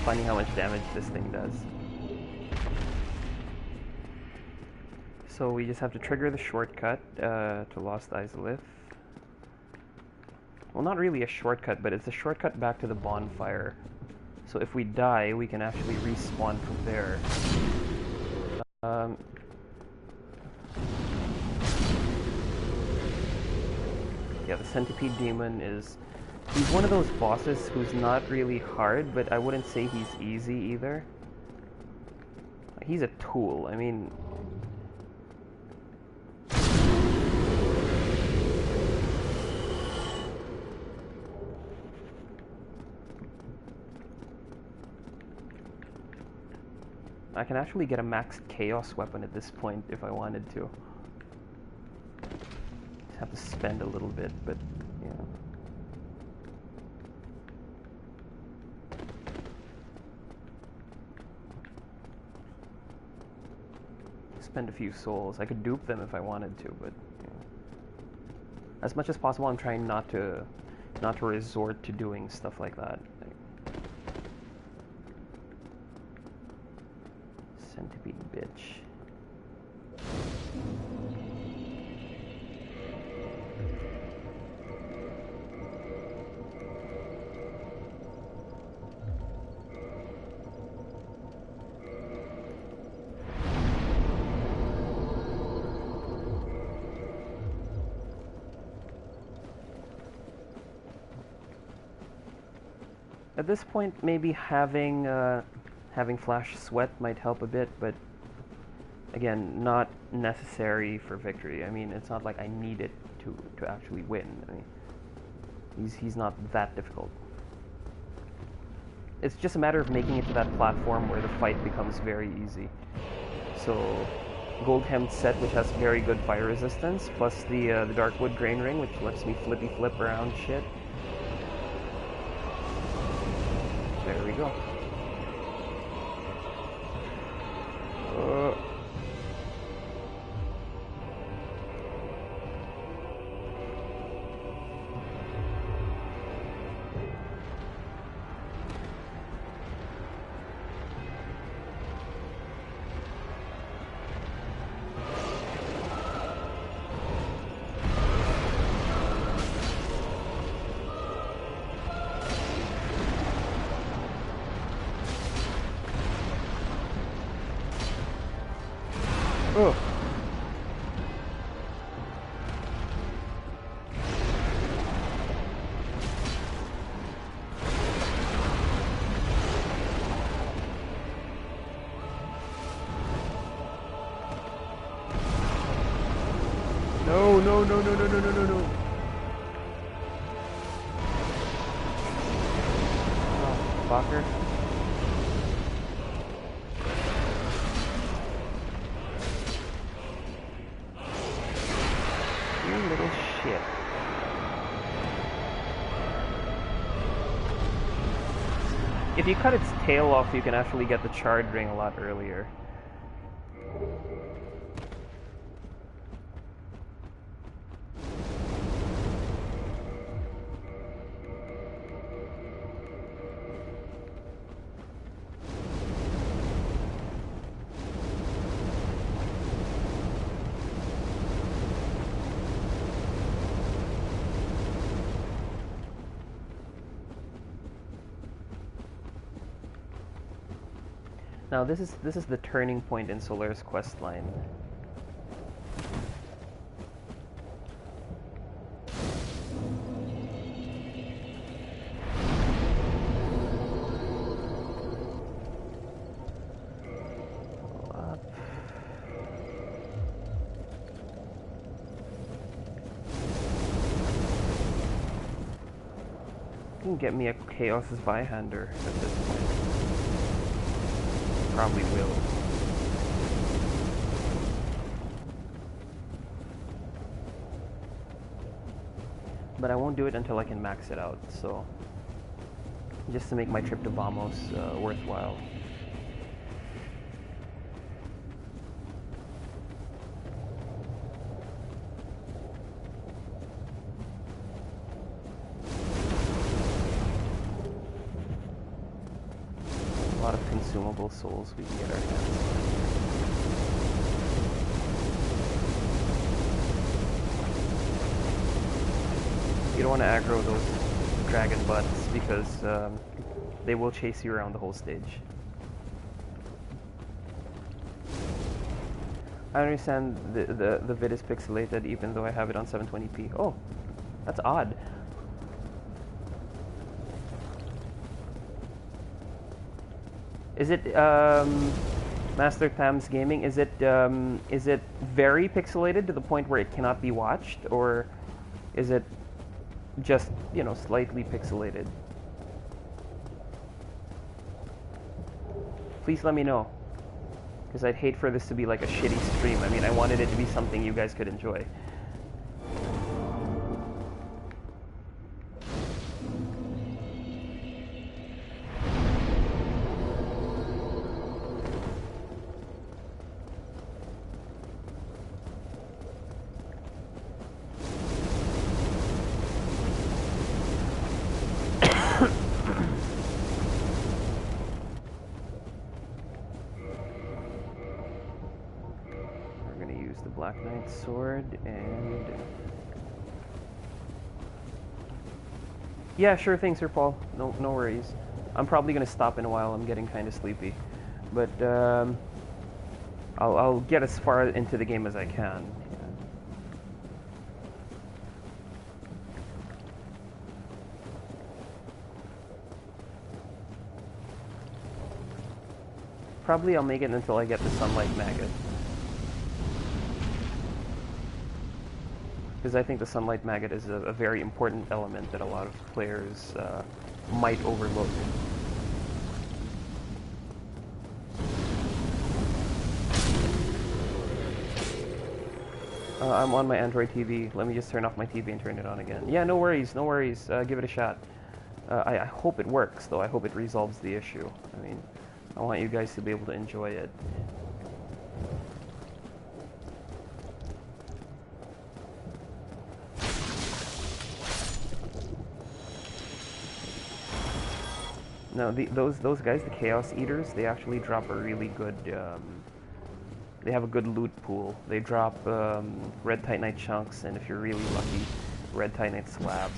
Funny how much damage this thing does. So we just have to trigger the shortcut to Lost Izalith. Well, not really a shortcut, but it's a shortcut back to the bonfire. So if we die, we can actually respawn from there. Yeah, the Centipede Demon is... He's one of those bosses who's not really hard, but I wouldn't say he's easy either. He's a tool, I mean... I can actually get a maxed chaos weapon at this point if I wanted to. Just have to spend a little bit, but yeah. Spend a few souls. I could dupe them if I wanted to, but you know. As much as possible, I'm trying not to resort to doing stuff like that. Centipede bitch. At this point, maybe having flash sweat might help a bit, but again, not necessary for victory. I mean, it's not like I need it to actually win. I mean, he's not that difficult. It's just a matter of making it to that platform where the fight becomes very easy. So, gold hemmed set, which has very good fire resistance, plus the Darkwood grain ring, which lets me flippy flip around shit. There we go. Oh. No, no, no, no, no, no, no, no, no. Oh, fucker. Little shit. If you cut its tail off, you can actually get the charred ring a lot earlier. Now this is the turning point in Solar's questline. You can get me a Chaos's Byhander at this point. Probably will. But I won't do it until I can max it out, so just to make my trip to Vamos worthwhile. A lot of consumable souls we can get our hands on. You don't want to aggro those dragon butts because They will chase you around the whole stage. I understand the vid is pixelated even though I have it on 720p. Oh, that's odd. Is it Master Tam's Gaming? Is it very pixelated to the point where it cannot be watched, or is it just, you know, slightly pixelated? Please let me know, because I'd hate for this to be like a shitty stream. I mean, I wanted it to be something you guys could enjoy. Sword and yeah, sure thing, Sir Paul. No worries. I'm probably gonna stop in a while. I'm getting kind of sleepy, but I'll get as far into the game as I can. Yeah. Probably I'll make it until I get the Sunlight Maggot. Because I think the Sunlight Maggot is a very important element that a lot of players might overlook. I'm on my Android TV. Let me just turn off my TV and turn it on again. Yeah, no worries, no worries. Give it a shot. I hope it works, though. I hope it resolves the issue. I mean, I want you guys to be able to enjoy it. No, those guys, the Chaos Eaters, they actually drop a really good, they have a good loot pool. They drop red Titanite chunks, and if you're really lucky, red Titanite slabs.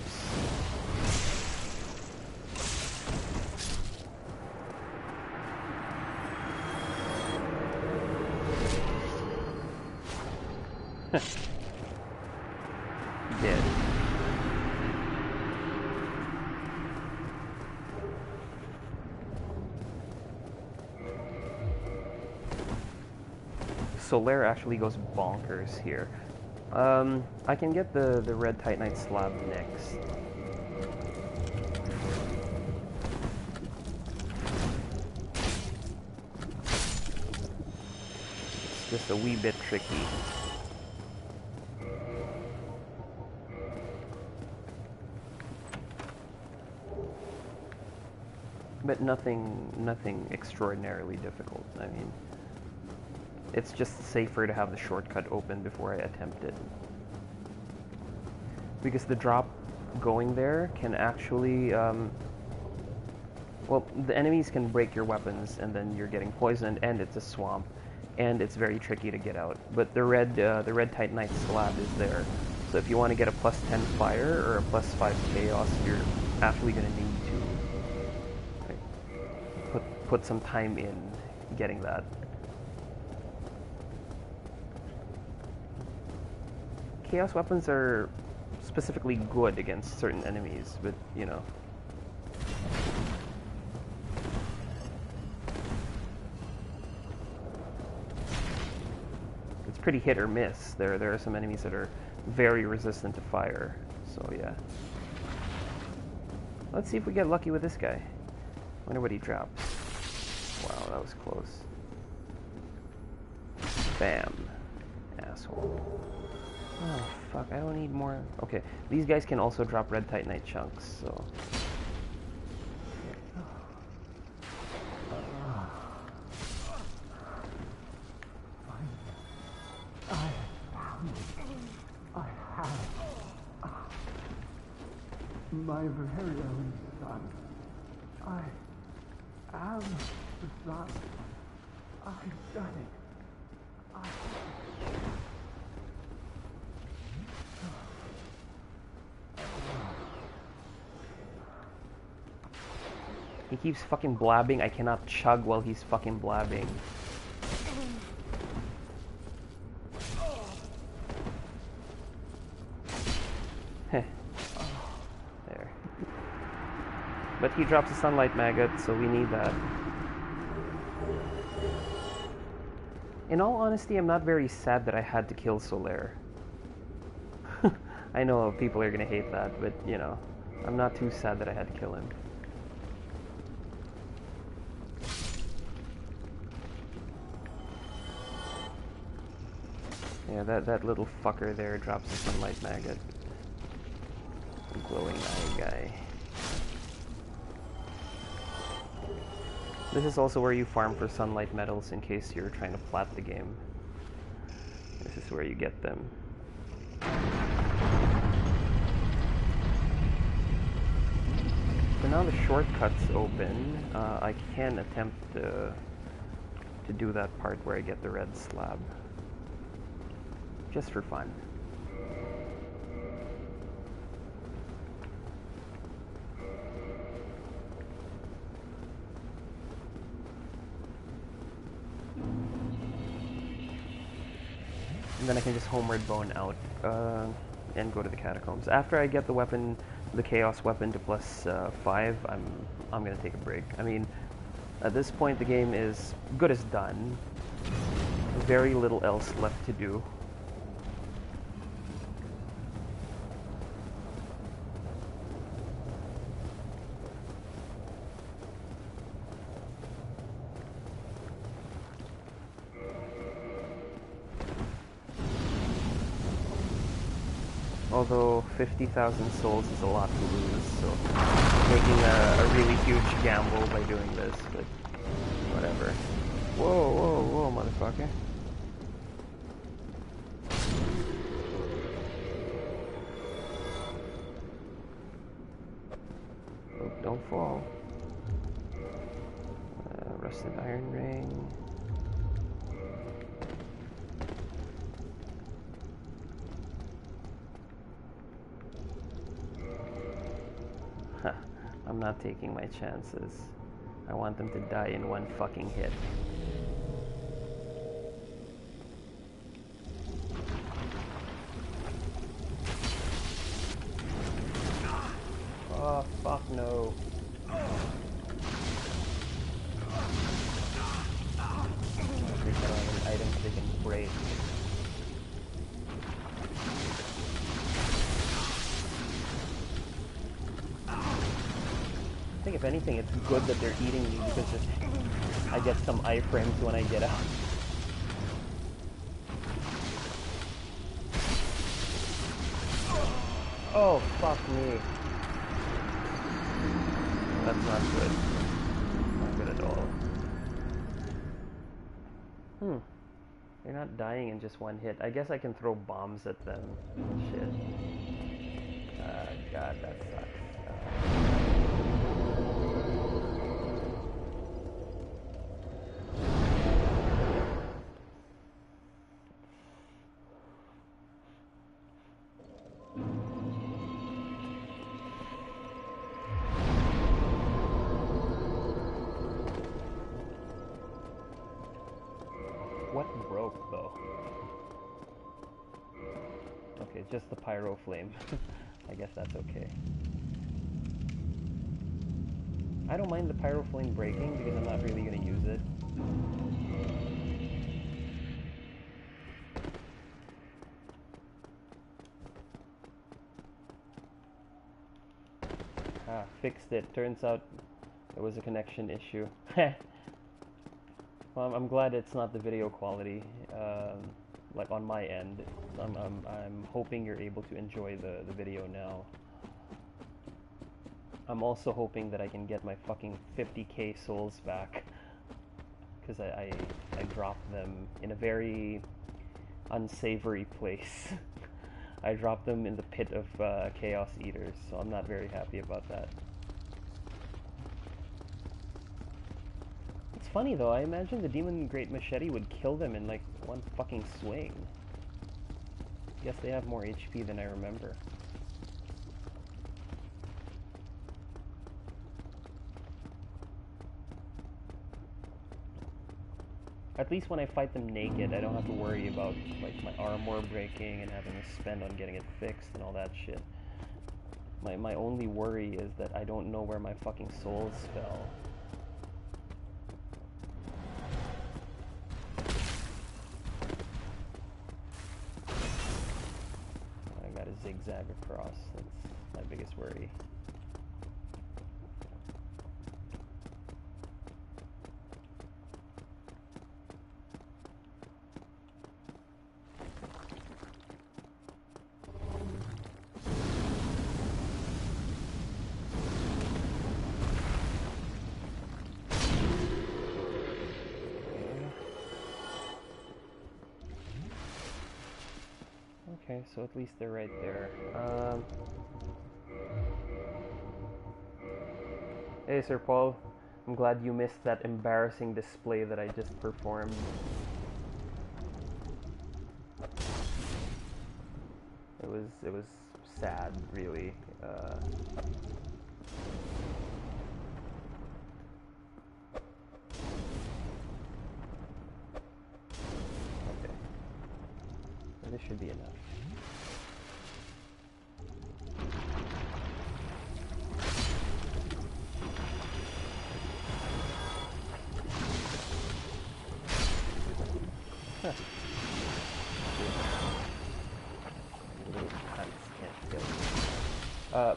Dead. Solaire actually goes bonkers here. I can get the red Titanite slab next. It's just a wee bit tricky. But nothing extraordinarily difficult. I mean, it's just safer to have the shortcut open before I attempt it. Because the drop going there can actually, well, the enemies can break your weapons and then you're getting poisoned, and it's a swamp, and it's very tricky to get out. But the red Titanite slab is there. So if you want to get a +10 fire or a +5 chaos, you're actually going to need to put some time in getting that. Chaos weapons are specifically good against certain enemies, but, you know. It's pretty hit or miss. There are some enemies that are very resistant to fire, so yeah. Let's see if we get lucky with this guy. Wonder what he drops. Wow, that was close. Bam. Asshole. Oh, fuck, I don't need more. Okay, these guys can also drop red Titanite chunks, so. My very own son. I am the son. I've done it. He keeps fucking blabbing. I cannot chug while he's fucking blabbing. Heh. There. But he drops a sunlight maggot, so we need that. In all honesty, I'm not very sad that I had to kill Solaire. I know people are gonna hate that, but you know, I'm not too sad that I had to kill him. Yeah, that little fucker there drops a sunlight maggot. Glowing eye guy. This is also where you farm for sunlight metals in case you're trying to plat the game. This is where you get them. So now the shortcut's open. I can attempt to do that part where I get the red slab. Just for fun. And then I can just homeward bone out and go to the catacombs. After I get the weapon, the chaos weapon to +5, I'm gonna take a break. I mean, at this point the game is good as done. Very little else left to do. Although 50,000 souls is a lot to lose, so making a really huge gamble by doing this, but whatever. Whoa, whoa, whoa, motherfucker. Oh, don't fall. Rusted iron ring. I'm not taking my chances. I want them to die in one fucking hit. Oh, fuck no. Items they can break. I think if anything, it's good that they're eating me because I get some iframes when I get out. Oh, fuck me. That's not good. Not good at all. They're not dying in just one hit. I guess I can throw bombs at them. Shit. God, that sucks. What broke, though? Okay, just the pyro flame. I guess that's okay. I don't mind the pyro flame breaking because I'm not really going to use it. Ah, fixed it. Turns out there was a connection issue. Well, I'm glad it's not the video quality, like on my end. I'm hoping you're able to enjoy the video now. I'm also hoping that I can get my fucking 50k souls back, because I dropped them in a very unsavory place. I dropped them in the pit of Chaos Eaters, so I'm not very happy about that. It's funny though, I imagine the Demon Great Machete would kill them in like one fucking swing. Guess they have more HP than I remember. At least when I fight them naked, I don't have to worry about like my armor breaking and having to spend on getting it fixed and all that shit. My only worry is that I don't know where my fucking souls fell. I gotta zigzag across. That's my biggest worry. Okay, so at least they're right there. Hey, Sir Paul. I'm glad you missed that embarrassing display that I just performed. It was sad, really. Okay. This should be enough.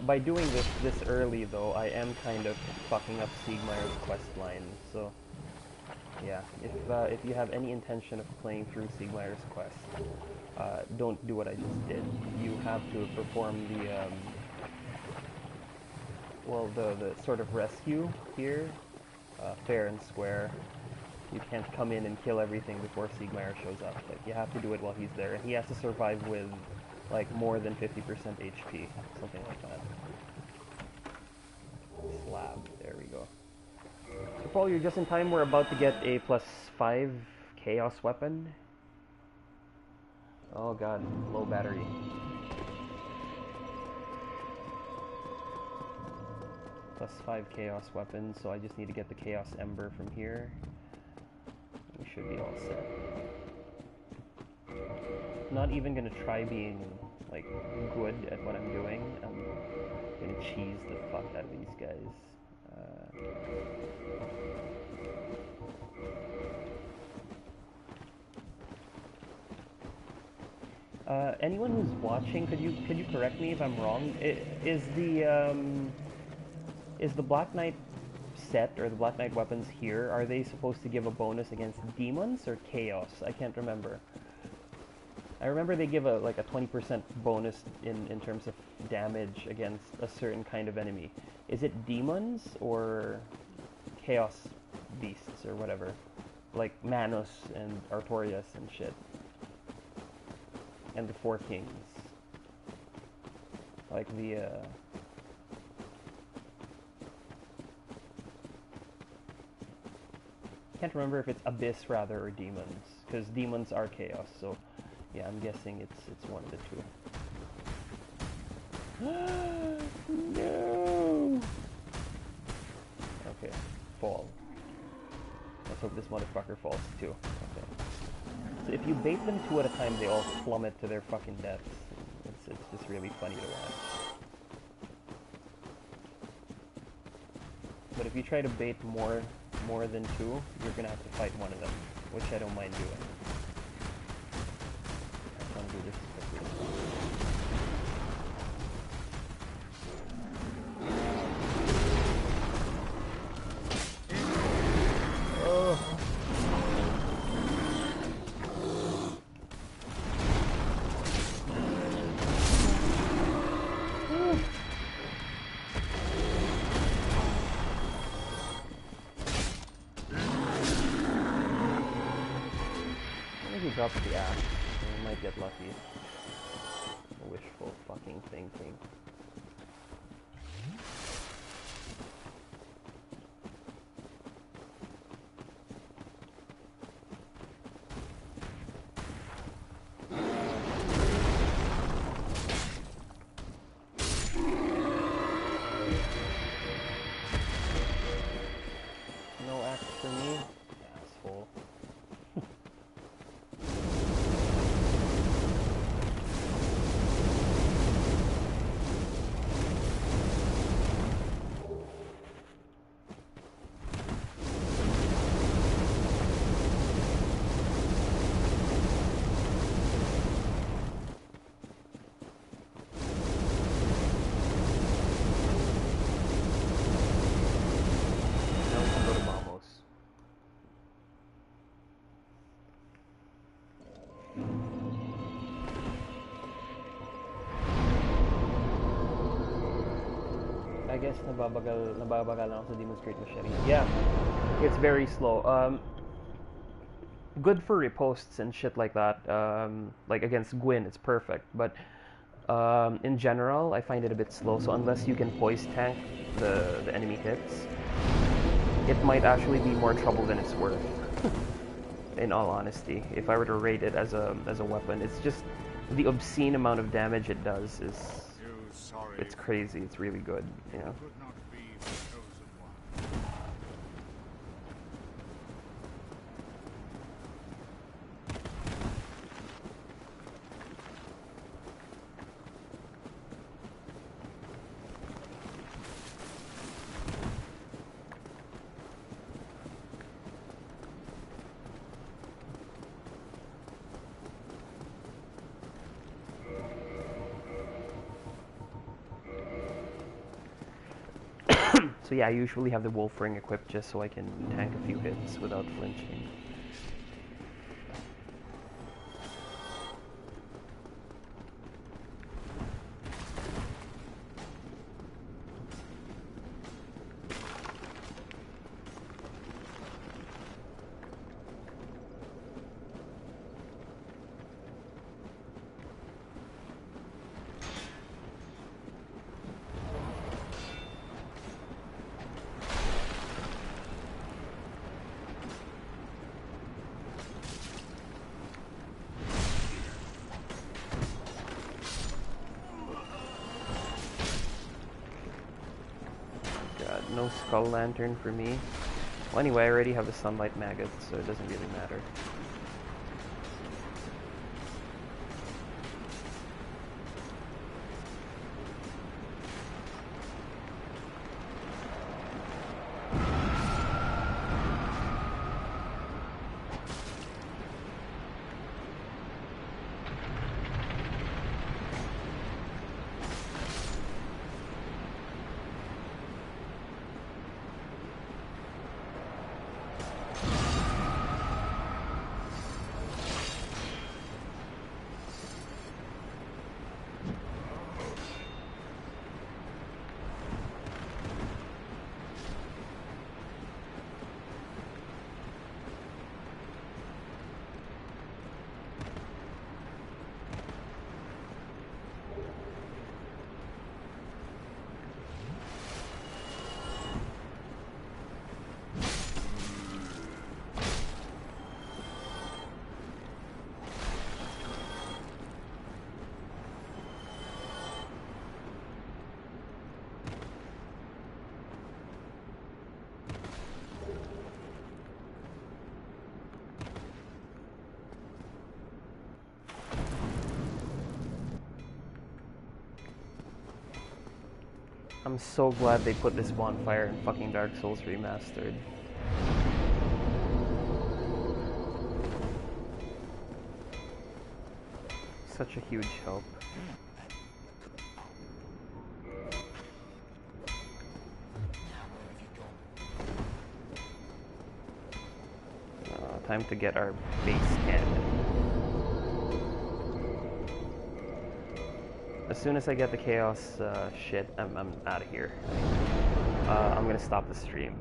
By doing this early, though, I am kind of fucking up Siegmeyer's quest line. So, yeah, if you have any intention of playing through Siegmeyer's quest, don't do what I just did. You have to perform the sort of rescue here, fair and square. You can't come in and kill everything before Siegmeyer shows up. Like, you have to do it while he's there, and he has to survive with like more than 50% HP, something like that. Slab, there we go. So Paul, you're just in time. We're about to get a +5 chaos weapon. Oh god, low battery. +5 chaos weapon, so I just need to get the chaos ember from here. We should be all set. Not even gonna try being like good at what I'm doing. I'm gonna cheese the fuck out of these guys. Anyone who's watching, could you correct me if I'm wrong? Is the Black Knight set or the Black Knight weapons here, are they supposed to give a bonus against demons or chaos? I can't remember. I remember they give a 20% bonus in terms of damage against a certain kind of enemy. Is it demons or chaos beasts or whatever? Like Manos and Artorias and shit. And the Four Kings. Like the can't remember if it's Abyss rather or demons, because demons are chaos, so yeah, I'm guessing it's one of the two. No! Okay, fall. Let's hope this motherfucker falls too. Okay. So if you bait them 2 at a time, they all plummet to their fucking deaths. It's just really funny to watch. But if you try to bait more than 2, you're gonna have to fight one of them, which I don't mind doing. I want to do this quickly. Oh. Drop the axe. We might get lucky. Wishful fucking thinking. No axe for me, asshole. I guess nababagal lang ako sa Demon's Great Machete. Yeah, it's very slow. Good for riposts and shit like that. Like against Gwyn, it's perfect. But in general, I find it a bit slow. So unless you can poise tank the enemy hits, it might actually be more trouble than it's worth. In all honesty, if I were to rate it as a weapon, it's just the obscene amount of damage it does is it's crazy. It's really good, you know. Could not be the chosen one. So yeah, I usually have the Wolf Ring equipped just so I can tank a few hits without flinching. No Skull Lantern for me. Well, anyway, I already have the Sunlight Maggot, so it doesn't really matter. I'm so glad they put this bonfire in fucking Dark Souls Remastered. Such a huge help. Time to get our base cannon. As soon as I get the chaos shit, I'm out of here. I'm gonna stop the stream.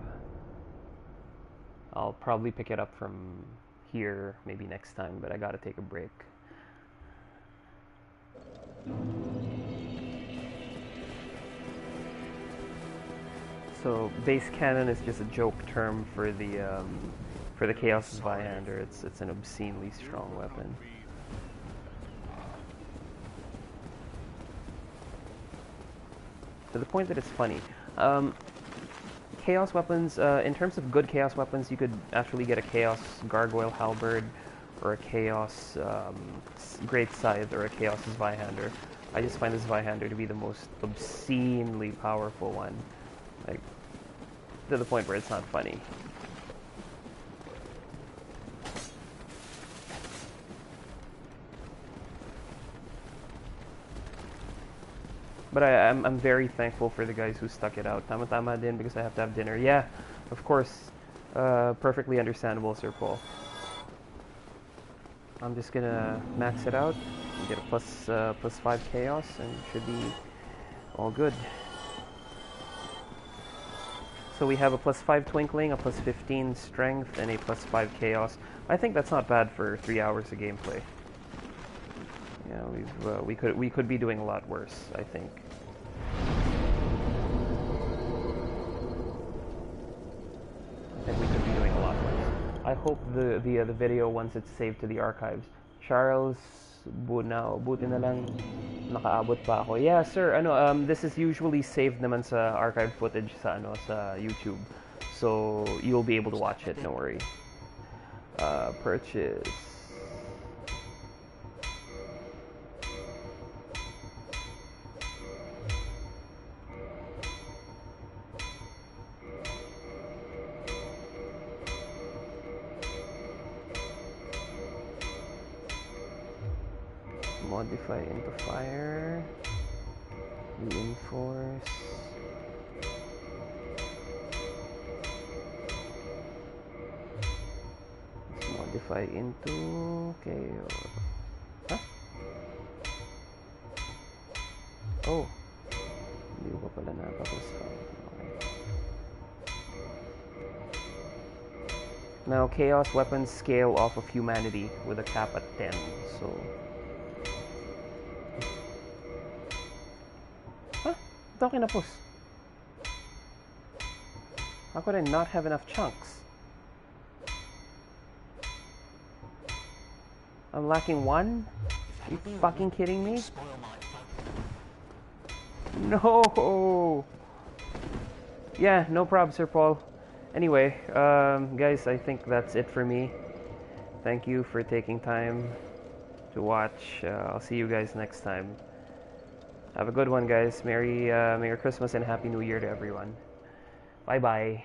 I'll probably pick it up from here maybe next time, but I gotta take a break. So base cannon is just a joke term for the Chaos Viander. It's an obscenely strong weapon. To the point that it's funny. Chaos weapons, in terms of good Chaos weapons, you could actually get a Chaos Gargoyle Halberd, or a Chaos Great Scythe, or a Chaos Zweihander. I just find this Zweihander to be the most obscenely powerful one. Like, to the point where it's not funny. But I'm very thankful for the guys who stuck it out. Tama-tama din because I have to have dinner. Yeah, of course. Perfectly understandable, Sir Paul. I'm just gonna max it out, get a plus 5 chaos, and should be all good. so we have a +5 Twinkling, a +15 Strength, and a +5 Chaos. I think that's not bad for 3 hours of gameplay. Yeah, we could be doing a lot worse, I think. We could be doing a lot worse. I hope the video, once it's saved to the archives. Charles, buti na lang nakaabot pa ako. Yeah, sir. This is usually saved naman sa archive footage sa sa YouTube. So you'll be able to watch it, no worry. Purchase. Modify into fire. Reinforce. Let's modify into chaos. Huh? Oh. Hindi ko pala napapasfire. Okay. Now chaos weapons scale off of humanity with a cap at 10. So talking na pus. How could I not have enough chunks? I'm lacking 1? Are you fucking kidding me? No! Yeah, no problem, Sir Paul. Anyway, guys, I think that's it for me. Thank you for taking time to watch. I'll see you guys next time. Have a good one, guys. Merry Christmas and Happy New Year to everyone. Bye-bye.